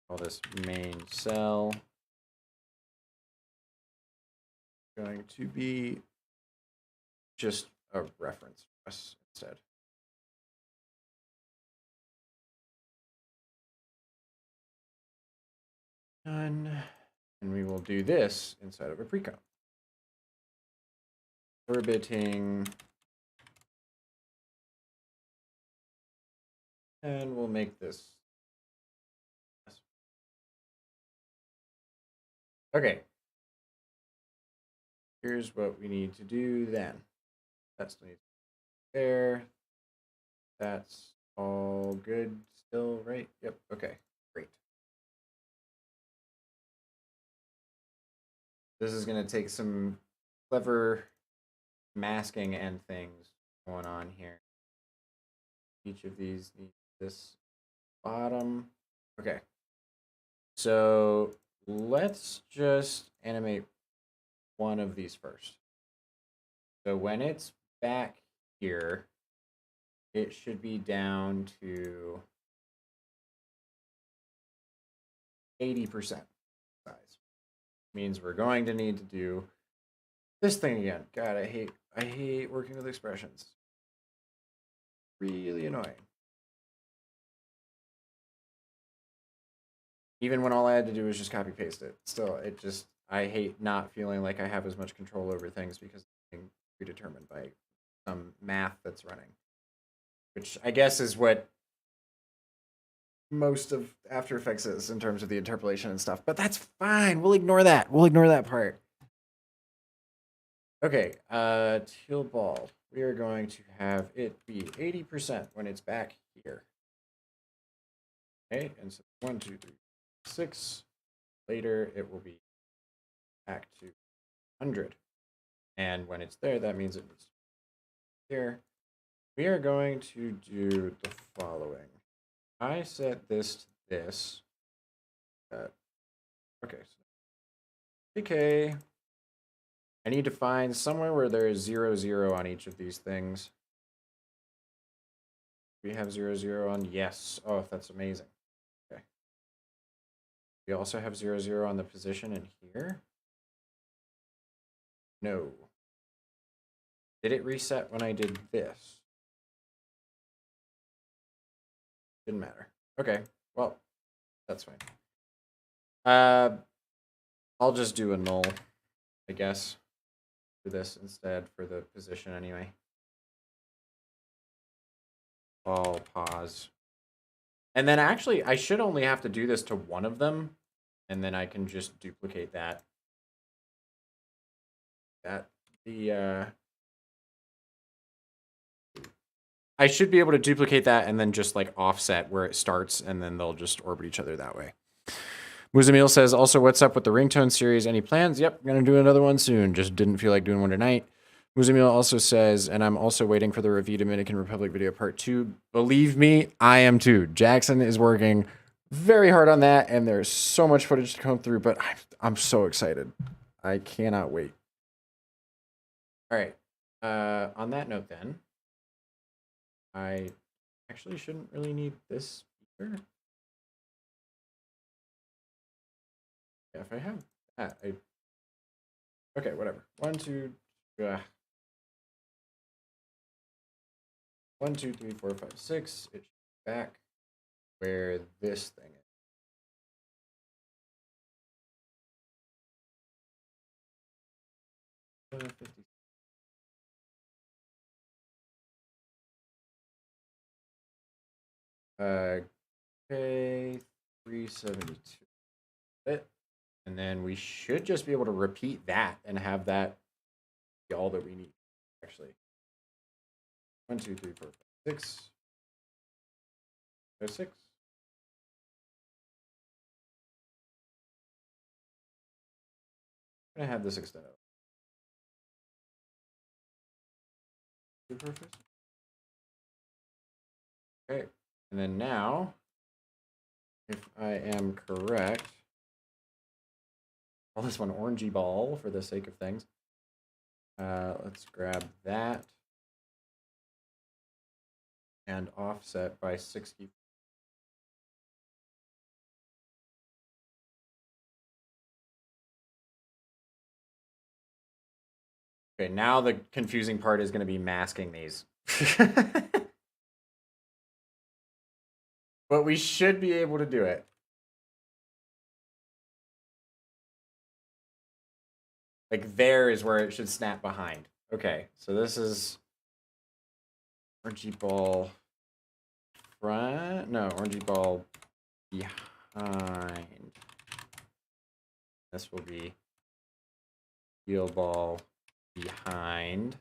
Call this main cell. Going to be just a reference for us instead. Done. And we will do this inside of a precomp. Orbiting. And we'll make this. Okay. here's what we need to do then. That's there. That's all good still, right? Yep, okay, great. This is gonna take some clever masking and things going on here. Each of these needs this bottom. Okay. So let's just animate one of these first. So when it's back here, it should be down to 80% size. Means we're going to need to do this thing again. God, I hate working with expressions. Really annoying. Even when all I had to do was just copy paste it. Still, I hate not feeling like I have as much control over things because it's being predetermined by some math that's running. Which I guess is what most of After Effects is in terms of the interpolation and stuff. But that's fine. We'll ignore that. We'll ignore that part. Okay, teal ball. We are going to have it be 80% when it's back here. Okay, and so 1, 2, 3, 6. Later, it will be back to 100. And when it's there, that means it needs to be here. We are going to do the following. I set this to this. Okay. Okay. I need to find somewhere where there is 0, 0 on each of these things. We have 0, 0 on? Yes. Oh, that's amazing. Okay. We also have 0, 0 on the position in here. No. Did it reset when I did this? Didn't matter. Okay. Well, that's fine. I'll just do a null, I guess, for this instead for the position anyway. I'll pause. And then actually, I should only have to do this to one of them, and then I can just duplicate that. I should be able to duplicate that and then just like offset where it starts, and then they'll just orbit each other that way. Muzamil says, also, what's up with the ringtone series? Any plans? Yep, gonna do another one soon. Just didn't feel like doing one tonight. Muzamil also says, and I'm also waiting for the Review Dominican Republic video part 2. Believe me, I am too. Jackson is working very hard on that, and there's so much footage to come through, but I'm so excited. I cannot wait. All right. On that note, then, I actually shouldn't really need this either. Yeah, if I have that, okay, whatever. 1, 2, 1, 2, 3, 4, 5, 6. It's back where this thing is. Okay, 372. And then we should just be able to repeat that and have that be all that we need, actually. 1, 2, 3, 4, 5, 6. There's 6. I'm gonna have this extend out. Okay, and then now, if I am correct, call this one orangey ball for the sake of things. Let's grab that and offset by 60. Okay, now the confusing part is going to be masking these. But we should be able to do it. Like there is where it should snap behind. Okay, so this is orangey ball front. No, orangey ball behind. This will be steel ball behind.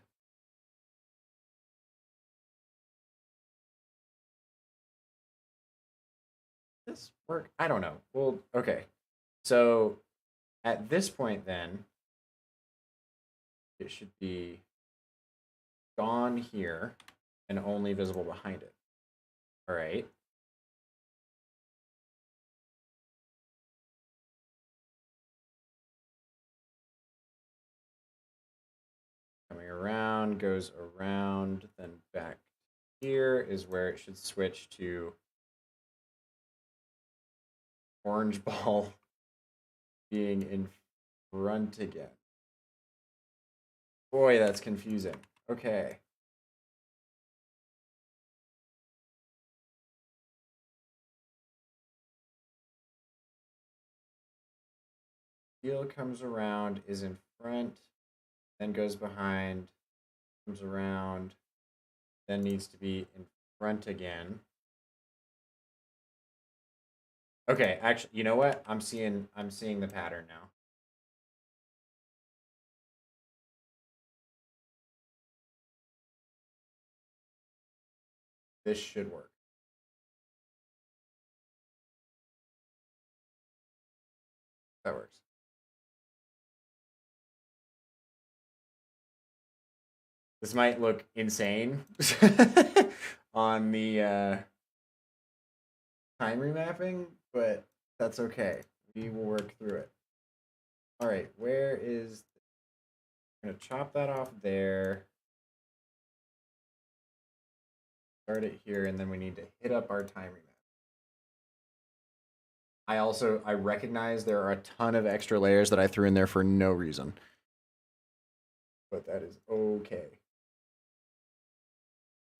This work? I don't know. Well, okay. So at this point, then it should be gone here and only visible behind it. All right. Coming around, goes around, then back here is where it should switch to orange ball being in front again. Boy, that's confusing. Okay. Steel comes around, is in front, then goes behind, comes around, then needs to be in front again. Okay, actually, you know what? I'm seeing the pattern now. This should work. That works. This might look insane on the time remapping, but that's okay. We will work through it. All right, where is... I'm going to chop that off there. Start it here, and then we need to hit up our time remap. I recognize there are a ton of extra layers that I threw in there for no reason. But that is okay.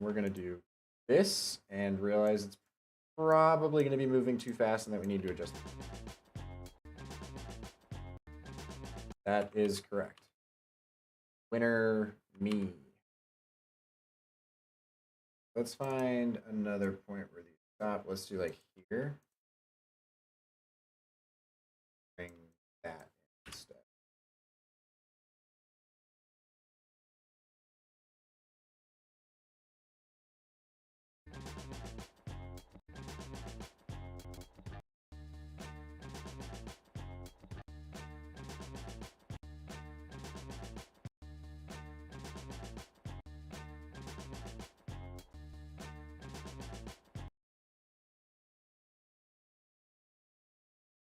We're going to do this and realize it's probably going to be moving too fast and that we need to adjust it. That is correct. Winner, me. Let's find another point where these stop. Let's do like here. Bring that instead.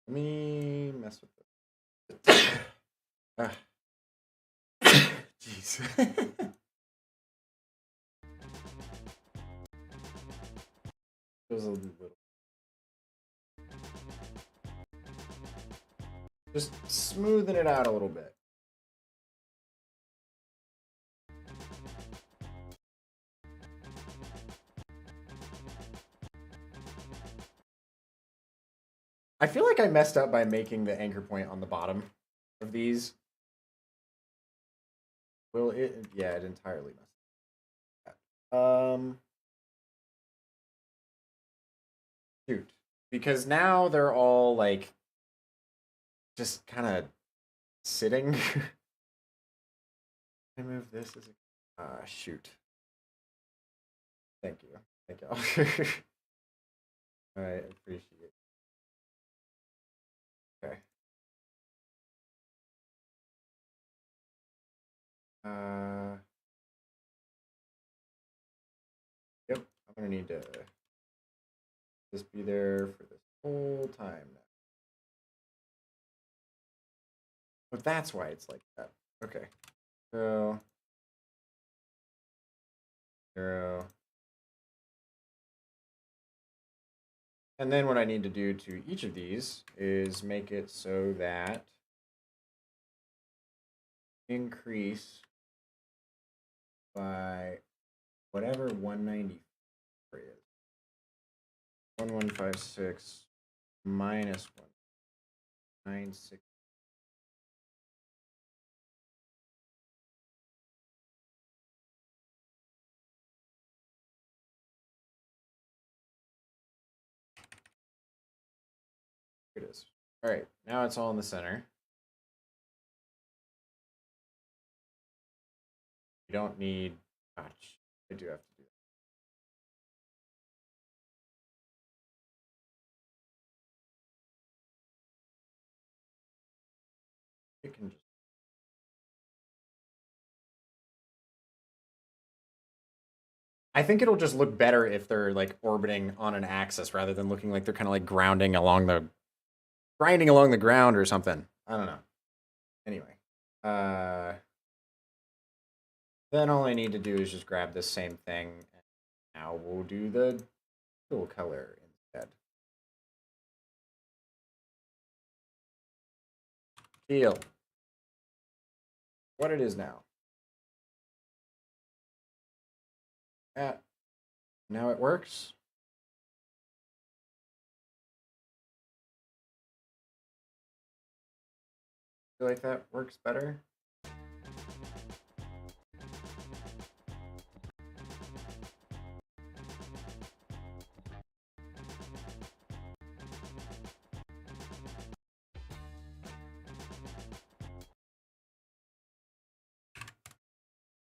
Let me mess with this. Jeez. Feels a little. Just smoothing it out a little bit. I feel like I messed up by making the anchor point on the bottom of these. Will it? Yeah, it entirely messed up. Shoot. Because now they're all like just kind of sitting. I move this as a shoot. Thank you. Thank you. I appreciate it. Okay. Yep. I'm gonna need to just be there for this whole time now. But that's why it's like that. Okay. 0, 0. And then what I need to do to each of these is make it so that increase by whatever 194 is. 1156 minus 196. Here it is. All right, now it's all in the center. You don't need, gosh, I do have to do that. It can just, I think it'll just look better if they're like orbiting on an axis rather than looking like they're kind of like grinding along the ground or something. I don't know. Anyway, then all I need to do is just grab this same thing. And now we'll do the dual color instead. Teal. What it is now. Now it works. Feel like that works better.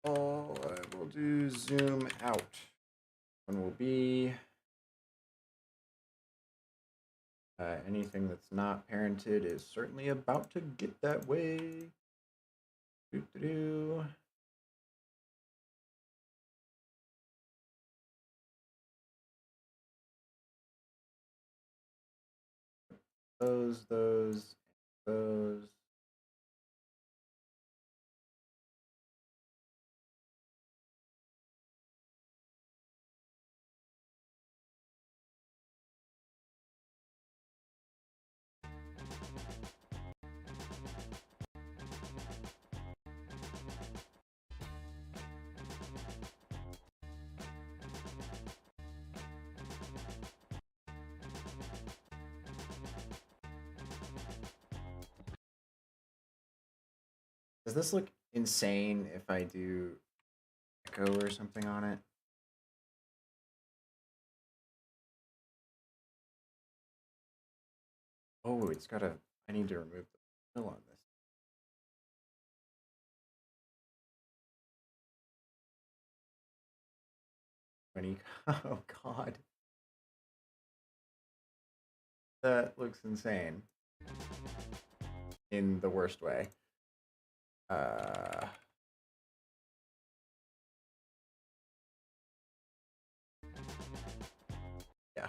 Oh, I will do zoom out. One will be anything that's not parented is certainly about to get that way. Doo-doo-doo. Those. Does this look insane if I do echo or something on it? Oh, it's got a, I need to remove the fill on this. Oh God. That looks insane. In the worst way. Yeah, no,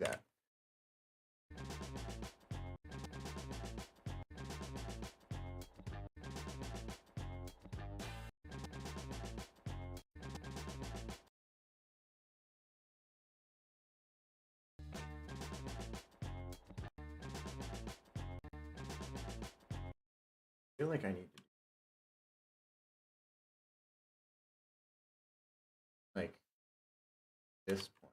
that. I feel like I need to do like this point.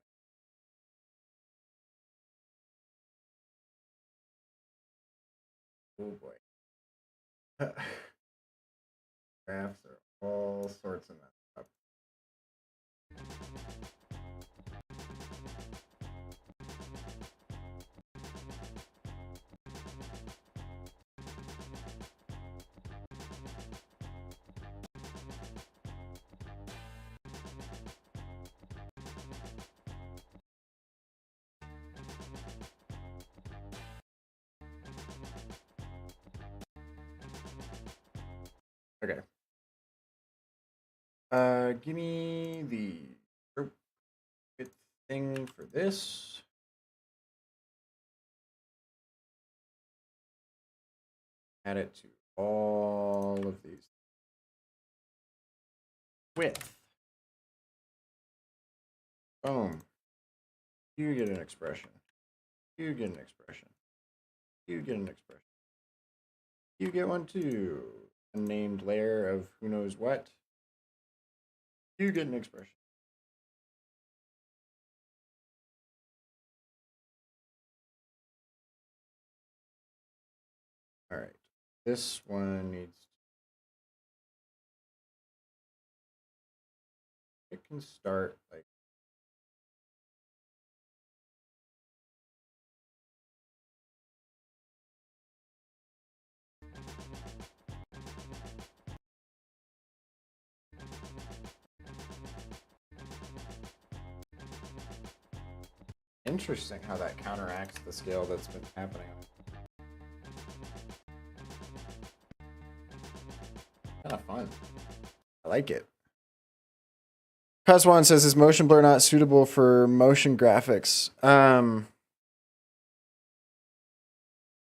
Oh boy. Graphs are all sorts of messed up. Okay. Give me the group width thing for this. Add it to all of these. Width. Boom. You get an expression. You get an expression. You get an expression. You get one too. A named layer of who knows what. You get an expression. All right. This one needs. It can start like. Interesting how that counteracts the scale that's been happening. Kind of fun. I like it. Paswan says, is motion blur not suitable for motion graphics?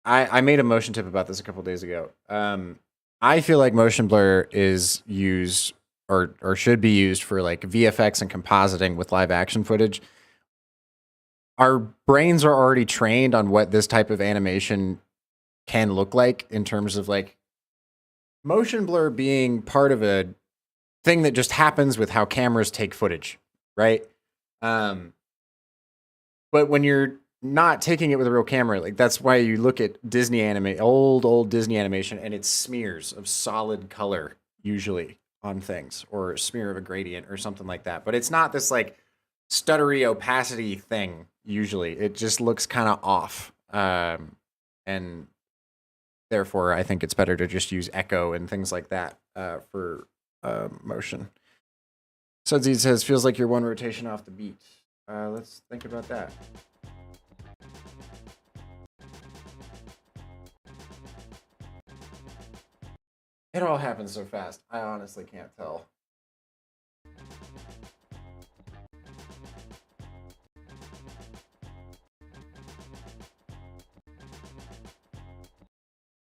I made a motion tip about this a couple days ago. I feel like motion blur is used or should be used for like VFX and compositing with live action footage. Our brains are already trained on what this type of animation can look like in terms of like motion blur being part of a thing that just happens with how cameras take footage, right? But when you're not taking it with a real camera, like that's why you look at old Disney animation, and it's smears of solid color usually on things, or a smear of a gradient or something like that. But it's not this like stuttery opacity thing. Usually, it just looks kind of off, and therefore, I think it's better to just use echo and things like that for motion. Sudsy says, feels like you're one rotation off the beat. Let's think about that. It all happens so fast. I honestly can't tell.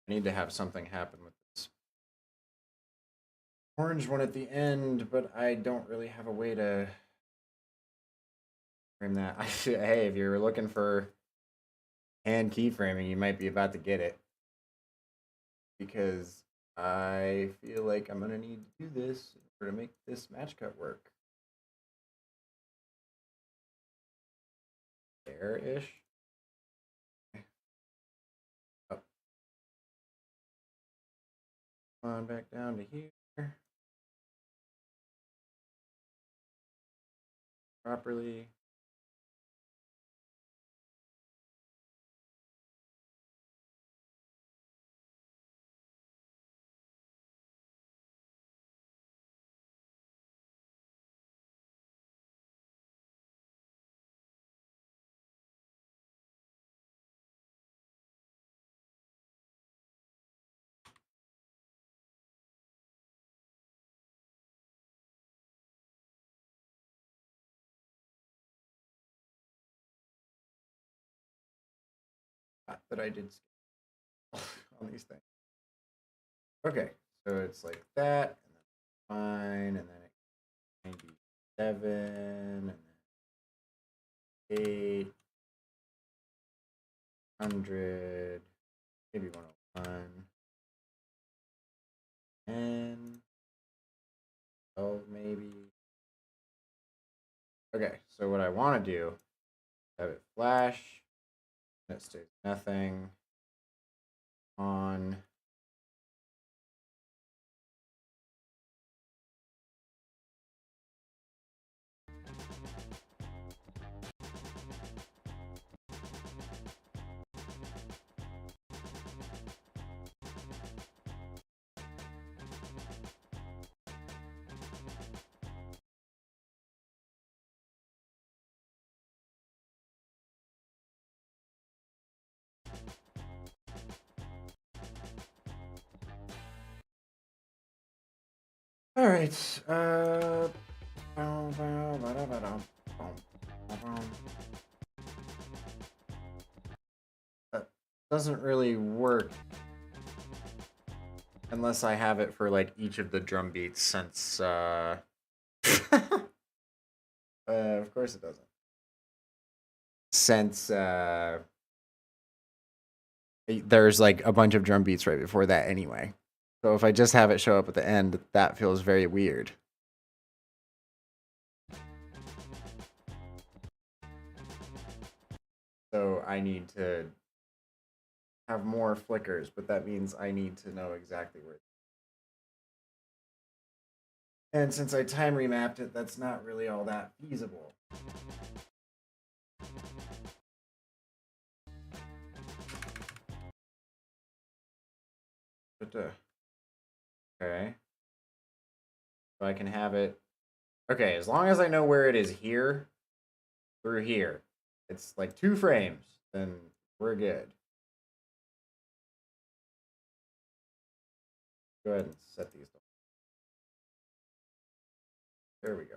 I need to have something happen with this orange one at the end, but I don't really have a way to frame that. Hey, if you're looking for hand keyframing, you might be about to get it, because I feel like I'm gonna need to do this in order to make this match cut work. There-ish. Up. On back down to here. Properly. Not that I did on these things. Okay, so it's like that, and then fine, and then it 97, and then 800, maybe 101, and 12 maybe. Okay, so what I want to do, have it flash, and it stays nothing on. All right. That doesn't really work unless I have it for like each of the drum beats, since of course it doesn't. Since there's like a bunch of drum beats right before that anyway. So if I just have it show up at the end, that feels very weird. So I need to have more flickers, but that means I need to know exactly where. And since I time remapped it, that's not really all that feasible. But, okay. So I can have it. Okay, as long as I know where it is here through here. It's like 2 frames, then we're good. Go ahead and set these. There we go.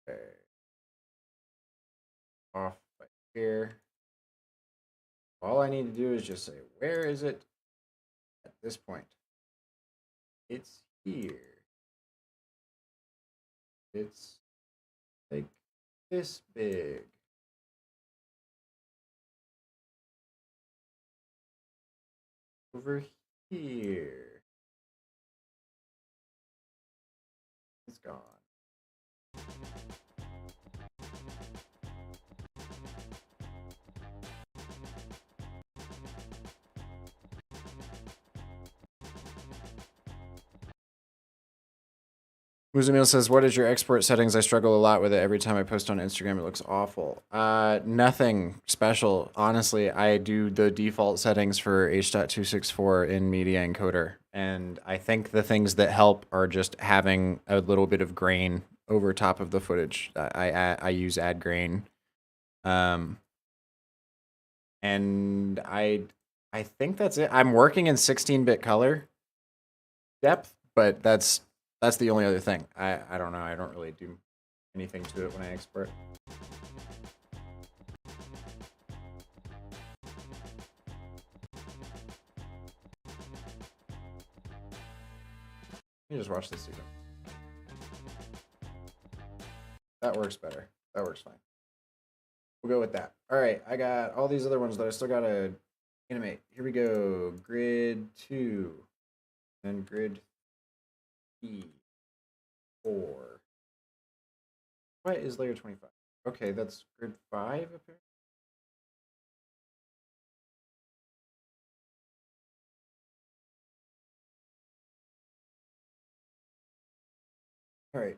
Okay. Off by here. All I need to do is just say, where is it at this point? It's here. It's like this big. Over here. It's gone. Muzamil says, what is your export settings? I struggle a lot with it. Every time I post on Instagram, it looks awful. Nothing special. Honestly, I do the default settings for H.264 in Media Encoder. And I think the things that help are just having a little bit of grain over top of the footage. I use add grain. And I think that's it. I'm working in 16-bit color depth, but that's the only other thing. I don't know. I don't really do anything to it when I export. You just watch this again. That works better. That works fine. We'll go with that. All right, I got all these other ones that I still gotta animate. Here we go. Grid 2, and grid 3, 4. What is layer 25? Okay, that's grid 5 up here. All right,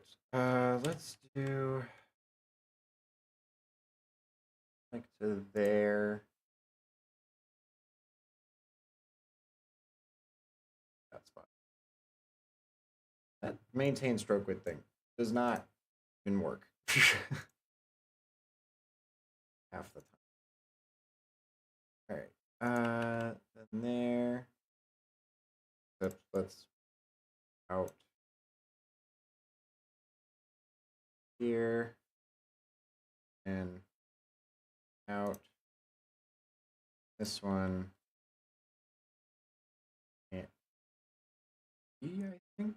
let's do like to there. That's fine. That maintain stroke width thing does not even work half the time. All right, then there. Let's out here and out. This one can't be, I think.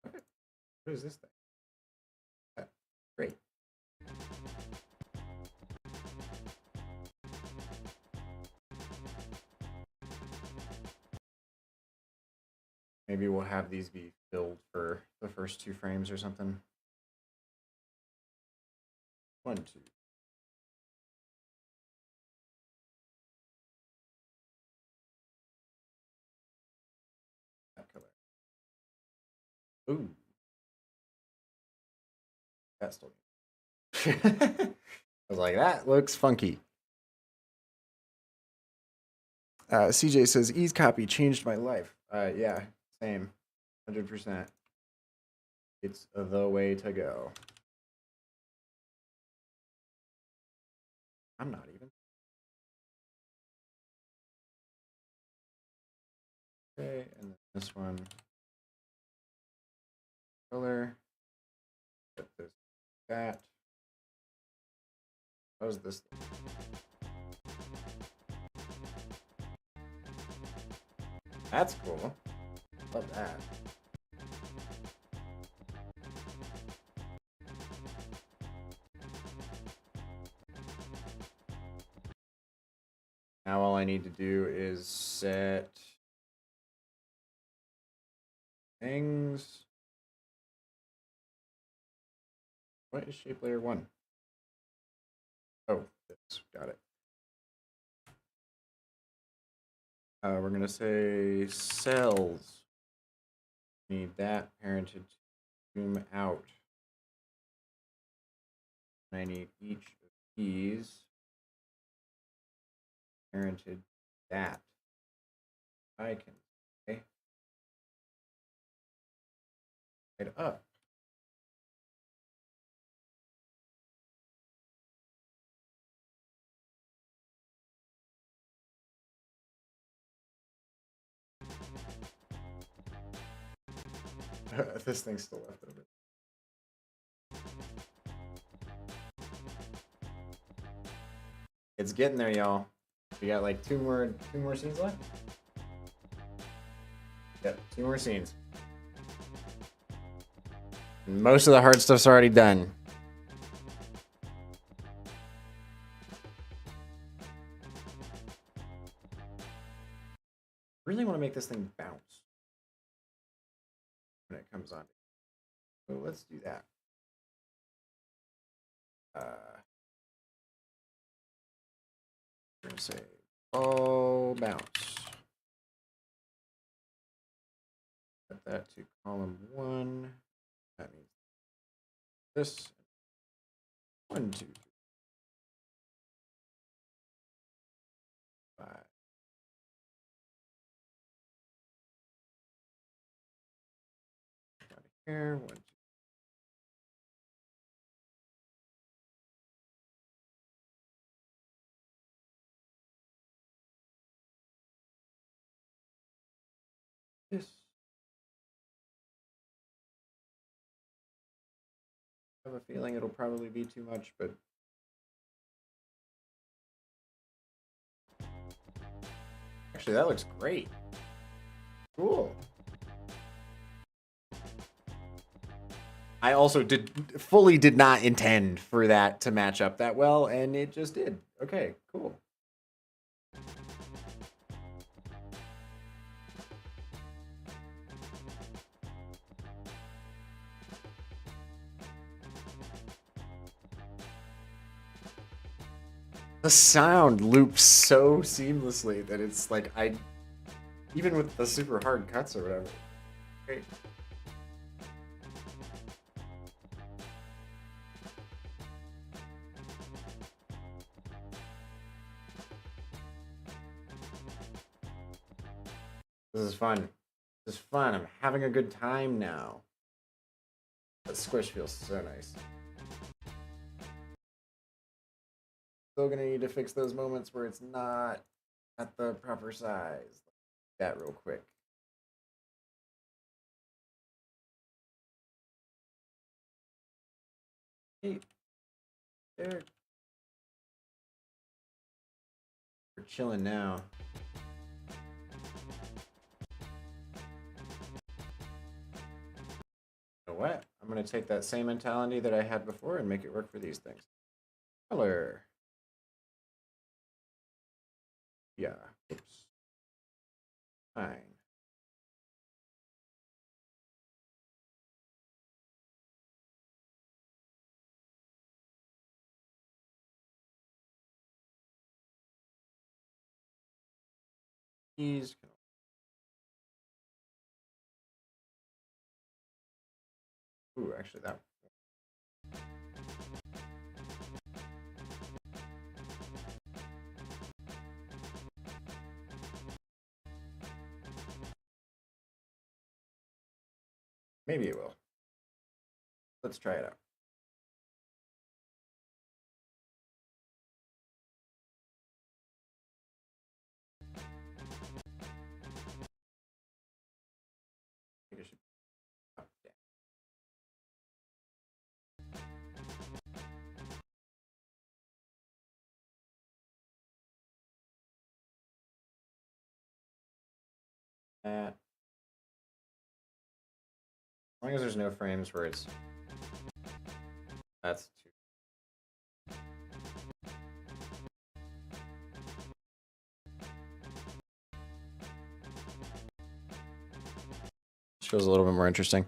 Okay. What is this thing? Great. Maybe we'll have these be filled for the first 2 frames or something. 1, 2. That color. Ooh. That's still. I was like, that looks funky. CJ says, ease copy changed my life. Yeah, same. 100%. It's the way to go. I'm not even. Okay, and then this one. Color. Put this, that. How's this? That's cool. Love that. Now all I need to do is set things. What is shape layer 1? Oh, Got it. We're gonna say cells. Need that parented to zoom out. I need each of these parented that. I can say it up. This thing's still left over. It's getting there, y'all. We got like two more scenes left. Yep, 2 more scenes. Most of the hard stuff's already done. Really want to make this thing bounce when it comes on. So let's do that. We're gonna say all bounce. Set that to column 1. That means this. 1, 2, 3, 5. Out of here. 1, 2. This. I have a feeling it'll probably be too much, but actually that looks great. Cool. I also fully did not intend for that to match up that well, and it just did. Okay, cool. The sound loops so seamlessly that it's like even with the super hard cuts or whatever. Great. This is fun. This is fun. I'm having a good time now. That squish feels so nice. Still gonna need to fix those moments where it's not at the proper size. That real quick. Hey, there. We're chilling now. You know what? I'm gonna take that same mentality that I had before and make it work for these things. Color. Yeah. Oops. Fine. These can. Ooh, actually that. Maybe it will. Let's try it out. I think it should. Oh, yeah. That. As long as there's no frames where it's. That's too. This feels a little bit more interesting.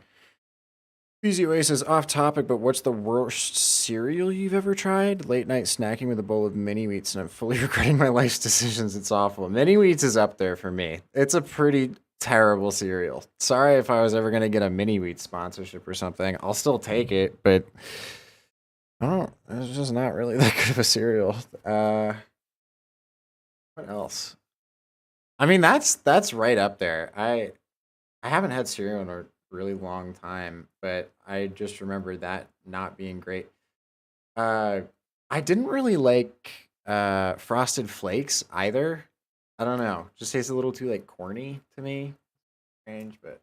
Easy Way says off topic, but what's the worst cereal you've ever tried? Late night snacking with a bowl of mini wheats, and I'm fully regretting my life's decisions. It's awful. Mini wheats is up there for me. It's a pretty terrible cereal. Sorry if I was ever gonna get a mini wheat sponsorship or something. I'll still take it, but I don't. It's just not really that good of a cereal. What else? I mean, that's right up there. I haven't had cereal in a really long time, but I just remember that not being great. Uh, I didn't really like Frosted Flakes either. I don't know. Just tastes a little too like corny to me. Strange, but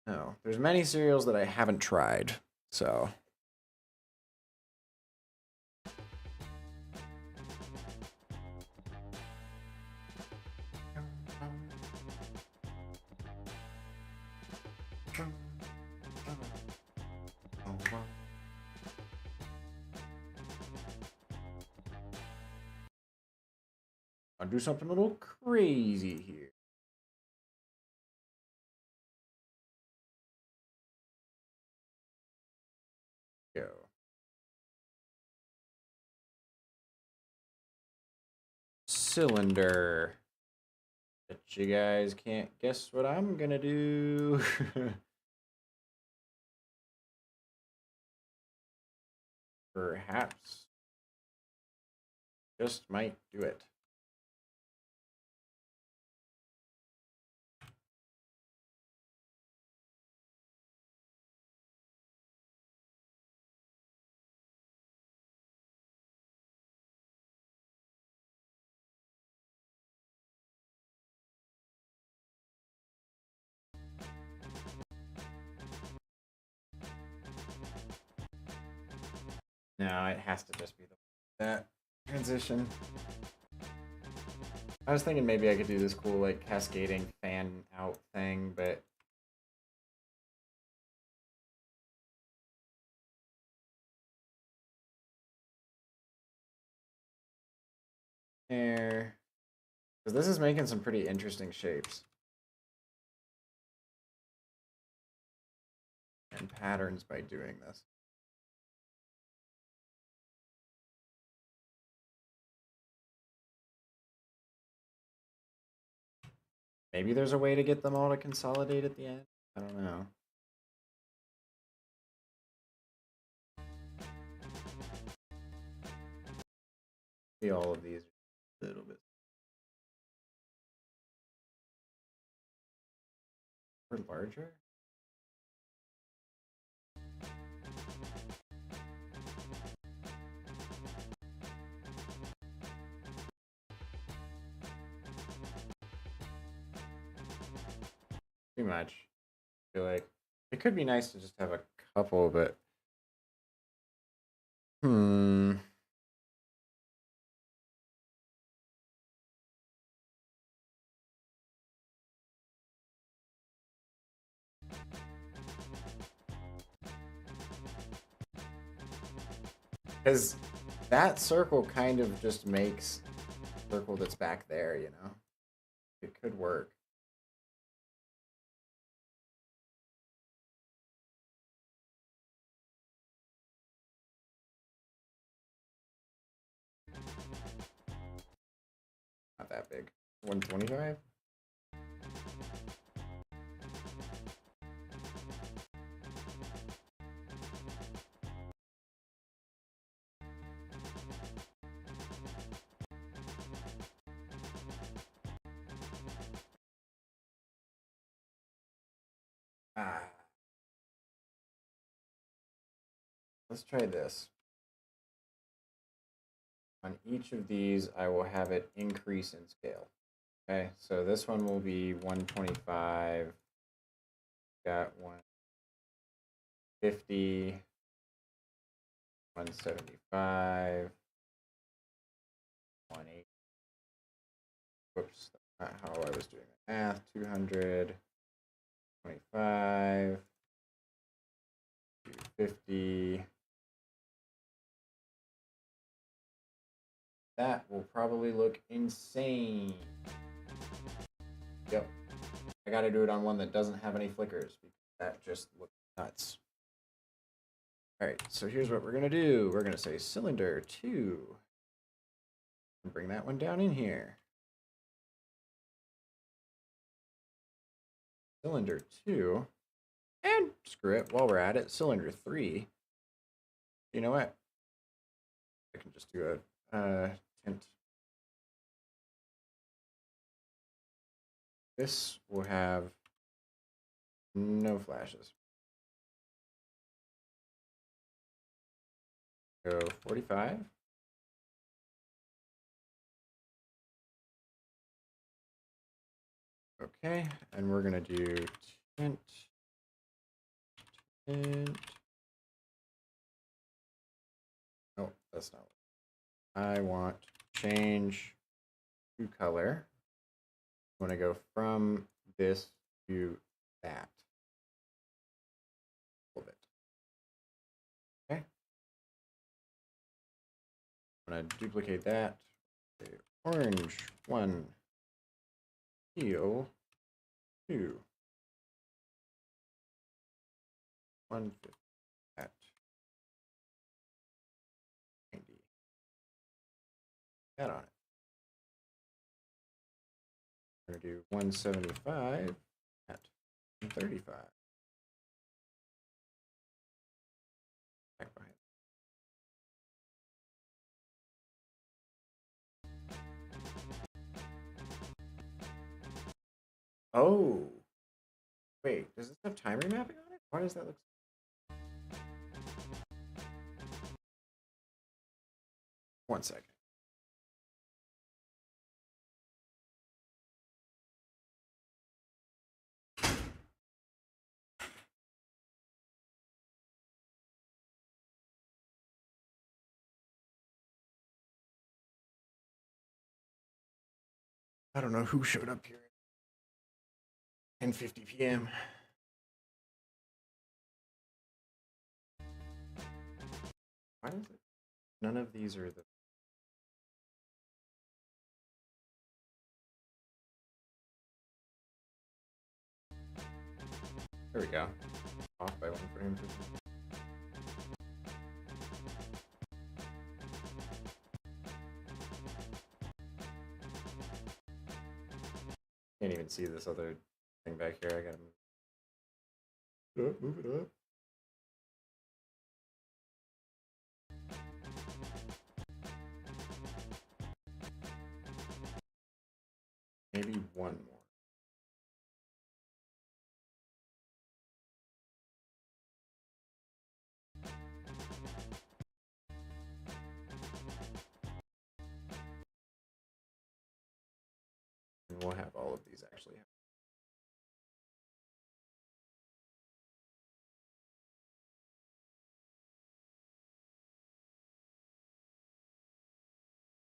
no. There's many cereals that I haven't tried. So I'll do something a little crazy here. Go. Cylinder. Bet you guys can't guess what I'm gonna do. Perhaps. Just might do it. No, it has to just be that transition. I was thinking maybe I could do this cool like cascading fan out thing, but there, because this is making some pretty interesting shapes and patterns by doing this. Maybe there's a way to get them all to consolidate at the end. I don't know. See all of these a little bit. Or larger? Too much. I feel like it could be nice to just have a couple, but hmm. Because that circle kind of just makes the circle that's back there, you know? It could work. Not that big. 125? Ah. Let's try this. On each of these, I will have it increase in scale. Okay, so this one will be 125. Got 150, 175, 180. Whoops, that's not how I was doing the math. 200, 25, 250. That will probably look insane. Yep. I gotta do it on one that doesn't have any flickers because that just looks nuts. All right, so here's what we're gonna do. We're gonna say cylinder 2. And bring that one down in here. Cylinder 2. And screw it, while we're at it, cylinder 3. You know what? I can just do a tint. This will have no flashes. Go 45. Okay, and we're gonna do tint. Oh, that's not what I want. Change to color. I want to go from this to that. A little bit. Okay. I'm going to duplicate that. Okay. Orange 1. Teal 2. 150. That. 90. That on it. We're going to do 175 at 135. Back behind. Oh, wait, does this have time remapping on it? Why does that look? One second. I don't know who showed up here at 10:50 p.m. Why is it? None of these are the. There we go. Off by 1 frame. Can't even see this other thing back here. I gotta move it up, move it up. Maybe one more. And we'll have all of these actually.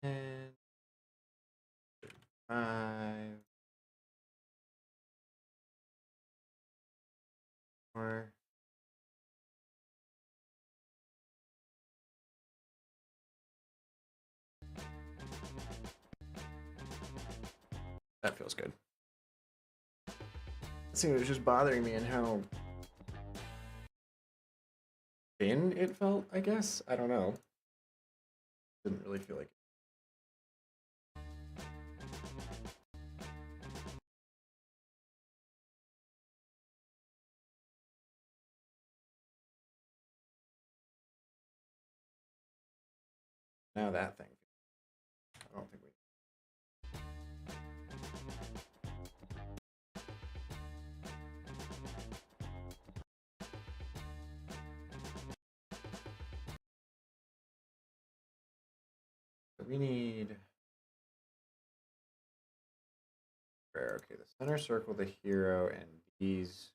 And 5 more. That feels good. See, it was just bothering me and how thin it felt, I guess. I don't know. Didn't really feel like it. Now that thing. I don't think we. We need. Okay, the center circle, the hero, and these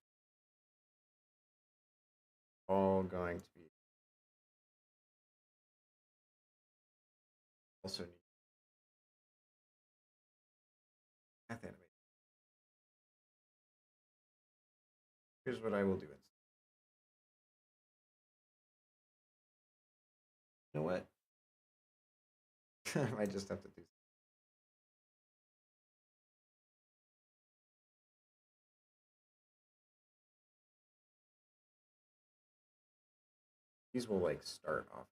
all going to be also need path animation. Here's what I will do instead. You know what? I might just have to do. these will like start off.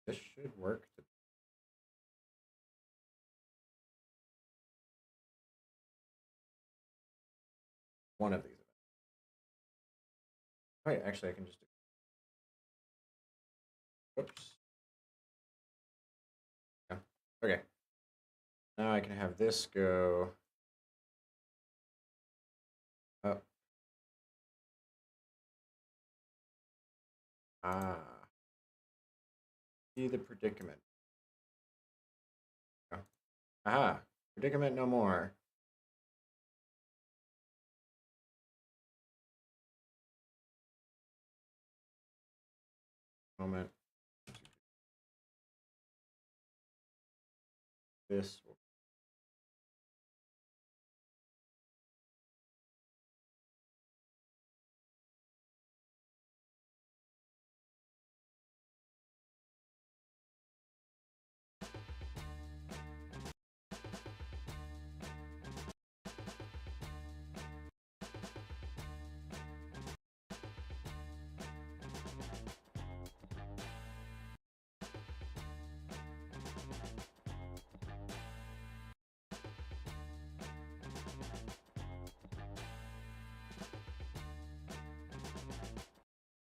This should work. One of these. Wait, actually, I can just do. Whoops. Yeah. Okay. Now I can have this go up. Ah. See the predicament. Oh. Aha. Predicament no more. Moment. This will.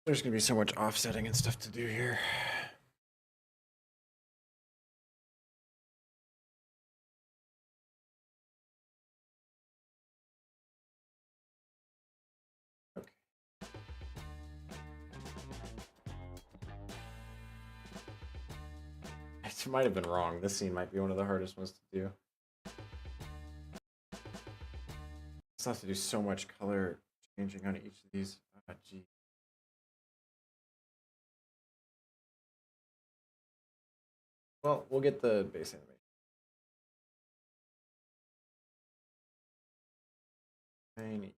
There's gonna be so much offsetting and stuff to do here. Okay. It might have been wrong. This scene might be one of the hardest ones to do. It's have to do so much color changing on each of these. Ah, gee. Well, we'll get the base animation. Tiny.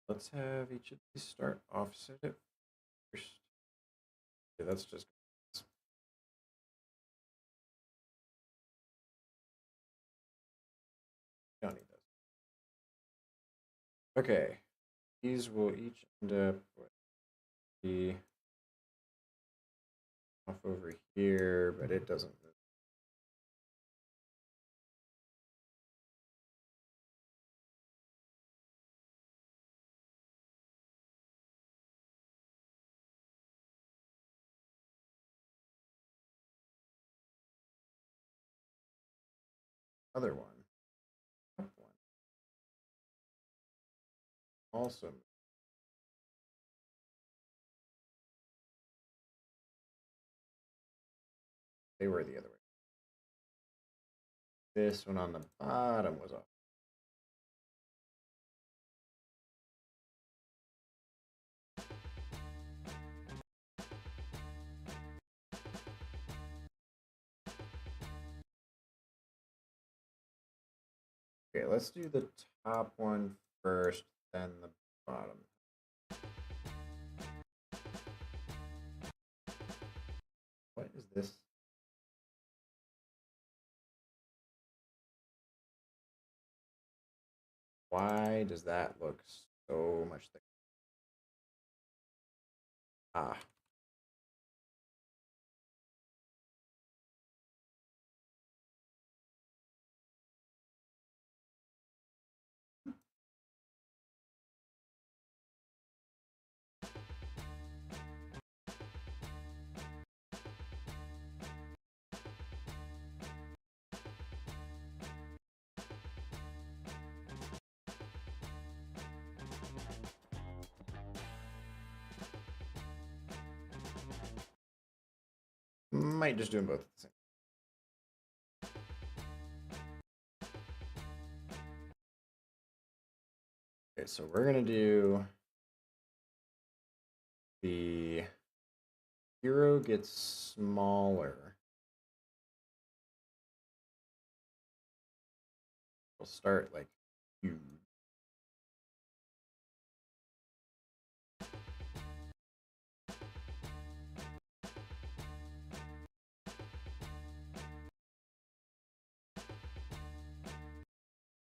Let's have each of these start offset it first. Okay, that's just. Don't need those. Okay, these will each end up with the off over here, but it doesn't move. Other one. Up one. Also. They were the other way. This one on the bottom was off. Okay, let's do the top one first, then the bottom. What is this? Why does that look so much thicker? Ah. might just do them both at the same. Okay, so we're gonna do the hero gets smaller. We'll start like huge.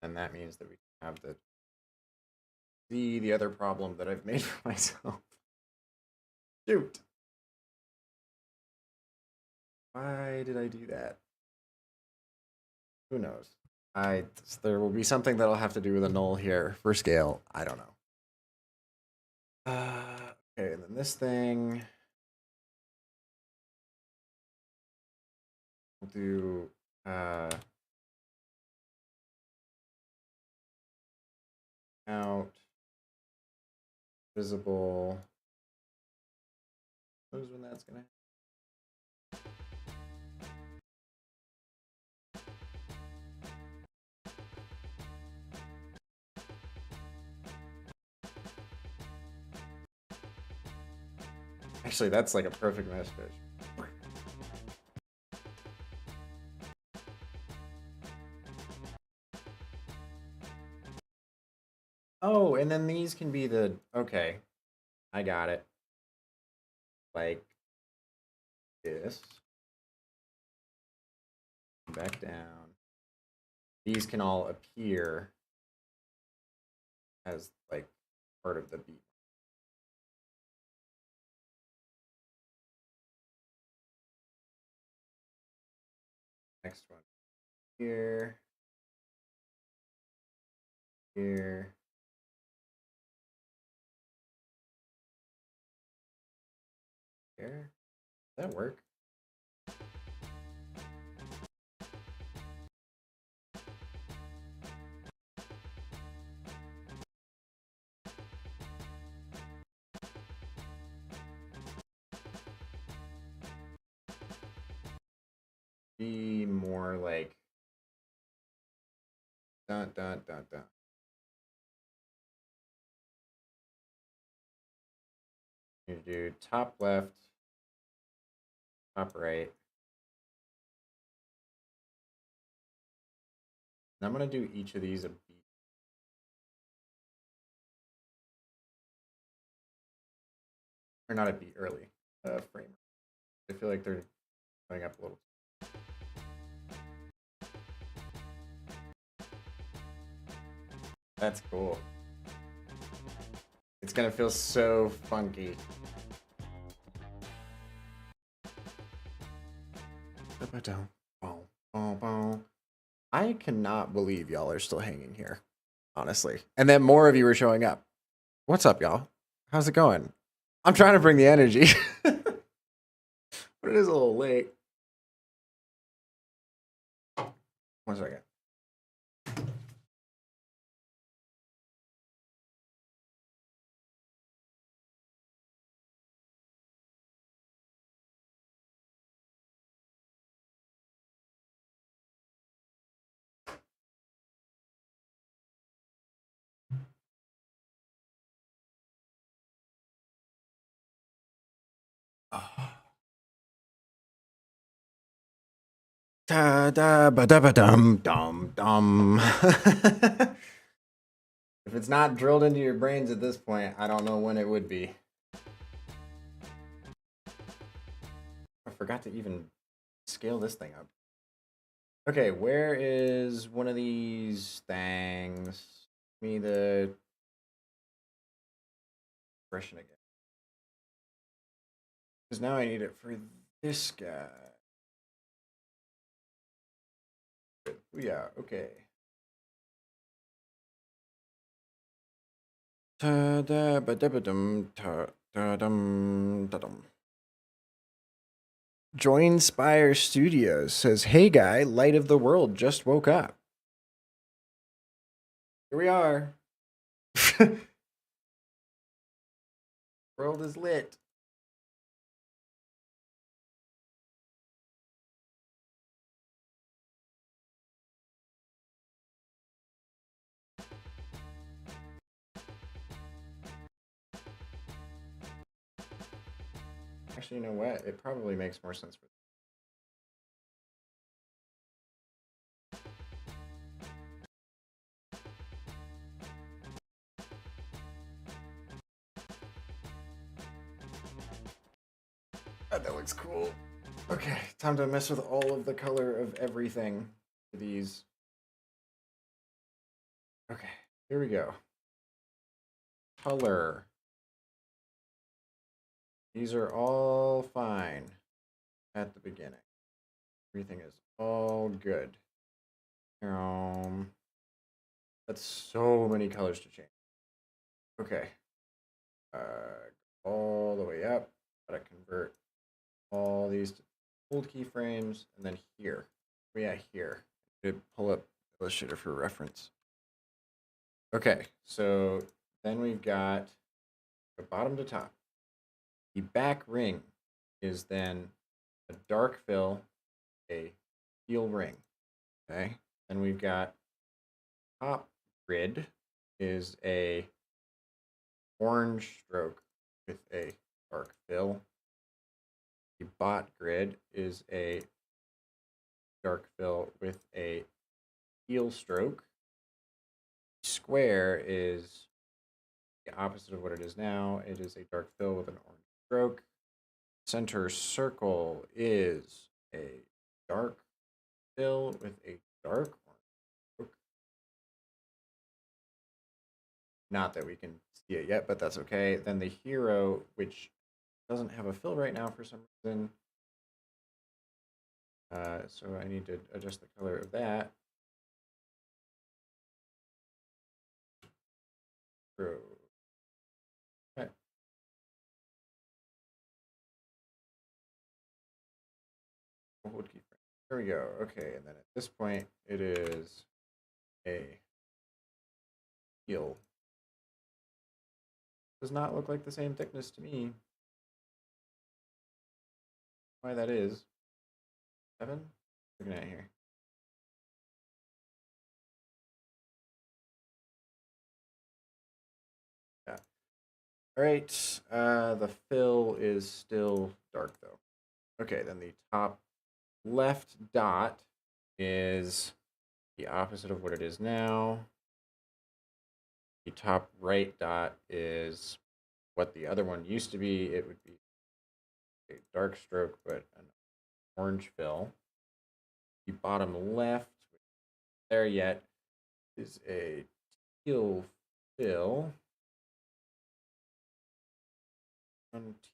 And that means that we have to see the other problem that I've made for myself. Shoot. Why did I do that? Who knows? There will be something that'll have to do with a null here for scale. I don't know. Okay, and then this thing. We'll do out visible. Knows when that's gonna. Actually, that's like a perfect message. Oh, and then these can be the, okay, I got it. Like this. Back down. These can all appear as like part of the beat. Next one. Here. Here. Here. Does that work? Be more like dun dun dun dun. You do top left, top right. And I'm gonna do each of these a beat. Or not a beat, early frame. I feel like they're going up a little. That's cool. It's gonna feel so funky. I cannot believe y'all are still hanging here, honestly. And then more of you are showing up. What's up, y'all? How's it going? I'm trying to bring the energy. But it is a little late. 1 second. Da da ba da ba dum dum dum. If it's not drilled into your brains at this point, I don't know when it would be. I forgot to even scale this thing up. Okay, where is one of these things? Give me the expression again. Because now I need it for this guy. Yeah, okay. Join Spire Studios says, "Hey guy, light of the world, just woke up." Here we are. World is lit. Actually, you know what? It probably makes more sense for. Oh, that looks cool. Okay, time to mess with all of the color of everything for these. Okay, here we go. Color. These are all fine at the beginning. Everything is all good. That's so many colors to change. Okay. All the way up. Gotta convert all these to old keyframes, and then here. Oh, yeah, here. Pull up Illustrator for reference. Okay, so then we've got the bottom to top. The back ring is then a dark fill, a teal ring. Okay, then we've got top grid is a orange stroke with a dark fill. The bot grid is a dark fill with a teal stroke. Square is the opposite of what it is now. It is a dark fill with an orange stroke. Center circle is a dark fill with a dark orange stroke. Not that we can see it yet, but that's okay. Then the hero, which doesn't have a fill right now for some reason. So I need to adjust the color of that. True. Okay. Hold keyframe. There we go. Okay, and then at this point, it is a heel. Does not look like the same thickness to me. Why that is? 7? Looking at here. Yeah. All right. The fill is still dark though. Okay, then the top left dot is the opposite of what it is now. The top right dot is what the other one used to be. It would be a dark stroke, but an orange fill. The bottom left, which isn't there yet, is a teal fill.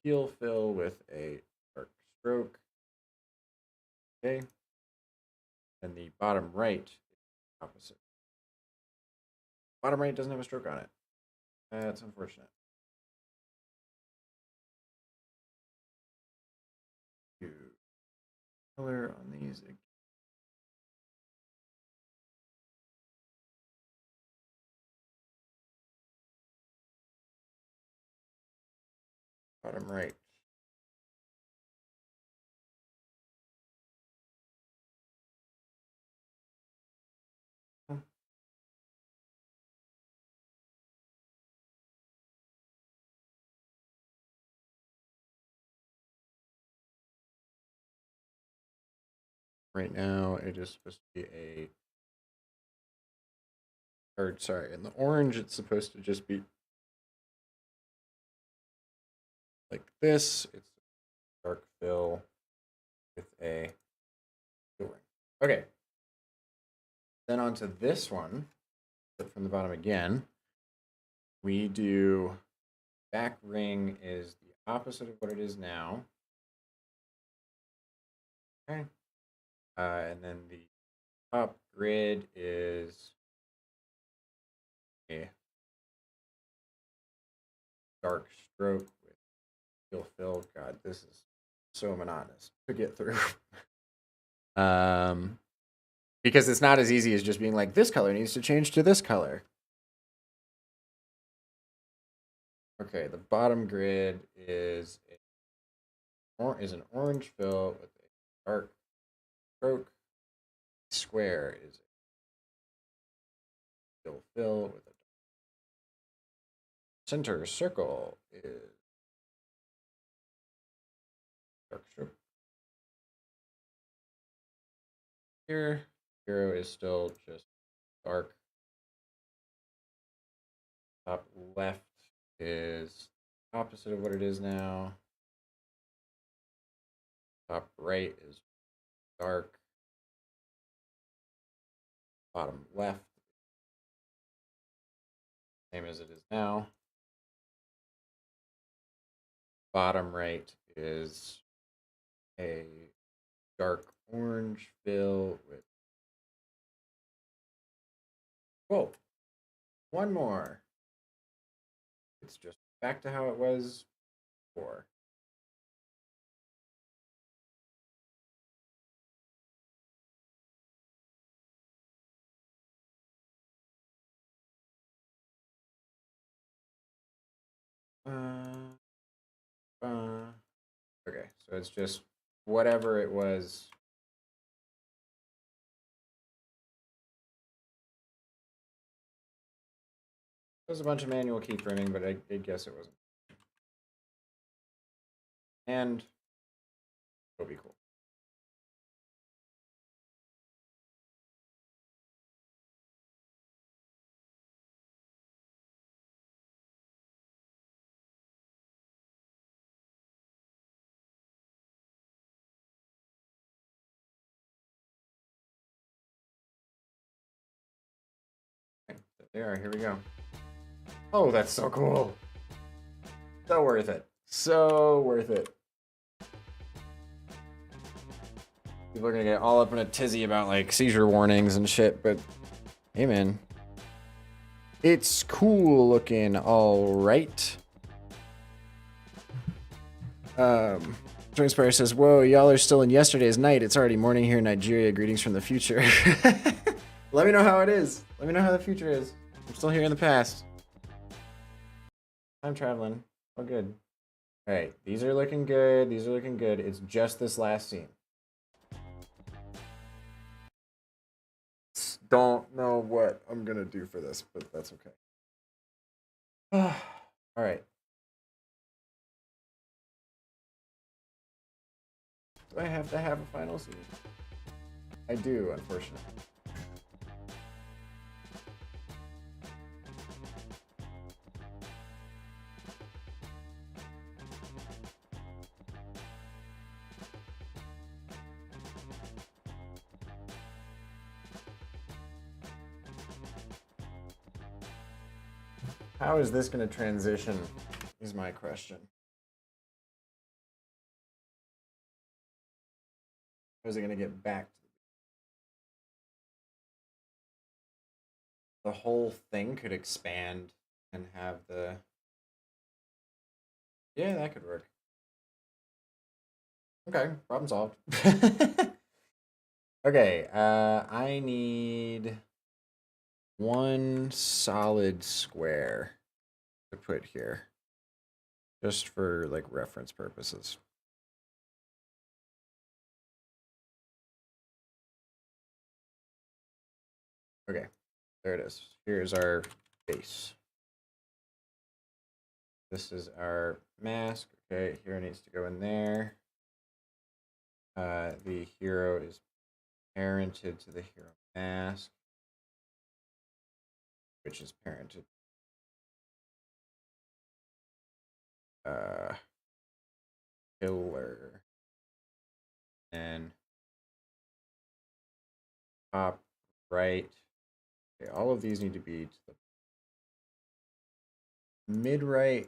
Teal fill with a dark stroke. Okay. And the bottom right is opposite. Bottom right doesn't have a stroke on it. That's unfortunate. Color on these. Bottom right. Right now, it is supposed to be or sorry, in the orange, it's supposed to just be like this. It's dark fill with a fill ring. Okay. Then onto this one, from the bottom again, we do back ring is the opposite of what it is now. Okay. And then the top grid is a dark stroke with teal fill. God, this is so monotonous to get through. Because it's not as easy as just being like, this color needs to change to this color. Okay, the bottom grid is an orange fill with a dark stroke. Square is a teal fill with a center circle is here. Hero is still just dark. Top left is opposite of what it is now. Top right is dark. Bottom left, same as it is now. Bottom right is a dark orange fill with. Whoa, one more. It's just back to how it was before. Okay, so it's just whatever it was. It was a bunch of manual keyframing, but I guess it wasn't. And it'll be cool. Okay, there, here we go. Oh, that's so cool. So worth it. So worth it. People are gonna get all up in a tizzy about like seizure warnings and shit, but hey man. It's cool looking, all right. Joint Spire says, whoa, y'all are still in yesterday's night. It's already morning here in Nigeria. Greetings from the future. Let me know how it is. Let me know how the future is. I'm still here in the past. I'm traveling. Oh, good. All right, these are looking good. These are looking good. It's just this last scene. Don't know what I'm gonna do for this, but that's okay. All right. Do I have to have a final scene? I do, unfortunately. How is this going to transition is my question. How is it going to get back to the whole thing could expand and have the... Yeah, that could work. Okay, problem solved. Okay, I need one solid square to put here. Just for like reference purposes. Okay, there it is. Here's our base. This is our mask. Okay, hero needs to go in there. The hero is parented to the hero mask, which is parented. Pillar. And top right. Okay, all of these need to be to the mid right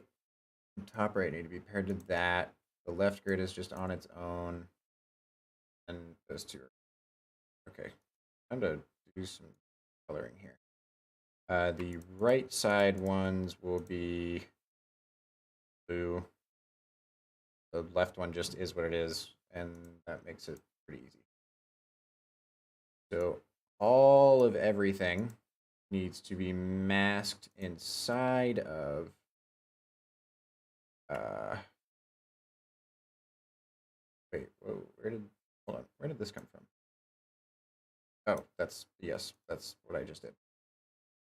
and top right need to be paired to that. The left grid is just on its own. And those two are okay. Time to do some coloring here. The right side ones will be blue. The left one just is what it is, and that makes it pretty easy. So all of everything needs to be masked inside of wait, whoa, where did this come from? Oh, that's, yes, that's what I just did.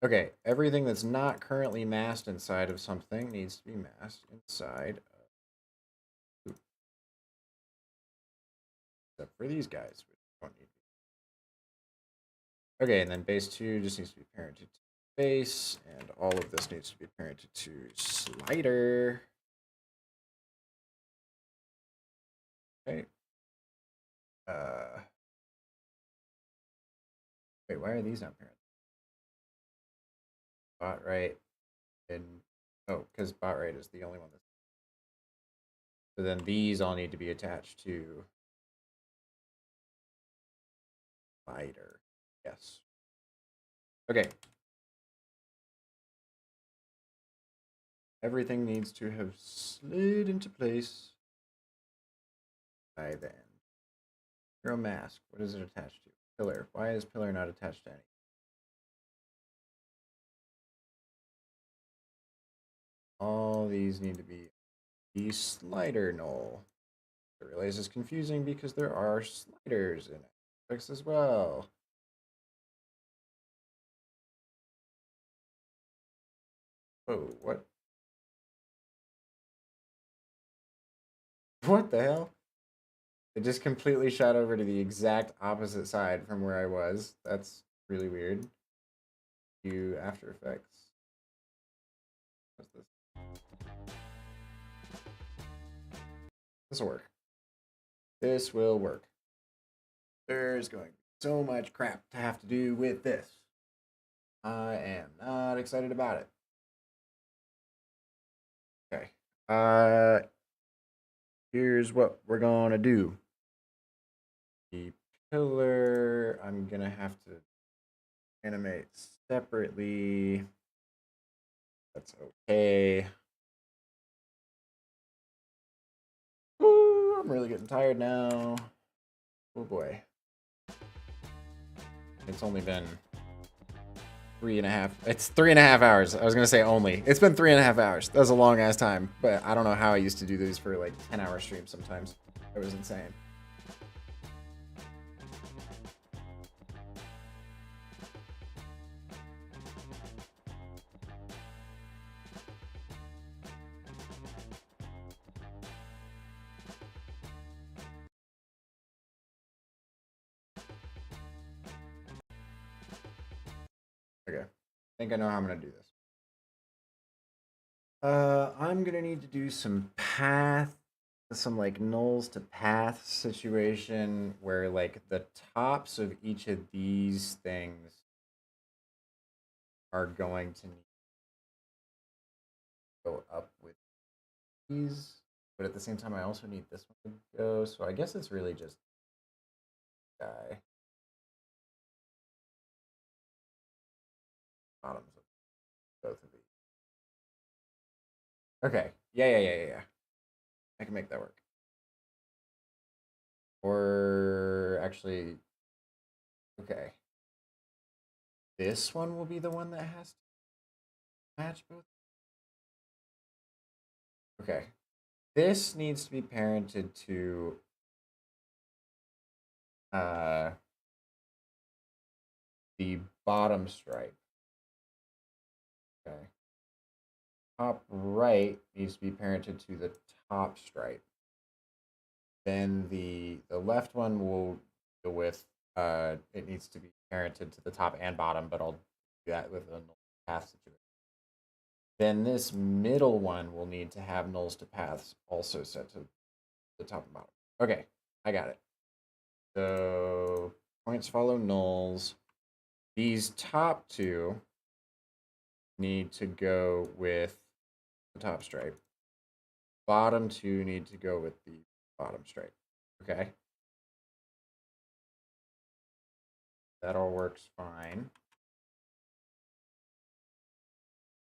Okay, everything that's not currently masked inside of something needs to be masked inside of, except for these guys, which don't need Okay, and then base 2 just needs to be parented to base, and all of this needs to be parented to slider. Okay. Wait, why are these not parented? Bot right and oh, because bot right is the only one that's. So then these all need to be attached to slider. Yes. Okay. Everything needs to have slid into place by then. Hero mask. What is it attached to? Pillar. Why is pillar not attached to any? All these need to be the slider null. I realize it's confusing because there are sliders in Effects as well. Oh, what? What the hell? It just completely shot over to the exact opposite side from where I was. That's really weird. Do After Effects. What's this? This will work. This will work. There's going to be so much crap to have to do with this. I am not excited about it. Okay. Here's what we're gonna do. The pillar, I'm gonna have to animate separately. That's okay. Ooh, I'm really getting tired now. Oh boy. It's only been 3.5. It's 3.5 hours. I was gonna say only. It's been 3.5 hours. That was a long ass time. But I don't know how I used to do these for like 10-hour streams sometimes. It was insane. Okay. I think I know how I'm gonna do this. I'm gonna need to do some path, some like nulls to path situation where like the tops of each of these things are going to need to go up with these, but at the same time, I also need this one to go. So I guess it's really just guy bottoms of both of these. Okay. Yeah. I can make that work. Or actually, okay. This one will be the one that has to match both. Okay. This needs to be parented to uh, the bottom stripe. Okay. Top right needs to be parented to the top stripe. Then the left one will go with it needs to be parented to the top and bottom, but I'll do that with a path situation. Then this middle one will need to have nulls to paths also set to the top and bottom. Okay, I got it. So points follow nulls. These top two need to go with the top stripe. Bottom two need to go with the bottom stripe. Okay. That all works fine.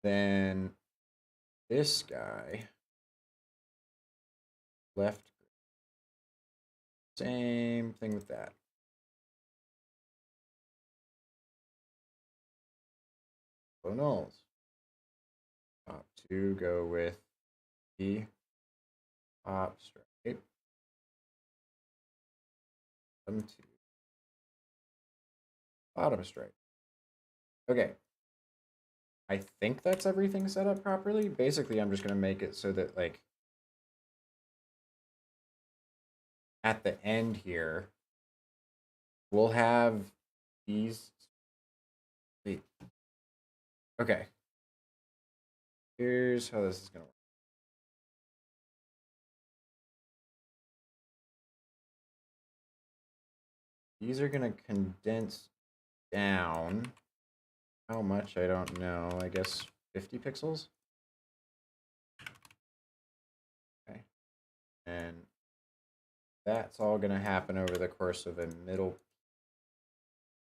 Then this guy, left, same thing with that. Follow nulls. Top two go with the top stripe. Bottom two. Bottom stripe. Okay. I think that's everything set up properly. Basically, I'm just going to make it so that, like, at the end here, we'll have these Wait. Okay. Here's how this is gonna work. These are gonna condense down. How much? I don't know. I guess 50 pixels. Okay. And that's all gonna happen over the course of a middle,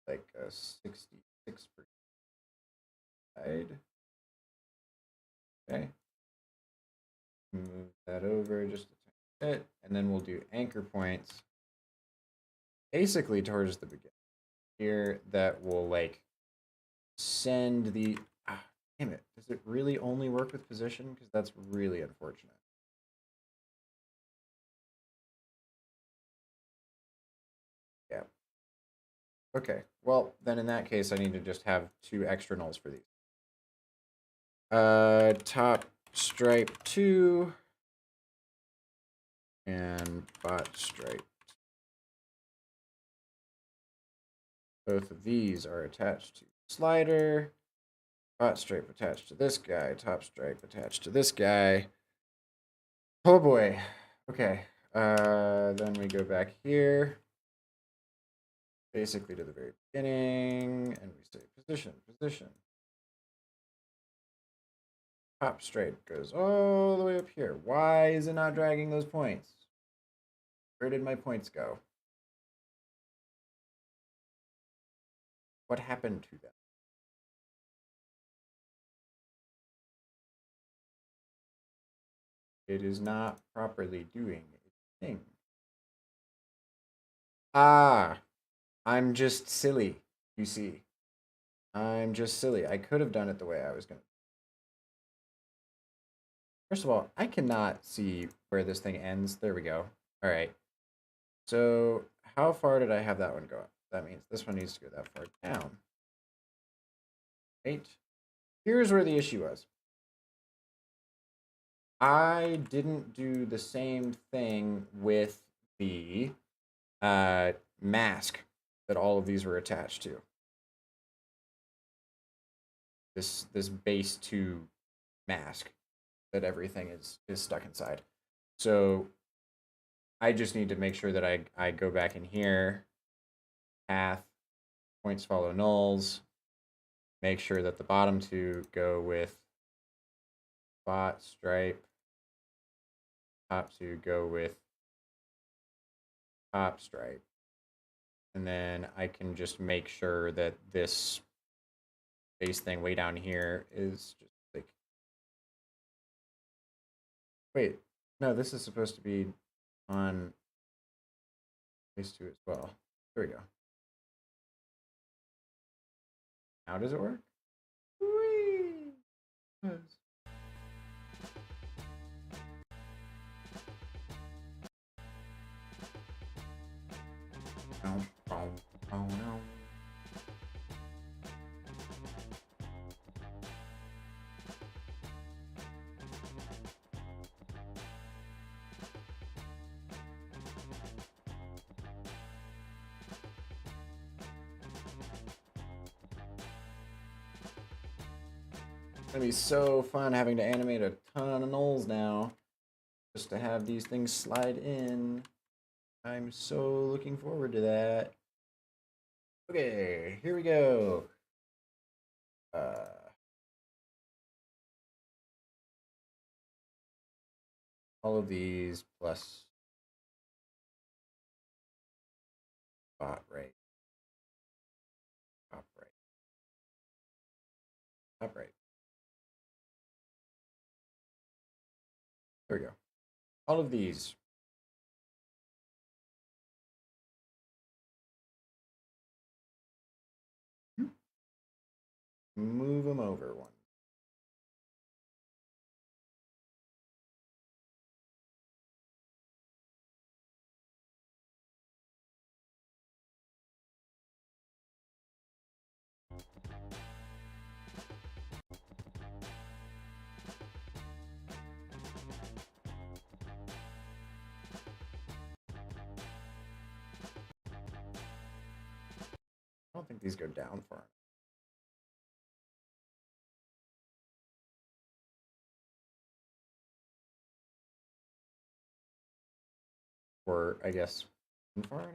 like a 66% side. Okay. Move that over just a tiny bit, and then we'll do anchor points basically towards the beginning here that will like send the damn it. Does it really only work with position? Because that's really unfortunate. Yeah. Okay. Well, then in that case, I need to just have 2 extra nulls for these. Top stripe 2 and bot stripe. Both of these are attached to slider. Bot stripe attached to this guy. Top stripe attached to this guy. Oh boy. Okay. Then we go back here. Basically to the very beginning. And we say position, position. Top stripe goes all the way up here. Why is it not dragging those points? Where did my points go? What happened to them? It is not properly doing its thing. Ah, I'm just silly, you see. I'm just silly. I could have done it the way I was going to. First of all, I cannot see where this thing ends. There we go. All right. So how far did I have that one go up? That means this one needs to go that far down. Right. Here's where the issue was. I didn't do the same thing with the mask that all of these were attached to. This base 2 mask that everything is stuck inside. So I just need to make sure that I go back in here, path, points follow nulls, make sure that the bottom 2 go with bot stripe, top 2 go with top stripe. And then I can just make sure that this base thing way down here is just like, wait, no, this is supposed to be on base 2 as well. There we go. How does it work? Whee! Oh no. It's gonna be so fun having to animate a ton of nulls now, just to have these things slide in. I'm so looking forward to that. Okay, here we go. All of these plus bot right, top right, top right. There we go. All of these. Move them over one. I don't think these go down far enough. or I guess far enough.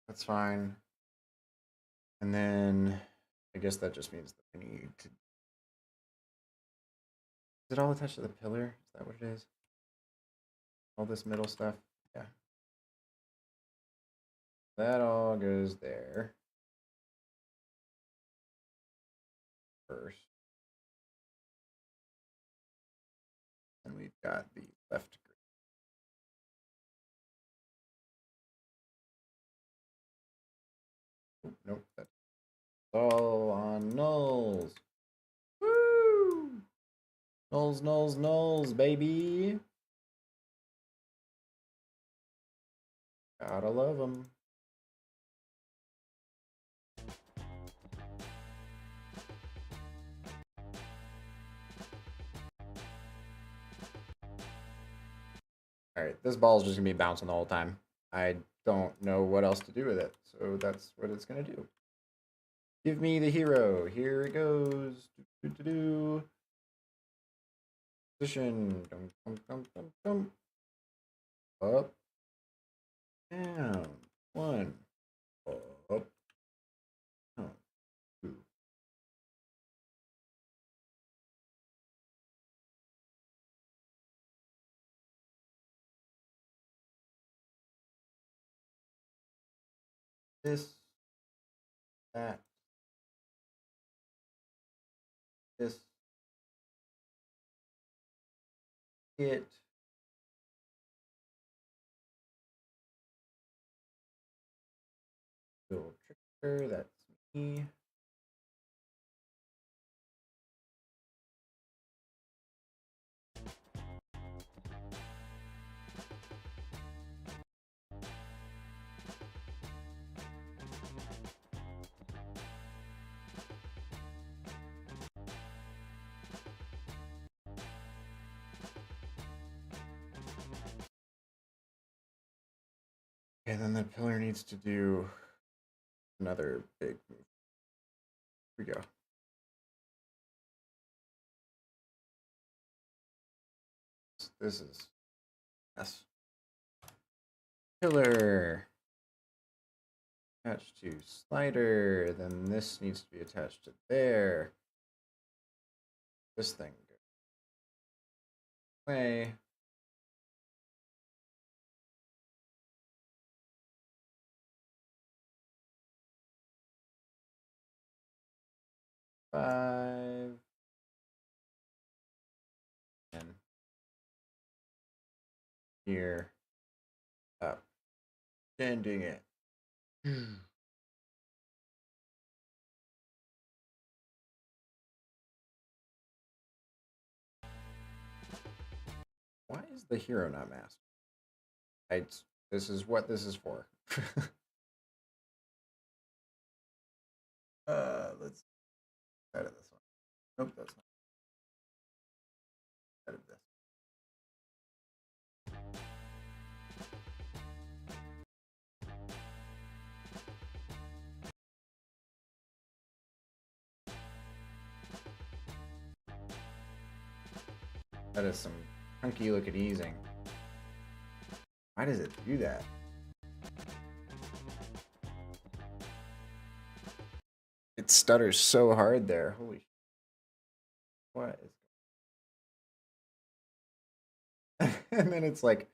That's fine. And then I guess that just means that I need to. Is it all attached to the pillar? Is that what it is? All this middle stuff? Yeah. That all goes there first. And we've got the left grid. Oh, nope, that's all on nulls. Woo! Nulls, nulls, nulls, baby. Gotta love them. All right, this ball is just gonna be bouncing the whole time. I don't know what else to do with it, so that's what it's gonna do. Give me the hero. Here it goes. Position. Dum, dum, dum, dum, dum. Up. Down. One. Up. Down. Two. This. That. This. It. Little tricker. That's me. And then the pillar needs to do another big move. Here we go. This is yes. Pillar attached to slider. Then this needs to be attached to there. This thing goes away. Five. And here. Up. Ending it. Why is the hero not masked? This is what this is for. Let's edit this one. Nope, that's not. Edit this. That is some funky looking easing. Why does it do that? It stutters so hard there. Holy. What is. And then it's like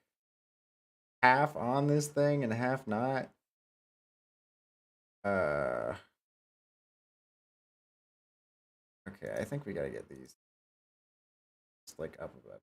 half on this thing and half not. Okay, I think we gotta get these. It's like up above.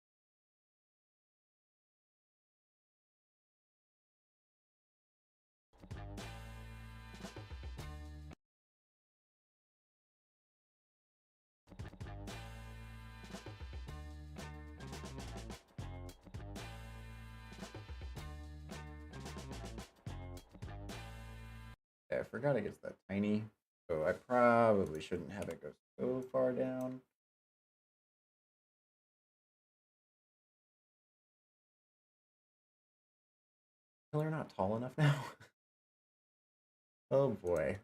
I forgot it gets that tiny. So I probably shouldn't have it go so far down. They're not tall enough now. Oh boy.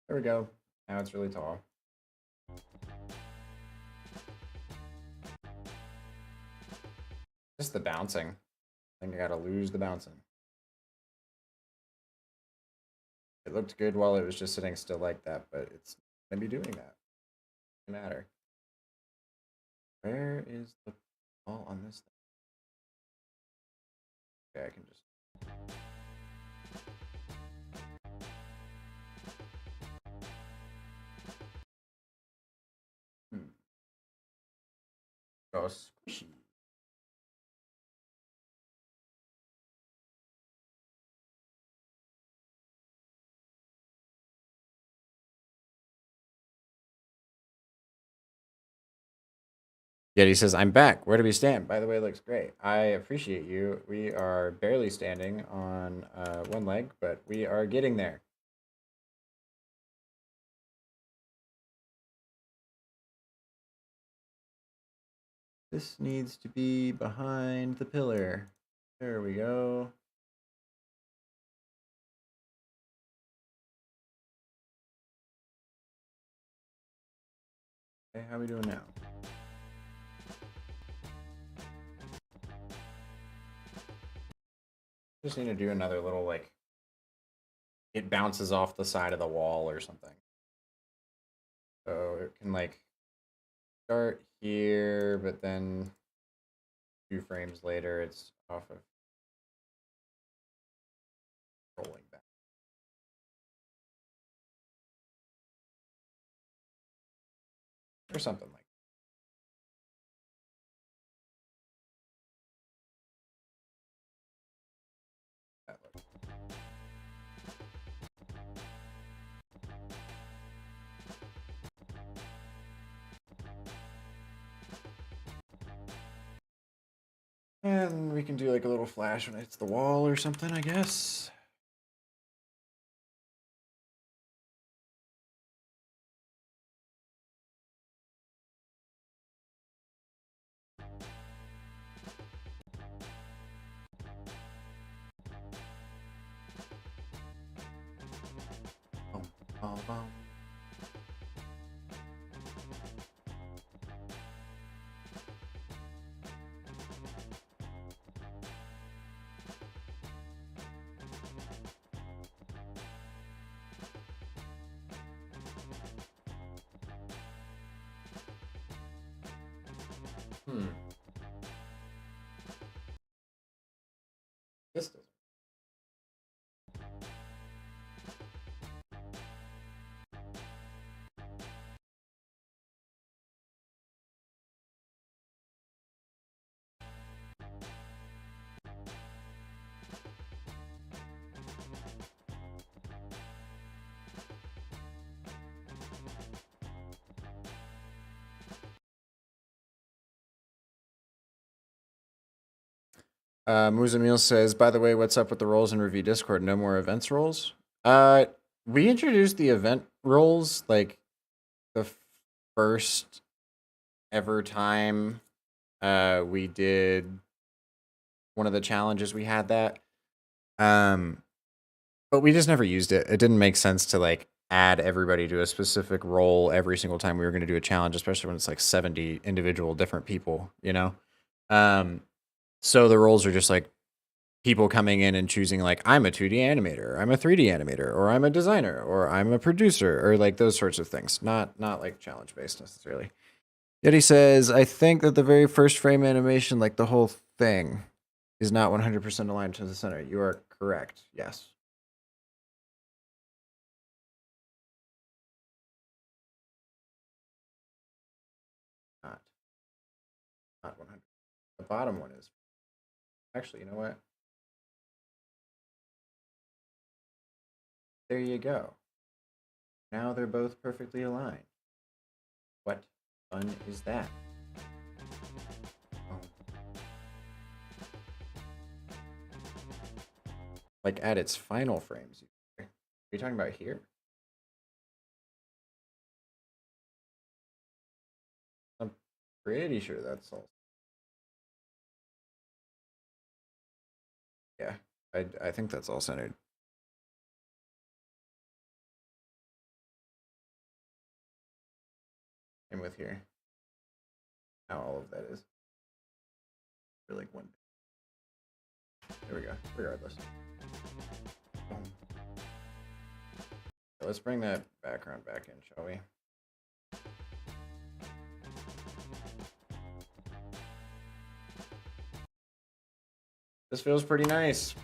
There we go. Now it's really tall. Just the bouncing. I think I gotta lose the bouncing. It looked good while it was just sitting still like that, but it's gonna be doing that. Doesn't matter. Where is the ball on this thing? Okay, I can just. Oh, squishy. Yet he says, I'm back. Where do we stand? By the way, it looks great. I appreciate you. We are barely standing on one leg, but we are getting there. This needs to be behind the pillar. There we go. Okay, how are we doing now? Just need to do another little, like, it bounces off the side of the wall or something. So it can, like, start here, but then 2 frames later, it's off of rolling back. Or something like that. And we can do like a little flash when it hits the wall or something, I guess. Bum, bum, bum. This doesn't. Muzamil says, by the way, what's up with the roles in review Discord? No more events roles? We introduced the event roles like the first ever time we did one of the challenges. We had that. But we just never used it. It didn't make sense to like add everybody to a specific role every single time we were going to do a challenge, especially when it's like 70 individual different people, you know? So the roles are just like people coming in and choosing like I'm a 2D animator, I'm a 3D animator, or I'm a designer, or I'm a producer, or like those sorts of things. Not like challenge based necessarily. Yet he says, I think that the very first frame animation, like the whole thing, is not 100% aligned to the center. You are correct. Yes. Not 100. The bottom one is. Actually, you know what? There you go. Now they're both perfectly aligned. What fun is that? Oh. Like at its final frames. Are you talking about here? I'm pretty sure that's all. Yeah, I think that's all centered. Same with here. Now all of that is. For like one. There we go. Regardless. Let's bring that background back in, shall we? This feels pretty nice.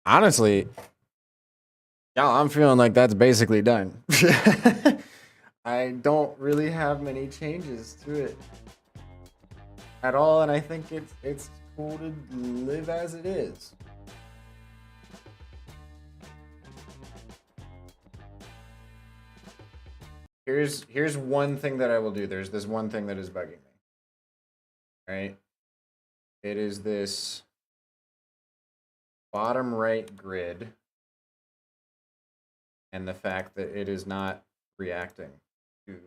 Honestly, yeah, I'm feeling like that's basically done. I don't really have many changes to it at all, and I think it's cool to live as it is. Here's one thing that I will do. There's this one thing that is bugging me. Right? It is this bottom right grid and the fact that it is not reacting to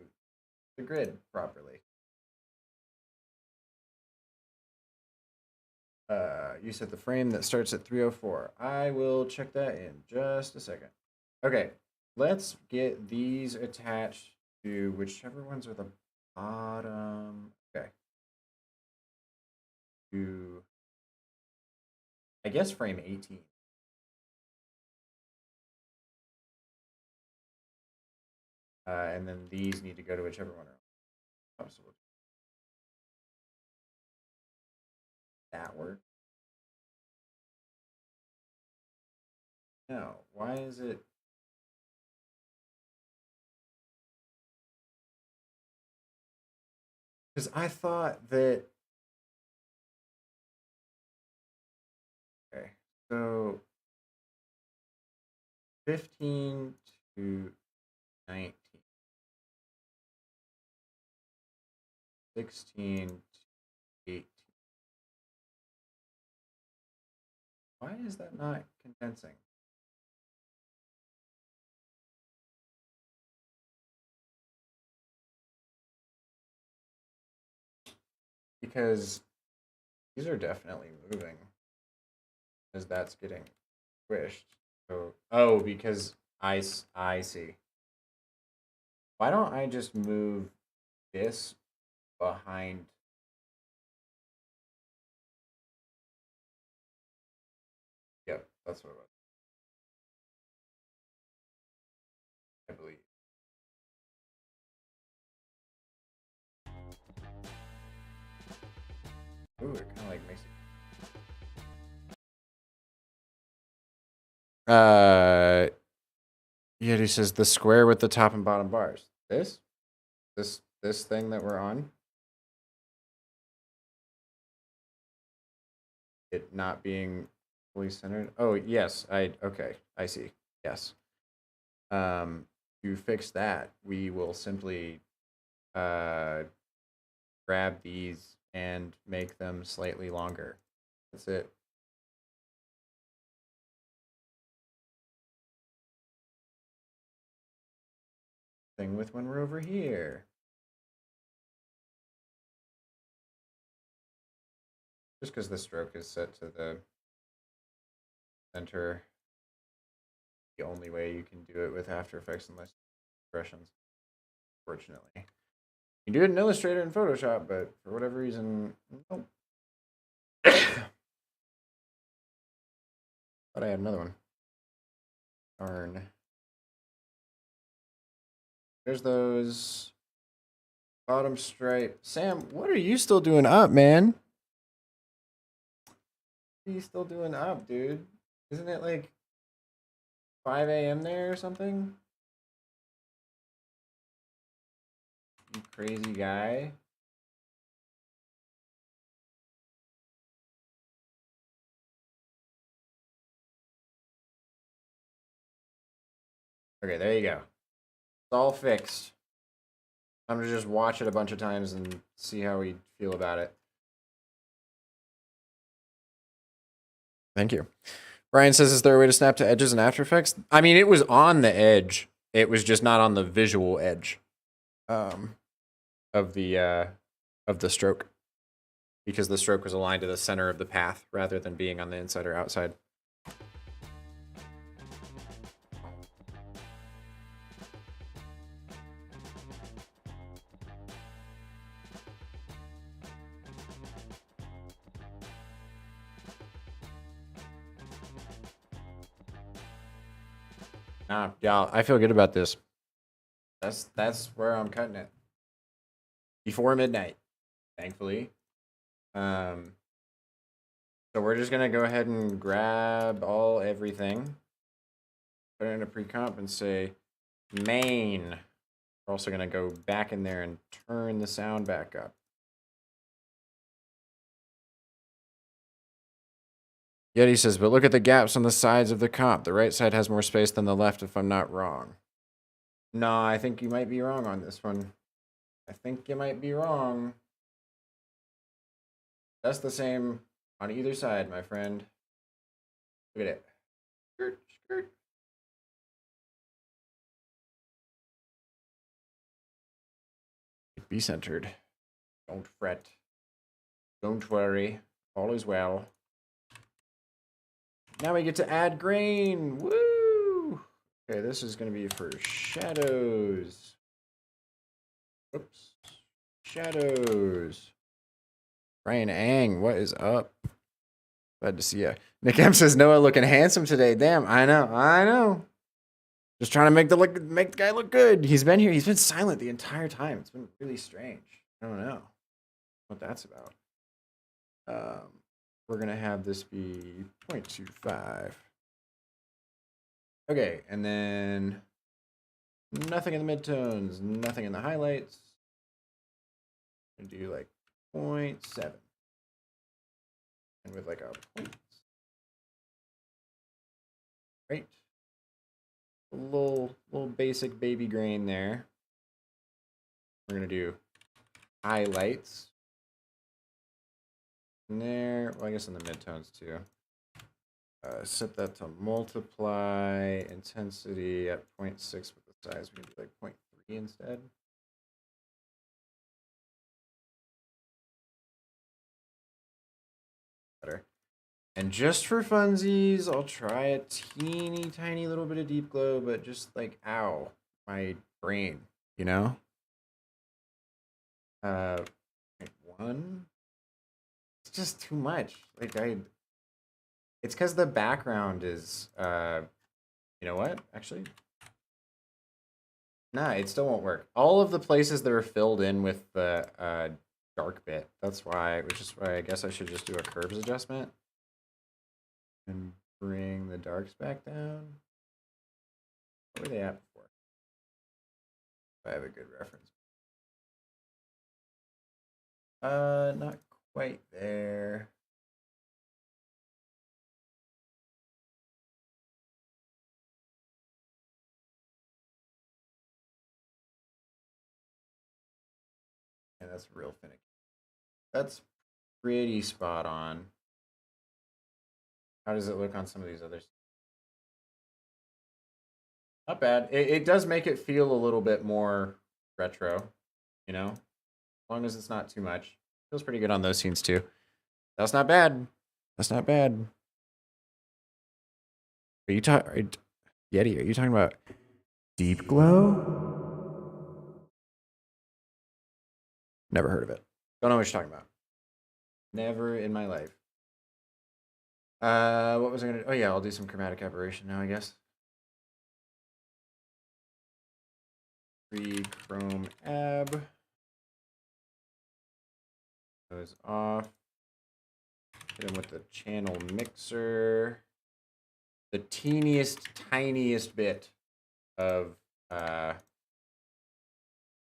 the grid properly. You set the frame that starts at 304. I will check that in just a second. Okay, let's get these attached to whichever ones are the bottom. Okay. To, I guess, frame 18. And then these need to go to whichever one are possible. That work? No. Why is it? Because I thought that. Okay, so 15 to 19. 16 to 18. Why is that not condensing? Because these are definitely moving. Because that's getting squished. So, oh, because I see. Why don't I just move this behind? Yep, that's what it was. I believe. Ooh, it kind of like makes it. Yeah, he says the square with the top and bottom bars. This thing that we're on. It not being fully centered. Oh yes, okay. I see. Yes. To fix that, we will simply grab these and make them slightly longer. That's it. Thing with when we're over here. Just because the stroke is set to the center, the only way you can do it with After Effects unless expressions, fortunately. You can do it in Illustrator and Photoshop, but for whatever reason, nope. Thought I had another one. Darn. There's those bottom stripe. Sam, what are you still doing up, man? What are you still doing up, dude? Isn't it like 5 a.m. there or something? You crazy guy. Okay, there you go. It's all fixed. I'm gonna just watch it a bunch of times and see how we feel about it. Thank you. Brian says, is there a way to snap to edges in After Effects? I mean, it was on the edge. It was just not on the visual edge of the stroke, because the stroke was aligned to the center of the path rather than being on the inside or outside. Nah, yeah, I feel good about this. That's where I'm cutting it. Before midnight, thankfully. So we're just gonna go ahead and grab everything, put it in a pre-comp and say main. We're also gonna go back in there and turn the sound back up. Yeti says, but look at the gaps on the sides of the comp. The right side has more space than the left, if I'm not wrong. No, I think you might be wrong on this one. I think you might be wrong. That's the same on either side, my friend. Look at it. Skirt, skirt. Be centered. Don't fret. Don't worry. All is well. Now we get to add grain. Woo! Okay, this is going to be for shadows. Oops. Shadows. Brian Ang, what is up? Glad to see you. Nick M says Noah looking handsome today. Damn, I know. Just trying to make the guy look good. He's been here. He's been silent the entire time. It's been really strange. I don't know what that's about. We're gonna have this be 0.25. Okay, and then nothing in the midtones, nothing in the highlights. I'm gonna do like 0.7. And with like a point. Right. A little basic baby grain there. We're gonna do highlights. And there, well, I guess in the midtones too. Set that to multiply intensity at 0.6 with the size. We can do like 0.3 instead. Better. And just for funsies, I'll try a teeny tiny little bit of deep glow, but just like, ow, my brain, you know? 0.1. It's just too much. Like it's because the background is, you know what? Actually, nah, it still won't work. All of the places that are filled in with the dark bit. That's why, which is why I guess I should just do a curves adjustment and bring the darks back down. What were they at before? If I have a good reference. Not quite there. And that's real finicky. That's pretty spot on. How does it look on some of these others? Not bad. It does make it feel a little bit more retro, you know? As long as it's not too much. Feels pretty good on those scenes too. That's not bad. That's not bad. Are you talking, Yeti, are you talking about deep glow? Never heard of it. Don't know what you're talking about. Never in my life. What was I gonna do? Oh yeah, I'll do some chromatic aberration now, I guess. Free Chrome ab. Goes off. Hit him with the channel mixer. The teeniest, tiniest bit of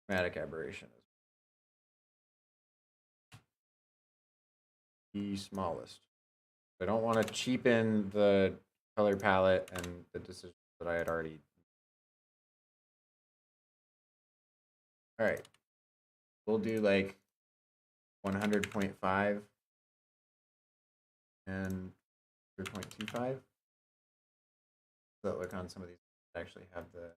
chromatic aberration. The smallest. I don't want to cheapen the color palette and the decisions that I had already. All right. We'll do like 100.5 and 100.25. That look on some of these that actually have the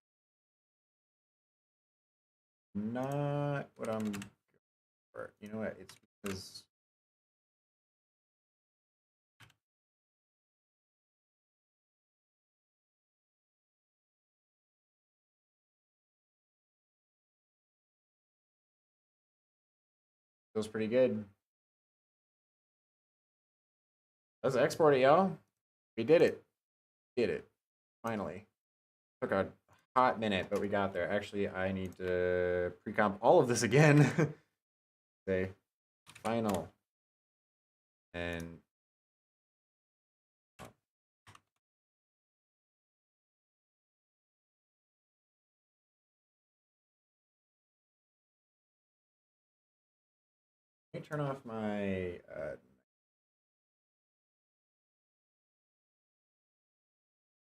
not what I'm for. You know what? It's because feels pretty good. Let's export it, y'all. We did it. Did it. Finally. Took a hot minute, but we got there. Actually, I need to pre-comp all of this again. Say final. And let me turn off my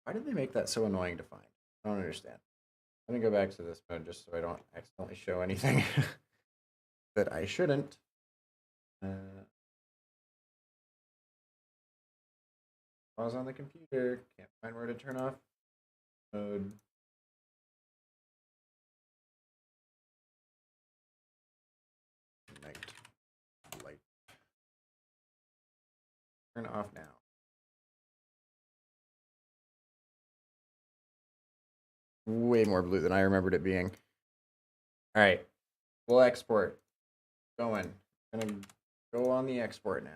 why did they make that so annoying to find? I don't understand. Let me go back to this mode just so I don't accidentally show anything that I shouldn't. Pause on the computer. Can't find where to turn off mode. Night. Light. Turn off now. Way more blue than I remembered it being. All right, we'll export. Going. Gonna go on the export now.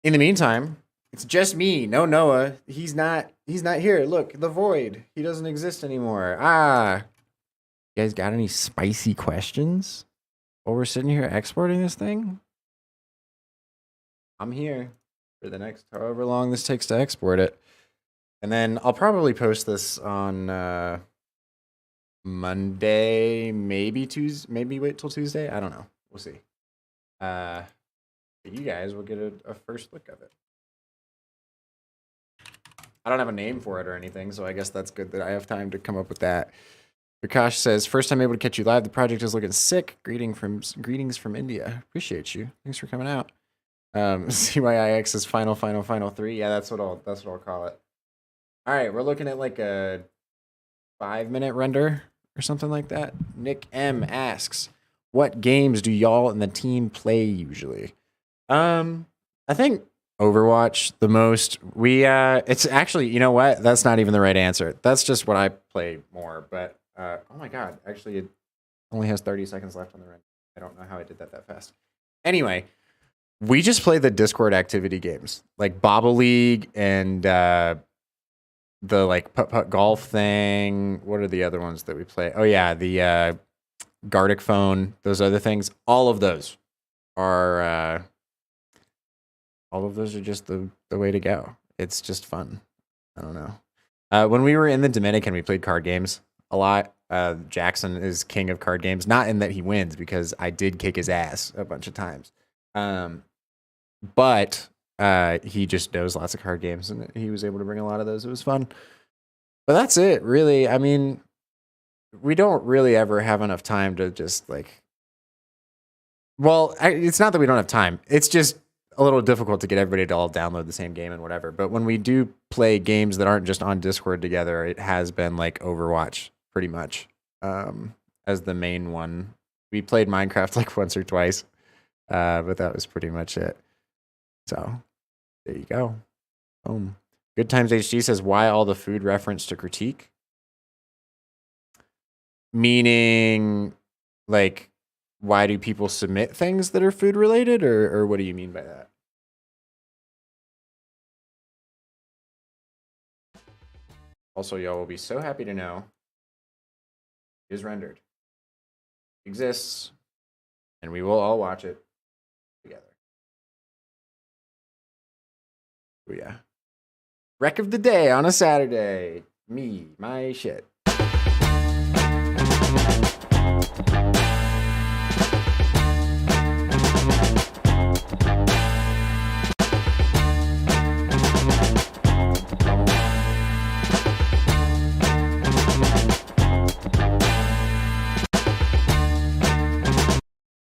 In the meantime, it's just me. No Noah. He's not here. Look, the void. He doesn't exist anymore. Ah. You guys got any spicy questions while we're sitting here exporting this thing? I'm here for the next however long this takes to export it. And then I'll probably post this on Monday, maybe Tuesday, maybe wait till Tuesday. I don't know. We'll see. But you guys will get a first look of it. I don't have a name for it or anything, so I guess that's good that I have time to come up with that. Prakash says, first time able to catch you live. The project is looking sick. Greetings from India. Appreciate you. Thanks for coming out. CYIX is final 3. Yeah, that's what I'll call it. All right, we're looking at like a 5-minute render or something like that. Nick M asks, what games do y'all and the team play usually? I think Overwatch the most. It's actually, you know what? That's not even the right answer. That's just what I play more. But oh my god, actually, it only has 30 seconds left on the run. I don't know how I did that fast. Anyway, we just play the Discord activity games like Bobble League and the like putt golf thing. What are the other ones that we play? Oh yeah, the Gardic phone. Those other things. All of those are just the way to go. It's just fun. I don't know. When we were in the Dominican, we played card games a lot. Jackson is king of card games. Not in that he wins, because I did kick his ass a bunch of times. But he just knows lots of card games, and he was able to bring a lot of those. It was fun. But that's it, really. I mean, we don't really ever have enough time to just like... Well, it's not that we don't have time. It's just a little difficult to get everybody to all download the same game and whatever. But when we do play games that aren't just on Discord together, it has been like Overwatch pretty much as the main one. We played Minecraft like once or twice, but that was pretty much it. So there you go. Boom. Good Times HD says, why all the food reference to critique? Meaning, like, why do people submit things that are food related, or what do you mean by that? Also, y'all will be so happy to know it is rendered, exists, and we will all watch it together. Oh yeah. Wreck of the day on a Saturday. Me, my shit.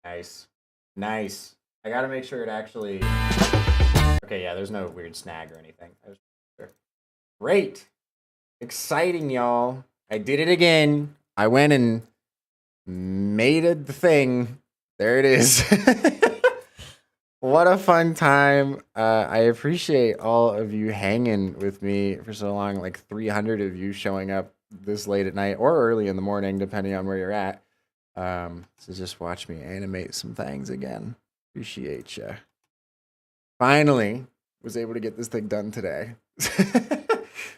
Nice. Nice. I gotta make sure it actually... Okay, yeah, there's no weird snag or anything. Great. Exciting, y'all. I did it again. I went and made it the thing. There it is. What a fun time. I appreciate all of you hanging with me for so long, like 300 of you showing up this late at night or early in the morning, depending on where you're at. So just watch me animate some things again. Appreciate you. Finally was able to get this thing done today.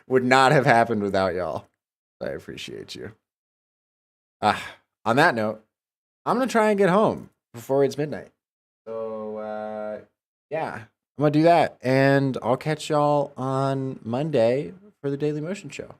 Would not have happened without y'all. I appreciate you. On that note, I'm going to try and get home before it's midnight. So, yeah, I'm going to do that. And I'll catch y'all on Monday for the Daily Motion Show.